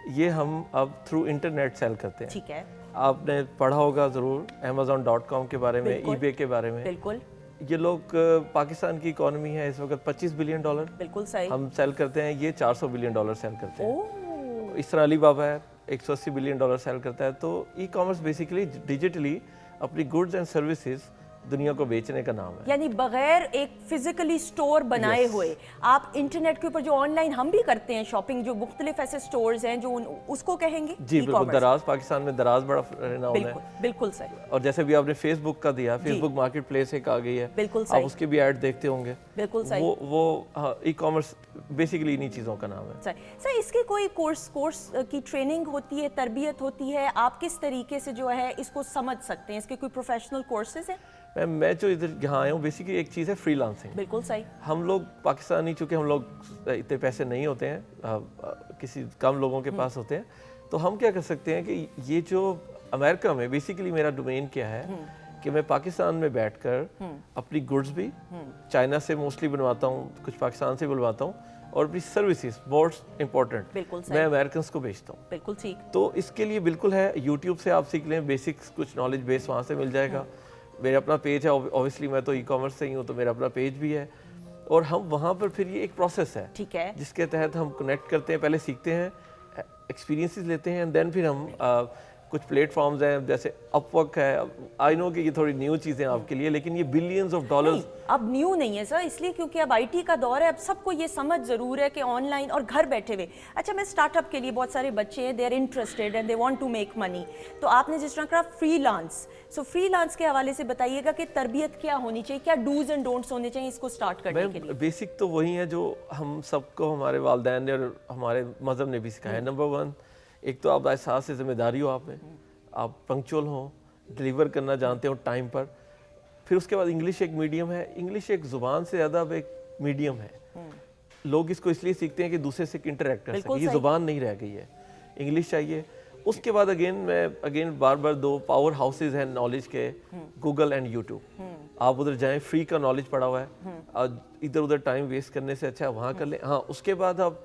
Speaker 9: ये हम अब थ्रू इंटरनेट सेल करते हैं।
Speaker 1: ठीक है।
Speaker 9: आपने पढ़ा होगा ज़रूर Amazon.com के बारे में, eBay के बारे में।
Speaker 1: बिल्कुल।
Speaker 9: ये लोग पाकिस्तान की इकोनॉमी है इस वक्त $25 बिलियन।
Speaker 1: बिल्कुल सही।
Speaker 9: हम सेल करते हैं, ये $400 बिलियन सेल करते हैं। इस तरह अलीबाबा है $180 बिलियन सेल करता है। तो ई कॉमर्स बेसिकली डिजिटली अपनी गुड्स एंड सर्विसेज दुनिया को बेचने का नाम है।
Speaker 1: यानी बगैर एक फिजिकली स्टोर बनाए हुए आप इंटरनेट के ऊपर जो ऑनलाइन हम भी करते हैं शॉपिंग, जो मुख्तलिफ ऐसे स्टोर्स हैं जो उसको कहेंगे
Speaker 9: जी बिल्कुल। दराज, पाकिस्तान में दराज बड़ा रिनाउंड है।
Speaker 1: बिल्कुल सही।
Speaker 9: और जैसे भी आपने फेसबुक का दिया, फेसबुक मार्केट प्लेस एक आ गई है,
Speaker 1: बिल्कुल सही।
Speaker 9: आप उसके भी ऐड देखते होंगे।
Speaker 1: बिल्कुल सही।
Speaker 9: वो ई कॉमर्स बेसिकली इन्हीं चीज़ों का नाम है।
Speaker 1: सर इसकी कोई कोर्स की ट्रेनिंग होती है, तरबियत होती है, आप किस तरीके से जो है इसको समझ सकते हैं, इसके कोई प्रोफेशनल कोर्सेज हैं?
Speaker 9: मैं जो इधर यहाँ आया हूँ बेसिकली एक चीज़ है फ्रीलांसिंग।
Speaker 1: बिल्कुल सही।
Speaker 9: हम लोग पाकिस्तानी, चूँकि हम लोग इतने पैसे नहीं होते हैं, किसी कम लोगों के पास होते हैं, तो हम क्या कर सकते हैं कि ये जो अमेरिका में बेसिकली मेरा डोमेन क्या है कि मैं पाकिस्तान में बैठकर अपनी गुड्स भी चाइना से मोस्टली बनवाता हूँ, कुछ पाकिस्तान से बनवाता हूँ, और अपनी सर्विसेज बहुत इंपॉर्टेंट मैं अमेरिकन को बेचता हूँ।
Speaker 1: बिल्कुल ठीक।
Speaker 9: तो इसके लिए बिल्कुल है, यूट्यूब से आप सीख लें बेसिक्स, कुछ नॉलेज बेस वहाँ से मिल जाएगा। मेरा अपना पेज है, ऑब्वियसली मैं तो ई कॉमर्स से ही हूँ, तो मेरा अपना पेज भी है। और हम वहाँ पर फिर ये एक प्रोसेस है,
Speaker 1: ठीक है,
Speaker 9: जिसके तहत हम कनेक्ट करते हैं, पहले सीखते हैं, एक्सपीरियंसेस लेते हैं, देन फिर हम कुछ प्लेटफॉर्म्स हैं जैसे अपवर्क है। आई नो कि ये थोड़ी न्यू चीज़ें आपके लिए, लेकिन ये बिलियंस ऑफ डॉलर्स
Speaker 1: अब न्यू नहीं है सर, इसलिए क्योंकि अब IT का दौर है, अब सबको ये समझ ज़रूर है कि ऑनलाइन और घर बैठे हुए। अच्छा, मैं स्टार्टअप के लिए, बहुत सारे बच्चे हैं, they are interested and they want to make money, तो आपने जिस तरह कहा फ्रीलांस, सो फ्रीलांस के हवाले से बताइएगा कि तरबियत क्या होनी चाहिए, क्या डूज एंड डोंट्स होने चाहिए इसको स्टार्ट करने के लिए?
Speaker 9: बेसिक तो वही है जो हम सबको हमारे वालिदैन ने और हमारे मज़हब ने भी सिखाया है। नंबर 1, एक तो आप एहसास से जिम्मेदारी हो आप में, आप पंक्चुअल हो, डिलीवर करना जानते हो टाइम पर। फिर उसके बाद इंग्लिश एक मीडियम है, इंग्लिश एक ज़ुबान से ज़्यादा अब एक मीडियम है। लोग इसको इसलिए सीखते हैं कि दूसरे से इंटरेक्ट कर सकें, ये ज़ुबान नहीं रह गई है, इंग्लिश चाहिए। उसके बाद मैं बार बार 2 पावर हाउसेज हैं नॉलेज के, गूगल एंड यूट्यूब। आप उधर जाएं, फ्री का नॉलेज पड़ा हुआ है, और इधर उधर टाइम वेस्ट करने से अच्छा वहाँ कर लें। हाँ, उसके बाद अब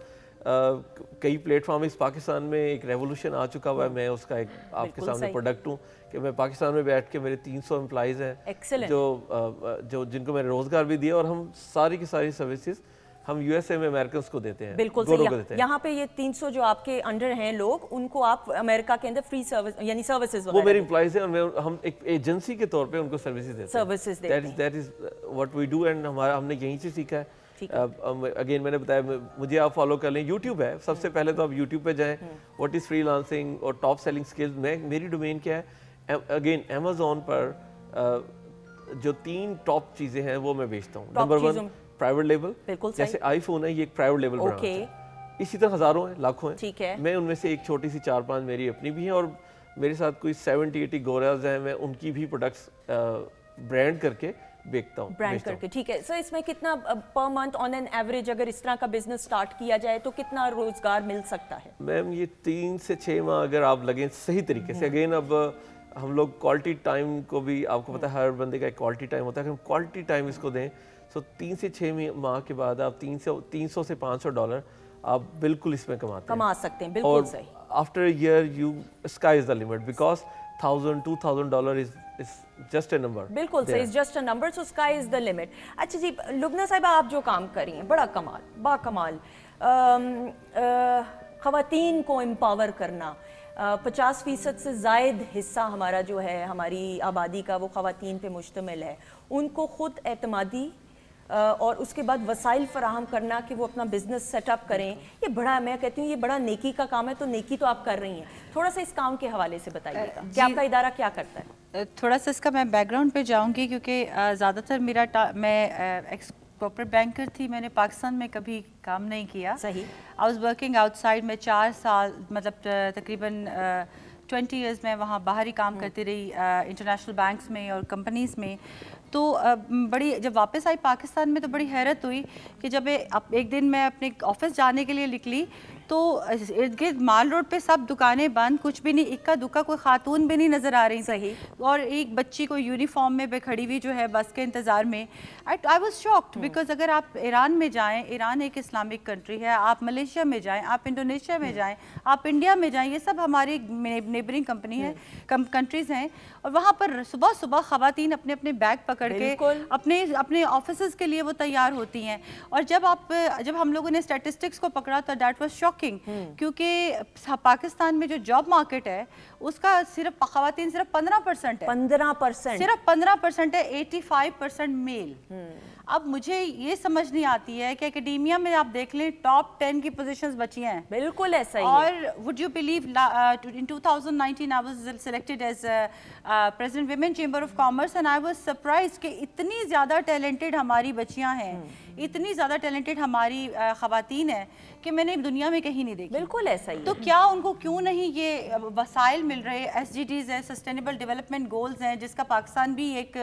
Speaker 9: कई प्लेटफॉर्म इस पाकिस्तान में एक रेवोल्यूशन आ चुका हुआ है। मैं उसका एक आपके सामने प्रोडक्ट हूँ कि मैं पाकिस्तान में बैठ के मेरे 300 एम्प्लॉइज़ हैं जो जिनको मैंने रोज़गार भी दिया, और हम सारी की सारी सर्विसेज हम यूएसए में अमेरिकन को देते हैं।
Speaker 1: बिल्कुल सही। यहाँ पे ये 300 जो आपके अंडर हैं लोग, उनको आप अमेरिका के अंदर फ्री सर्विस यानी सर्विसेज
Speaker 9: वो मेरे एम्प्लॉइज हैं, और हम एक एजेंसी के तौर पे उनको सर्विसेज देते हैं। That is what we do, and हमने यहीं से सीखा है। अगेन मैंने बताया, मुझे आप फॉलो कर लें, यूट्यूब है सबसे पहले तो आप यूट्यूब पे जाएं, व्हाट इज फ्रीलांसिंग और टॉप सेलिंग स्किल्स। मेरी डोमेन क्या है, अगेन अमेज़न पर जो 3 टॉप चीज़ें हैं वो मैं बेचता हूँ। नंबर 1 प्राइवेट लेबल, जैसे आईफोन है, ये एक प्राइवेट लेबल ब्रांड है। इसी तरह हज़ारों हैं, लाखों हैं, ठीक है। मैं उनमें से एक छोटी सी 4-5 मेरी अपनी भी हैं, और मेरे साथ कोई 70-80 गोराज हैं, मैं उनकी भी प्रोडक्ट्स ब्रांड करके बेचता हूँ।
Speaker 1: ब्रांड करके, ठीक है। सो इसमें कितना per month on an average अगर इस तरह का बिजनेस स्टार्ट किया जाए तो कितना रोजगार मिल सकता है?
Speaker 9: मैम ये 3 से 6 माह अगर आप लगें सही तरीके से। अगेन अब हम लोग क्वालिटी टाइम को भी, आपको पता है हर बंदे का एक क्वालिटी टाइम होता है, हम क्वालिटी टाइम इसको दें, सो 3 से 6 माह के बाद आप $300 से $500 आप बिल्कुल इसमें कमा
Speaker 1: सकते हैं। बिल्कुल सही।
Speaker 9: After year you sky is the limit, because $1,000-$2,000 is just a number.
Speaker 1: बिल्कुल सही, is just a number, so sky is the limit. अच्छा जी, लुबना साहिबा, आप जो काम कर रही हैं बड़ा कमाल, बाकमाल। ख़वातीन को एम्पावर करना, 50% से ज़ायद हिस्सा हमारा जो है हमारी आबादी का वो ख़वातीन पे मुश्तमिल है। उनको ख़ुद एतमादी और उसके बाद वसाइल फराहम करना कि वो अपना बिजनेस सेटअप करें, ये बड़ा, मैं कहती हूँ ये बड़ा नेकी का काम है। तो नेकी तो आप कर रही हैं, थोड़ा सा इस काम के हवाले से बताइएगा कि आपका इदारा क्या करता है।
Speaker 11: थोड़ा सा इसका मैं बैकग्राउंड पे जाऊंगी, क्योंकि ज़्यादातर मैं एक्स कॉर्पोरेट बैंकर थी, मैंने पाकिस्तान में कभी काम नहीं किया।
Speaker 1: सही।
Speaker 11: आई वाज वर्किंग आउटसाइड में 4 साल, मतलब तकरीबन 20 इयर्स में वहाँ बाहर ही काम करती रही, इंटरनेशनल बैंक्स में और कंपनीज़ में। तो बड़ी, जब वापस आई पाकिस्तान में तो बड़ी हैरत हुई कि जब एक दिन मैं अपने ऑफिस जाने के लिए निकली तो इर्द गिर्द माल रोड पे सब दुकानें बंद, कुछ भी नहीं, इक्का दुक्का कोई खातून भी नहीं नज़र आ रही।
Speaker 1: सही।
Speaker 11: और एक बच्ची को यूनिफॉर्म में पे खड़ी हुई जो है बस के इंतज़ार में। आई वाज शॉक्ड, बिकॉज अगर आप ईरान में जाएं, ईरान एक इस्लामिक कंट्री है, आप मलेशिया में जाएं, आप इंडोनेशिया में जाएं, आप इंडिया में जाएं, ये सब हमारी नेबरिंग कंपनी है, कंट्रीज़ हैं, और वहाँ पर सुबह सुबह ख़वातीन अपने अपने बैग पकड़ के अपने ऑफिस के लिए वो तैयार होती हैं। और जब हम लोगों ने स्टैटिस्टिक्स को पकड़ा तो दैट वाज शॉकिंग, क्योंकि पाकिस्तान में जो जॉब मार्केट है उसका सिर्फ ख़वातीन सिर्फ 15% है।
Speaker 1: 15%,
Speaker 11: सिर्फ 15% है, 85% मेल। अब मुझे ये समझ नहीं आती है कि एकेडेमिया में आप देख लें टॉप 10 की पोजीशंस बची हैं।
Speaker 1: बिल्कुल ऐसा ही है।
Speaker 11: और would you believe in 2019 I was selected as president women chamber of commerce, and I was surprised कि इतनी ज़्यादा टैलेंटेड हमारी बच्चियां हैं, इतनी ज़्यादा टैलेंटेड हमारी ख़वातीन हैं कि मैंने दुनिया में कहीं नहीं देखी।
Speaker 1: बिल्कुल ऐसा ही।
Speaker 11: तो क्या उनको क्यों नहीं ये वसाइल मिल रहे? SDGs है, सस्टेनेबल डेवलपमेंट गोल्स हैं, जिसका पाकिस्तान भी एक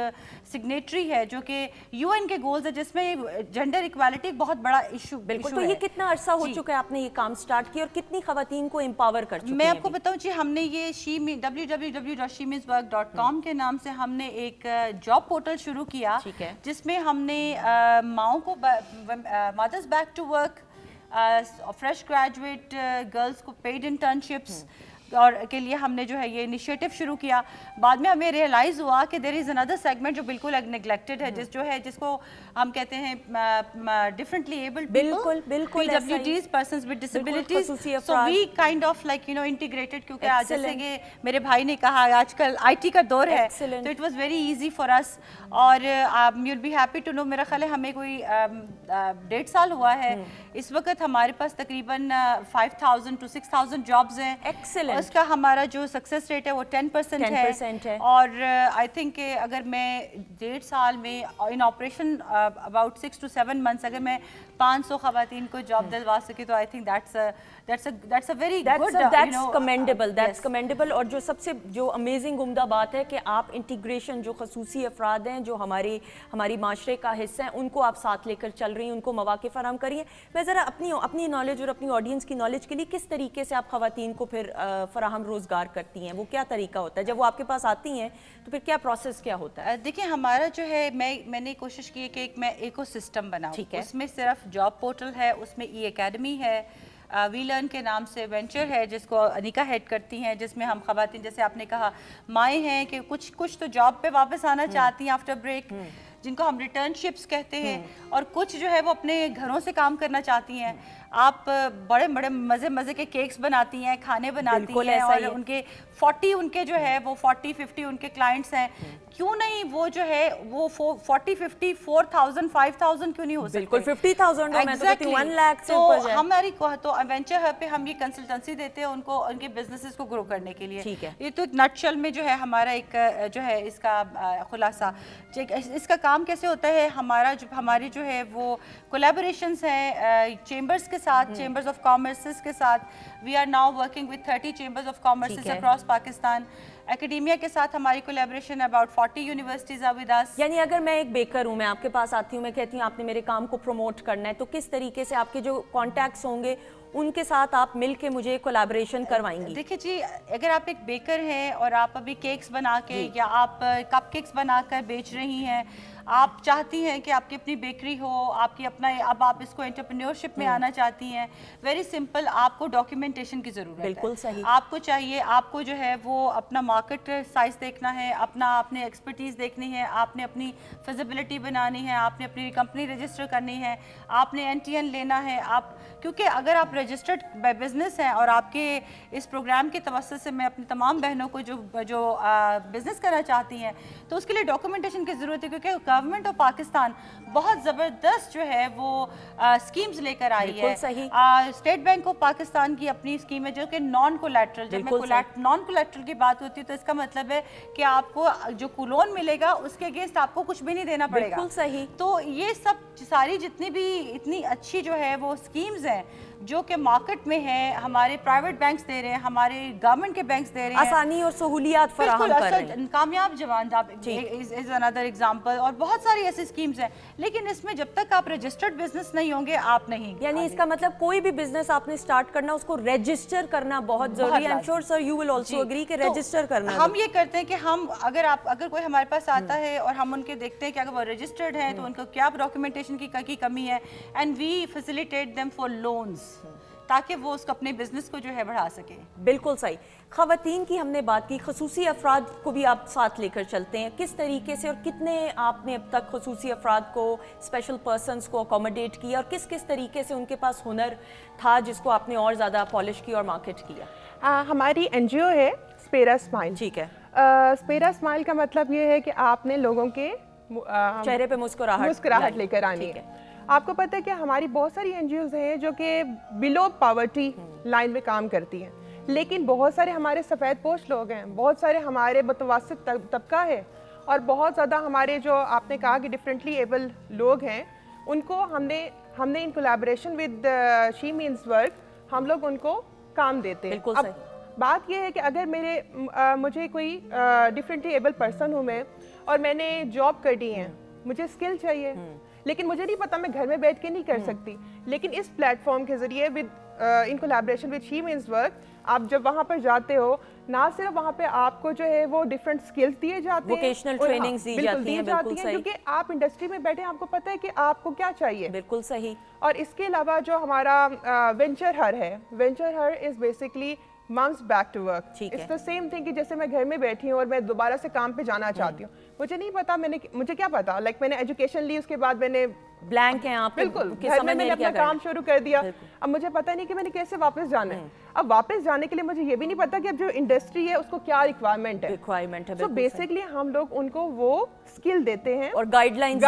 Speaker 11: सिग्नेटरी है, जो कि UN के गोल्स है, जिसमें जेंडर इक्वालिटी एक बहुत बड़ा इशू।
Speaker 1: बिल्कुल। तो ये कितना अरसा हो चुका है आपने ये काम स्टार्ट किया, और कितनी ख़वातीन को एम्पावर कर चुकी हैं?
Speaker 11: मैं आपको बताऊं जी, हमने ये www.shemeanswork.com के नाम से हमने एक जॉब पोर्टल शुरू किया, जिसमें हमने माओं को, mothers back to work, fresh graduate girls को पेड इंटर्नशिप्स और के लिए हमने जो है ये इनिशिएटिव शुरू किया। बाद में हमें रियलाइज़ हुआ कि देयर इज़ अनदर सेगमेंट जो बिल्कुल नेग्लेक्टेड है, जिसको हम कहते हैं डिफरेंटली एबल्ड
Speaker 1: बिल्कुल
Speaker 11: PWDs, persons with disabilities. So we kind of like integrated, क्योंकि आज जैसे कि मेरे भाई ने कहा आजकल IT का दौर है, तो it was very easy for us. और you will be happy to know, मेरा ख्याल है हमें कोई 1.5 साल हुआ है, इस वक्त हमारे पास तकरीबन 5,000 to 6,000 जॉब्स हैं।
Speaker 1: एक्सीलेंट।
Speaker 11: उसका हमारा जो सक्सेस रेट है वो 10% है। और आई थिंक अगर मैं 1.5 साल में इन ऑपरेशन अबाउट 6 to 7 months अगर मैं 500 ख़वातीन को जॉब दिलवा सकी, तो I think that's a very good,
Speaker 1: that's commendable, that's commendable. और जो सबसे जो अमेजिंग उम्दा बात है कि आप इंटीग्रेशन, जो खसूसी अफराद हैं जो हमारी माशरे का हिस्सा हैं, उनको आप साथ लेकर चल रही हैं, उनको मौके फराहम करिए। मैं ज़रा अपनी नॉलेज और अपनी ऑडियंस की नॉलेज के लिए किस तरीके से आप ख़वातीन को फिर फराहम रोज़गार करती हैं, वो क्या तरीका होता है? जब वो आपके पास आती हैं तो फिर क्या प्रोसेस क्या होता है?
Speaker 11: देखिए हमारा जो है मैंने कोशिश की है कि एक मैं इकोसिस्टम बनाऊं।
Speaker 1: ठीक है।
Speaker 11: उसमें सिर्फ जॉब पोर्टल है, उसमें ई एकेडमी है, वी लर्न के नाम से वेंचर है जिसको अनिका हेड करती हैं, जिसमें हम खवातीन जैसे आपने कहा माएँ हैं कि कुछ तो जॉब पे वापस आना चाहती हैं आफ्टर ब्रेक, जिनको हम रिटर्नशिप्स कहते हैं, और कुछ जो है वो अपने घरों से काम करना चाहती हैं। आप बड़े बड़े मज़े के केक्स बनाती हैं, खाने बनाती
Speaker 1: बिल्कुल
Speaker 11: हैं,
Speaker 1: ऐसा ही
Speaker 11: और
Speaker 1: है।
Speaker 11: उनके 40 उनके जो है वो 40-50 उनके क्लाइंट्स हैं। क्यों नहीं वो जो है वो 40-50 4,000 5,000 क्यों नहीं हो सकते?
Speaker 1: बिल्कुल 50,000 मैं तो कहती हूँ 1 लाख से
Speaker 11: तो
Speaker 1: ऊपर जाए।
Speaker 11: हमारी तो वेंचर हब पे हम ये कंसल्टेंसी देते हैं उनको, उनके बिजनेसेस को ग्रो करने के लिए।
Speaker 1: ठीक है।
Speaker 11: ये तो एक नटशल में जो है हमारा एक जो है इसका खुलासा। इसका काम कैसे होता है? हमारी जो है वो कोलैबोरेशंस हैं चेंबर्स के साथ, चेंबर्स ऑफ कॉमर्स के साथ। We are now working with 30 chambers of commerce
Speaker 1: ठीक है।
Speaker 11: अक्रॉस पाकिस्तान। एकेडेमिया के साथ हमारी collaboration about 40 universities are with us.
Speaker 1: यानी अगर मैं एक बेकर हूँ, मैं आपके पास आती हूँ, मैं कहती हूँ आपने मेरे काम को प्रमोट करना है, तो किस तरीके से आपके जो कॉन्टैक्ट्स होंगे उनके साथ आप मिल के मुझे कोलैबोरेशन करवाएंगी?
Speaker 11: देखिए जी, अगर आप एक बेकर हैं और आप अभी केक्स बना के या आप कप केक्स बनाकर बेच रही हैं, आप चाहती हैं कि आपकी अपनी बेकरी हो, आपकी अपना, अब आप इसको एंटरप्रेन्योरशिप में आना चाहती हैं, वेरी सिंपल, आपको डॉक्यूमेंटेशन की ज़रूरत है।
Speaker 1: बिल्कुल सही।
Speaker 11: आपको चाहिए, आपको जो है वो अपना मार्केट साइज देखना है, आपने एक्सपर्टीज़ देखनी है, आपने अपनी फिजिबिलिटी बनानी है, आपने अपनी कंपनी रजिस्टर करनी है, आपने NTN लेना है। क्योंकि अगर आप रजिस्टर्ड बिजनेस हैं और आपके इस प्रोग्राम के तवस्सुत से मैं अपनी तमाम बहनों को जो बिज़नेस करना चाहती हैं, तो उसके लिए डॉक्यूमेंटेशन की ज़रूरत है, क्योंकि गवर्नमेंट ऑफ पाकिस्तान बहुत ज़बरदस्त जो है वो स्कीम्स लेकर आई है।
Speaker 1: बिल्कुल सही।
Speaker 11: स्टेट बैंक ऑफ पाकिस्तान की अपनी स्कीम है जो कि नॉन कोलैटरल। जब नॉन कोलैटरल की बात होती है तो इसका मतलब है कि आपको जो लोन मिलेगा उसके अगेंस्ट आपको कुछ भी नहीं देना पड़ेगा।
Speaker 1: बिल्कुल सही।
Speaker 11: तो ये सब सारी जितनी भी इतनी अच्छी जो है वो स्कीम्स हैं जो कि मार्केट में है, हमारे प्राइवेट बैंक्स दे रहे हैं, हमारे गवर्नमेंट के बैंक्स दे रहे हैं,
Speaker 1: आसानी और सहूलियात फराहम कर रहे हैं।
Speaker 11: कामयाब जवान इज अनदर एग्जांपल, और बहुत सारी ऐसी स्कीम्स हैं। लेकिन इसमें जब तक आप रजिस्टर्ड बिजनेस नहीं होंगे आप नहीं,
Speaker 1: यानी इसका मतलब कोई भी बिजनेस आपने स्टार्ट करना उसको रजिस्टर करना बहुत जरूरी है। I am sure sir you will also agree कि रजिस्टर करना।
Speaker 11: हम ये करते हैं कि हम अगर कोई हमारे पास आता है और हम उनके देखते हैं कि अगर वो रजिस्टर्ड है तो उनको क्या डॉक्यूमेंटेशन की कमी है, and we facilitate them for loans ताकि वो उसको अपने बिजनेस को जो है बढ़ा सके।
Speaker 1: बिल्कुल सही। ख़वातीन की हमने बात की, खसूसी अफराद को भी आप साथ लेकर चलते हैं, किस तरीके से और कितने आपने अब तक खसूसी अफराद को, स्पेशल पर्सनस को अकोमोडेट किया, और किस किस तरीके से उनके पास हुनर था जिसको आपने और ज़्यादा पॉलिश किया और मार्केट किया?
Speaker 10: हमारी NGO है स्पेरा स्माइल।
Speaker 1: ठीक है।
Speaker 10: स्पेरा स्माइल का मतलब ये है कि आपने लोगों के
Speaker 1: चेहरे पे मुस्कुराहट
Speaker 10: लेकर आनी है। आपको पता है कि हमारी बहुत सारी NGOs हैं जो कि बिलो पॉवर्टी लाइन में काम करती हैं, लेकिन बहुत सारे हमारे सफ़ेद पोश लोग हैं, बहुत सारे हमारे मुतवस्सित तबका है, और बहुत ज़्यादा हमारे जो आपने कहा कि डिफरेंटली एबल लोग हैं, उनको हमने in collaboration with she means work हम लोग उनको काम देते हैं।
Speaker 1: बिल्कुल
Speaker 10: अब
Speaker 1: सही।
Speaker 10: बात यह है कि अगर मुझे कोई डिफरेंटली एबल पर्सन हूँ मैं, और मैंने जॉब करनी है, मुझे स्किल चाहिए, लेकिन मुझे नहीं पता, मैं घर में बैठ के नहीं कर सकती, लेकिन इस प्लेटफॉर्म के जरिए in collaboration with she means work, आप जब वहाँ पर जाते हो, ना सिर्फ वहाँ पे आपको जो है वो डिफरेंट स्किल्स दिए जाते हैं,
Speaker 1: वोकेशनल ट्रेनिंग्स दी जाती हैं, बिल्कुल सही,
Speaker 10: क्योंकि आप इंडस्ट्री में बैठे, आपको पता है कि आपको क्या चाहिए।
Speaker 1: बिल्कुल सही।
Speaker 10: और इसके अलावा जो हमारा वेंचर हर है, venture her is basically months back to work. It's the same thing कि जैसे मैं घर में बैठी हूँ और मैं दोबारा से काम पे जाना चाहती हूँ, मुझे नहीं पता, मुझे क्या पता, मैंने एजुकेशन ली, उसके बाद मैंने
Speaker 1: ब्लैंक है आप,
Speaker 10: बिल्कुल घर में मैंने अपना काम शुरू कर दिया, अब मुझे पता नहीं कि मैंने कैसे वापस जाना है। अब वापस जाने के लिए मुझे ये भी नहीं पता कि अब जो इंडस्ट्री है उसको क्या रिक्वायरमेंट है। तो बेसिकली हम लोग उनको वो स्किल देते हैं
Speaker 1: और गाइडलाइन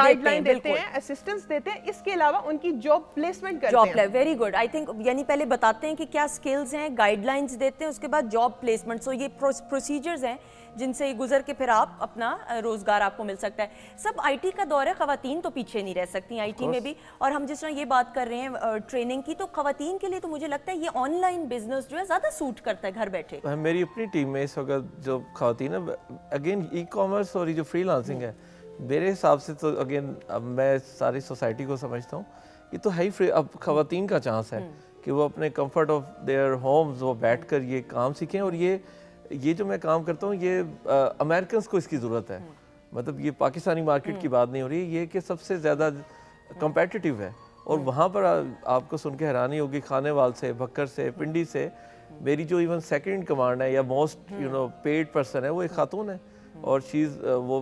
Speaker 10: देते हैं, असिस्टेंस देते हैं, इसके अलावा उनकी जॉब प्लेसमेंट करते हैं।
Speaker 1: Very good. आई थिंक यानी पहले बताते हैं कि क्या स्किल्स हैं, गाइडलाइंस देते हैं, उसके बाद जॉब प्लेसमेंट। सो ये प्रोसीजर्स हैं जिनसे गुजर के फिर आप अपना रोजगार आपको मिल सकता है। सब IT का दौर है, खवातीन तो पीछे नहीं रह सकती IT में भी। और हम जिस तरह ये बात कर रहे हैं ट्रेनिंग की, तो खवातीन के लिए तो मुझे लगता है ये ऑनलाइन बिजनेस जो है ज़्यादा सूट करता है घर बैठे।
Speaker 9: मेरी अपनी टीम में इस वक्त जो खवातीन है, अगेन ई-कॉमर्स और ये जो फ्रीलांसिंग है, मेरे हिसाब से तो अगेन अब मैं सारी सोसाइटी को समझता हूँ, ये तो है ही अब खवातीन का चांस है कि वो अपने कंफर्ट ऑफ देयर होम्स वो बैठकर ये काम सीखें। और ये जो मैं काम करता हूँ ये अमेरिकन को इसकी ज़रूरत है। मतलब ये पाकिस्तानी मार्केट की बात नहीं हो रही, ये कि सबसे ज़्यादा कम्पेटिटिव है। और वहाँ पर आपको सुन के हैरानी होगी, खानेवाल से, भक्कर से, पिंडी से, मेरी जो इवन सेकंड कमांड है या मोस्ट पेड पर्सन है वो एक खातून है। और चीज़ वो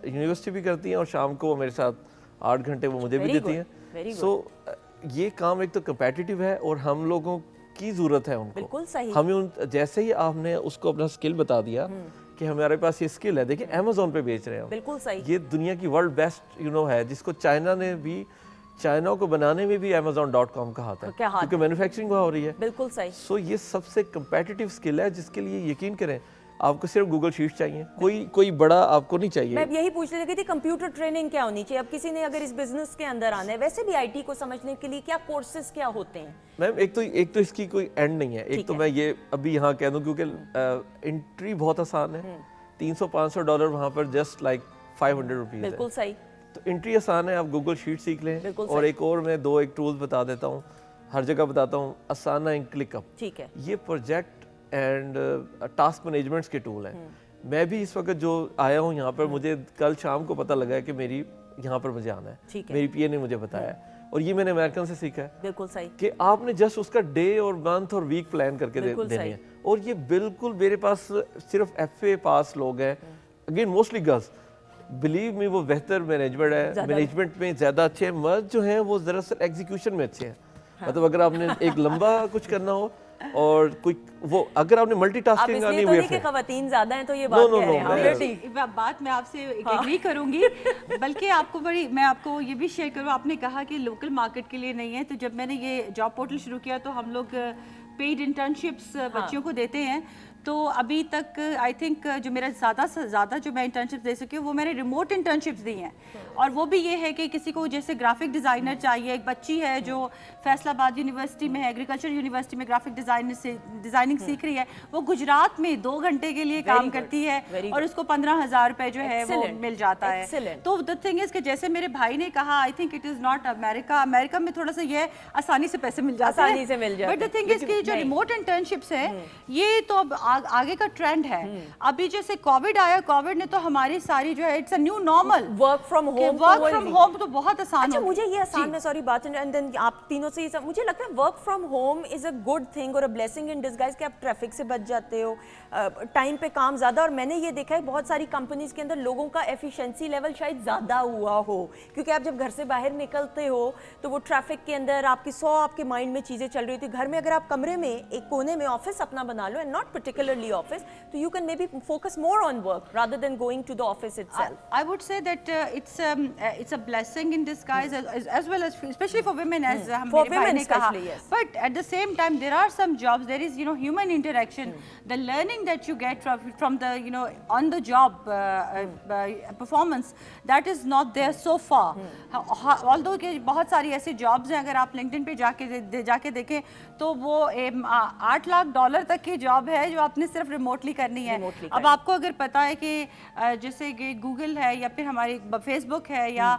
Speaker 9: यूनिवर्सिटी भी करती हैं और शाम को वो मेरे साथ 8 घंटे वो मुझे भी देती हैं। सो ये काम एक तो कम्पेटिटिव है और हम लोगों की ज़रूरत है उनको।
Speaker 1: बिल्कुल सही।
Speaker 9: हमें जैसे ही आपने उसको अपना स्किल बता दिया कि हमारे पास ये स्किल है, देखिए अमेज़ॉन पे बेच रहे हैं हम।
Speaker 1: बिल्कुल सही।
Speaker 9: ये दुनिया की वर्ल्ड बेस्ट है, जिसको चाइना को बनाने में भी Amazon.com का हाथ है, क्योंकि मैन्युफैक्चरिंग वहाँ हो रही है।
Speaker 1: बिल्कुल सही।
Speaker 9: सो ये सबसे कम्पेटिटिव स्किल है जिसके लिए यकीन करें आपको सिर्फ गूगल शीट चाहिए, कोई बड़ा आपको नहीं चाहिए।
Speaker 1: मैं यही पूछने लगी थी, कंप्यूटर ट्रेनिंग क्या होनी चाहिए? अब किसी ने अगर इस बिजनेस के अंदर आना है, वैसे भी आईटी को समझने के लिए क्या कोर्सेज क्या होते हैं?
Speaker 9: मैम एक तो इसकी कोई एंड नहीं है। एक तो मैं ये अभी यहाँ कह दूँ क्योंकि एंट्री बहुत आसान है, $300-500 वहाँ पर जस्ट लाइक 500 रुपीज़।
Speaker 1: बिल्कुल सही।
Speaker 9: तो एंट्री आसान है, आप गूगल शीट सीख लें। और एक और मैं 2 टूल्स बता देता हूँ, हर जगह बताता हूँ, असाना एंड क्लिकअप।
Speaker 1: ठीक है।
Speaker 9: ये प्रोजेक्ट एंड टास्क मैनेजमेंट्स के टूल हैं। मैं भी इस वक्त जो आया हूँ यहाँ पर, मुझे कल शाम को पता लगा है कि मेरी यहाँ पर मुझे आना है। मेरी पीए ने मुझे बताया और ये मैंने अमेरिकन से सीखा है।
Speaker 1: बिल्कुल सही।
Speaker 9: कि आपने जस्ट उसका डे और मंथ और वीक प्लान करके देनी है। और ये बिल्कुल मेरे पास सिर्फ FA पास लोग हैं, again mostly girls, believe me वो बेहतर मैनेजमेंट में ज़्यादा अच्छे हैं। मर्द जो हैं वो दरअसल एग्जीक्यूशन में अच्छे हैं। मतलब अगर आपने एक लंबा कुछ करना हो और कोई वो अगर आपने मल्टीटास्किंग आनी हुई है,
Speaker 1: खवातीन ज्यादा हैं तो ये बात कह रहे हैं।
Speaker 11: बात मैं आपसे एग्री करूंगी, बल्कि मैं आपको ये भी शेयर करूँ, आपने कहा कि लोकल मार्केट के लिए नहीं है। तो जब मैंने ये जॉब पोर्टल शुरू किया तो हम लोग पेड इंटर्नशिप्स बच्चियों को देते हैं। तो अभी तक आई थिंक जो मेरा ज़्यादा से ज़्यादा जो मैं इंटर्नशिप दे सकी हूँ वो मैंने रिमोट इंटर्नशिप्स दी हैं। और वो भी ये है कि किसी को जैसे ग्राफिक डिज़ाइनर चाहिए, एक बच्ची है जो फैसलाबाद यूनिवर्सिटी में है, एग्रीकल्चर यूनिवर्सिटी में ग्राफिक डिज़ाइनिंग सीख रही है, वो गुजरात में 2 घंटे के लिए काम करती है और उसको 15,000 रुपये जो है वो मिल जाता है। तो द थिंग इज़ कि जैसे मेरे भाई ने कहा, I think it is not America में थोड़ा सा ये आसानी से पैसे मिल जाते हैं, बट द थिंग इज़ कि जो रिमोट इंटर्नशिप्स है ये तो अब आगे का ट्रेंड है। अभी जैसे कोविड आया, कोविड ने तो हमारी सारी जो है it's a new normal,
Speaker 1: work from
Speaker 11: home तो बहुत आसान।
Speaker 1: अच्छा मुझे ये आसान में सॉरी बात एंड देन आप तीनों से ये मुझे लगता है work from home is a good thing और अ ब्लेसिंग इन डिस्गाइज कि आप ट्रैफिक से बच जाते हो, टाइम पे काम ज़्यादा। और मैंने ये देखा है बहुत सारी कंपनीज के अंदर लोगों का एफिशिएंसी लेवल शायद ज़्यादा हुआ हो, क्योंकि आप जब घर से बाहर निकलते हो तो वो ट्रैफिक के अंदर आपकी 100 आपके माइंड में चीज़ें चल रही थी। घर में अगर आप कमरे में एक कोने में ऑफिस अपना बना लो एंड नॉट पर्टिकुलरली ऑफिस, तो you can maybe focus more on work rather than going to the office itself.
Speaker 11: I would say that it's a blessing in disguise as well as especially for women, as
Speaker 1: for women especially, yes.
Speaker 11: But at the same time there are some jobs, there is human interaction, the learning that you get from the on the job performance, that is not there so far. Although कि बहुत सारी ऐसी jobs हैं, अगर आप LinkedIn पे जाके देखें तो वो $8 लाख तक की जॉब है जो आपने सिर्फ रिमोटली करनी है। अब आपको अगर पता है कि जैसे कि गूगल है या फिर हमारी फेसबुक है या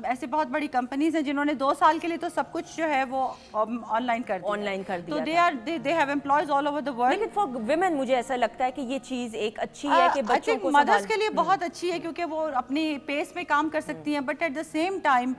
Speaker 11: ऐसे बहुत बड़ी कंपनीज हैं जिन्होंने 2 साल के लिए तो सब कुछ जो है वो ऑनलाइन कर दिया। तो they have employees all over the world.
Speaker 1: लेकिन फॉर वुमेन मुझे ऐसा लगता है कि ये चीज़ एक अच्छी है कि बच्चों को
Speaker 11: मदर्स के लिए बहुत अच्छी है क्योंकि वो अपनी पेस में काम कर सकती हैं, but at the same time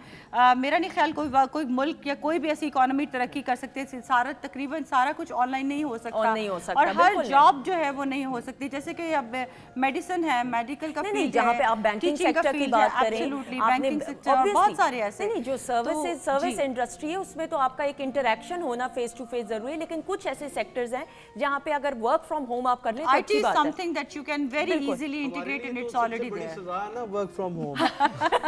Speaker 11: मेरा नहीं ख्याल कोई मुल्क या कोई भी ऐसी इकोनॉमी तरक्की कर सकती है, तकरीबन सारा कुछ ऑनलाइन नहीं हो सकता और हर जॉब जो है वो नहीं हो सकती। जैसे कि अब मेडिसिन है, मेडिकल का फील्ड
Speaker 1: जहाँ पे आप बैंकिंग सेक्टर की बात करें,
Speaker 11: बैंकिंग सेक्टर बहुत सारे ऐसे
Speaker 1: नहीं जो सर्विस इंडस्ट्री है उसमें तो आपका एक इंटरेक्शन होना फेस टू फेस जरूरी है, लेकिन कुछ ऐसे सेक्टर्स हैं जहाँ पे अगर वर्क फ्रॉम होम आप कर लें तो अच्छी बात है।
Speaker 11: Something that you can very easily integrate in it's already there
Speaker 6: ना वर्क फ्रॉम होम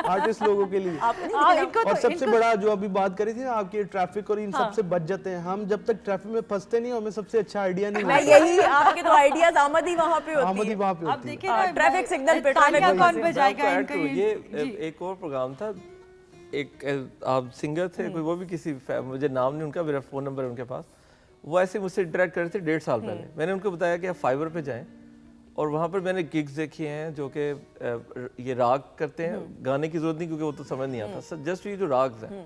Speaker 6: आर्टिस्ट लोगों के लिए। और सबसे बड़ा जो अभी बात करी थी ना आपकी ट्रैफिक और इन सबसे बच जाते हैं हम, जब तक ट्रैफिक में फंसते नहीं हमें सबसे अच्छा आइडिया नहीं
Speaker 1: मिलता। यही आपके तो आइडियाज आमद ही वहाँ पे होती है।
Speaker 6: आमद ही वहाँ पे
Speaker 11: अब
Speaker 6: होती है।
Speaker 11: देखिए ना
Speaker 1: ट्रैफिक सिग्नल पे
Speaker 11: कौन बजाएगा इनको।
Speaker 9: ये एक और प्रोग्राम था, एक आप सिंगर थे कोई, वो भी किसी मुझे नाम नहीं उनका, मेरा फ़ोन नंबर है उनके पास, वो ऐसे मुझसे इंटरेक्ट कर रहे थे 1.5 साल पहले। मैंने उनको बताया कि आप फाइवर पे जाएं और वहाँ पर मैंने गिग्स देखी हैं जो कि ये राग करते हैं, गाने की ज़रूरत नहीं क्योंकि वो तो समझ नहीं आता, जस्ट ये जो राग्स हैं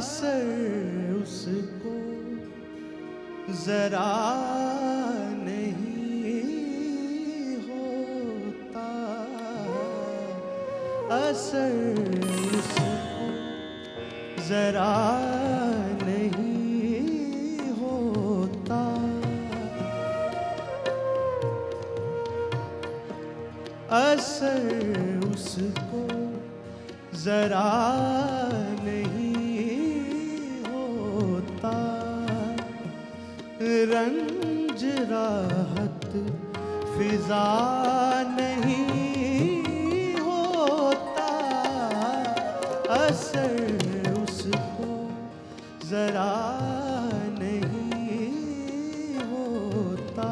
Speaker 8: असर उसको जरा नहीं होता, असर उसको जरा नहीं होता। असर उसको जरा नहीं होता, रंज राहत फिजा नहीं होता, असर उसको जरा नहीं होता।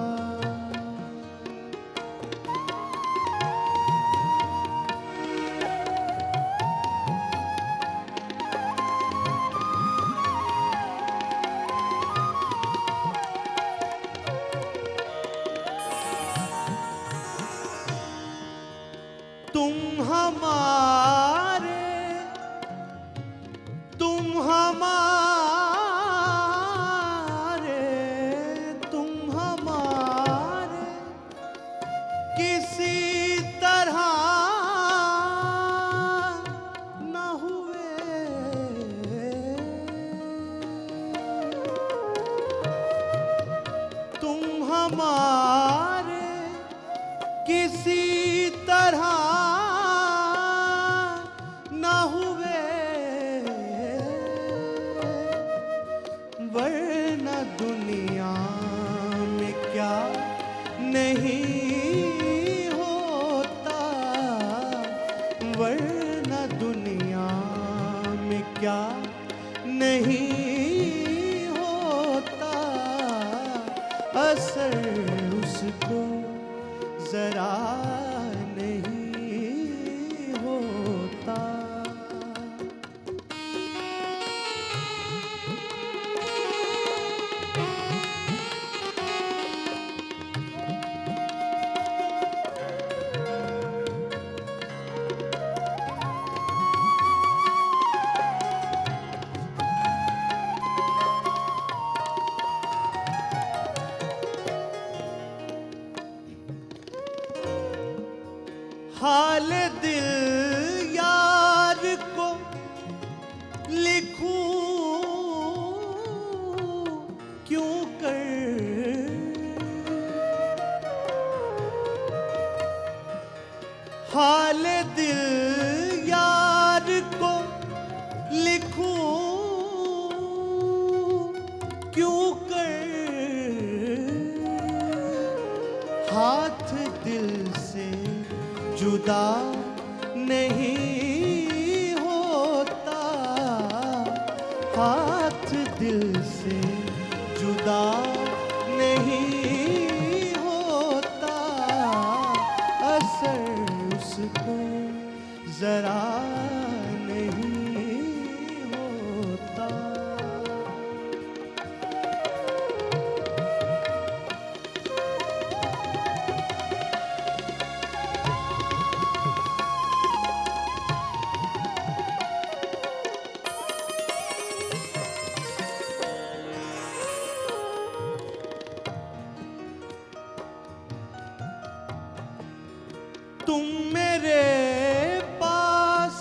Speaker 8: तुम हमारे, तुम हमारे, तुम हमारे किसी तरह न हुए, तुम हमारे किसी तरह न हुए, वरना दुनिया में क्या नहीं होता, वरना दुनिया में क्या नहीं होता, असर उसको जरा नहीं होता। हाल दिल यार को लिखूं क्यों कर, हाल दिल यार को लिखूं क्यों कर, हाथ दिल से जुदा नहीं होता, हाथ दिल से जुदा नहीं होता, असर उसको जरा नहीं होता। तुम मेरे पास,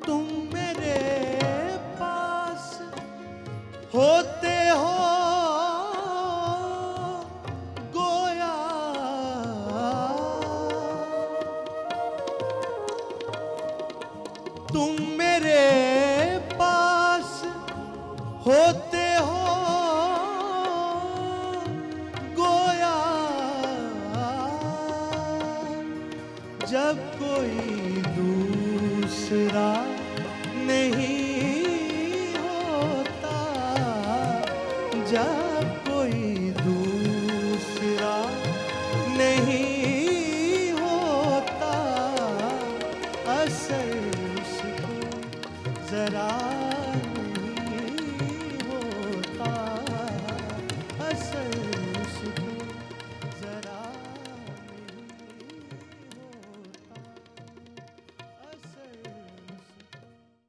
Speaker 8: तुम मेरे पास होते हो गोया, तुम मेरे पास होते हो गोया, जब कोई दूसरा नहीं होता, जब कोई दूसरा नहीं होता, असर उसको जरा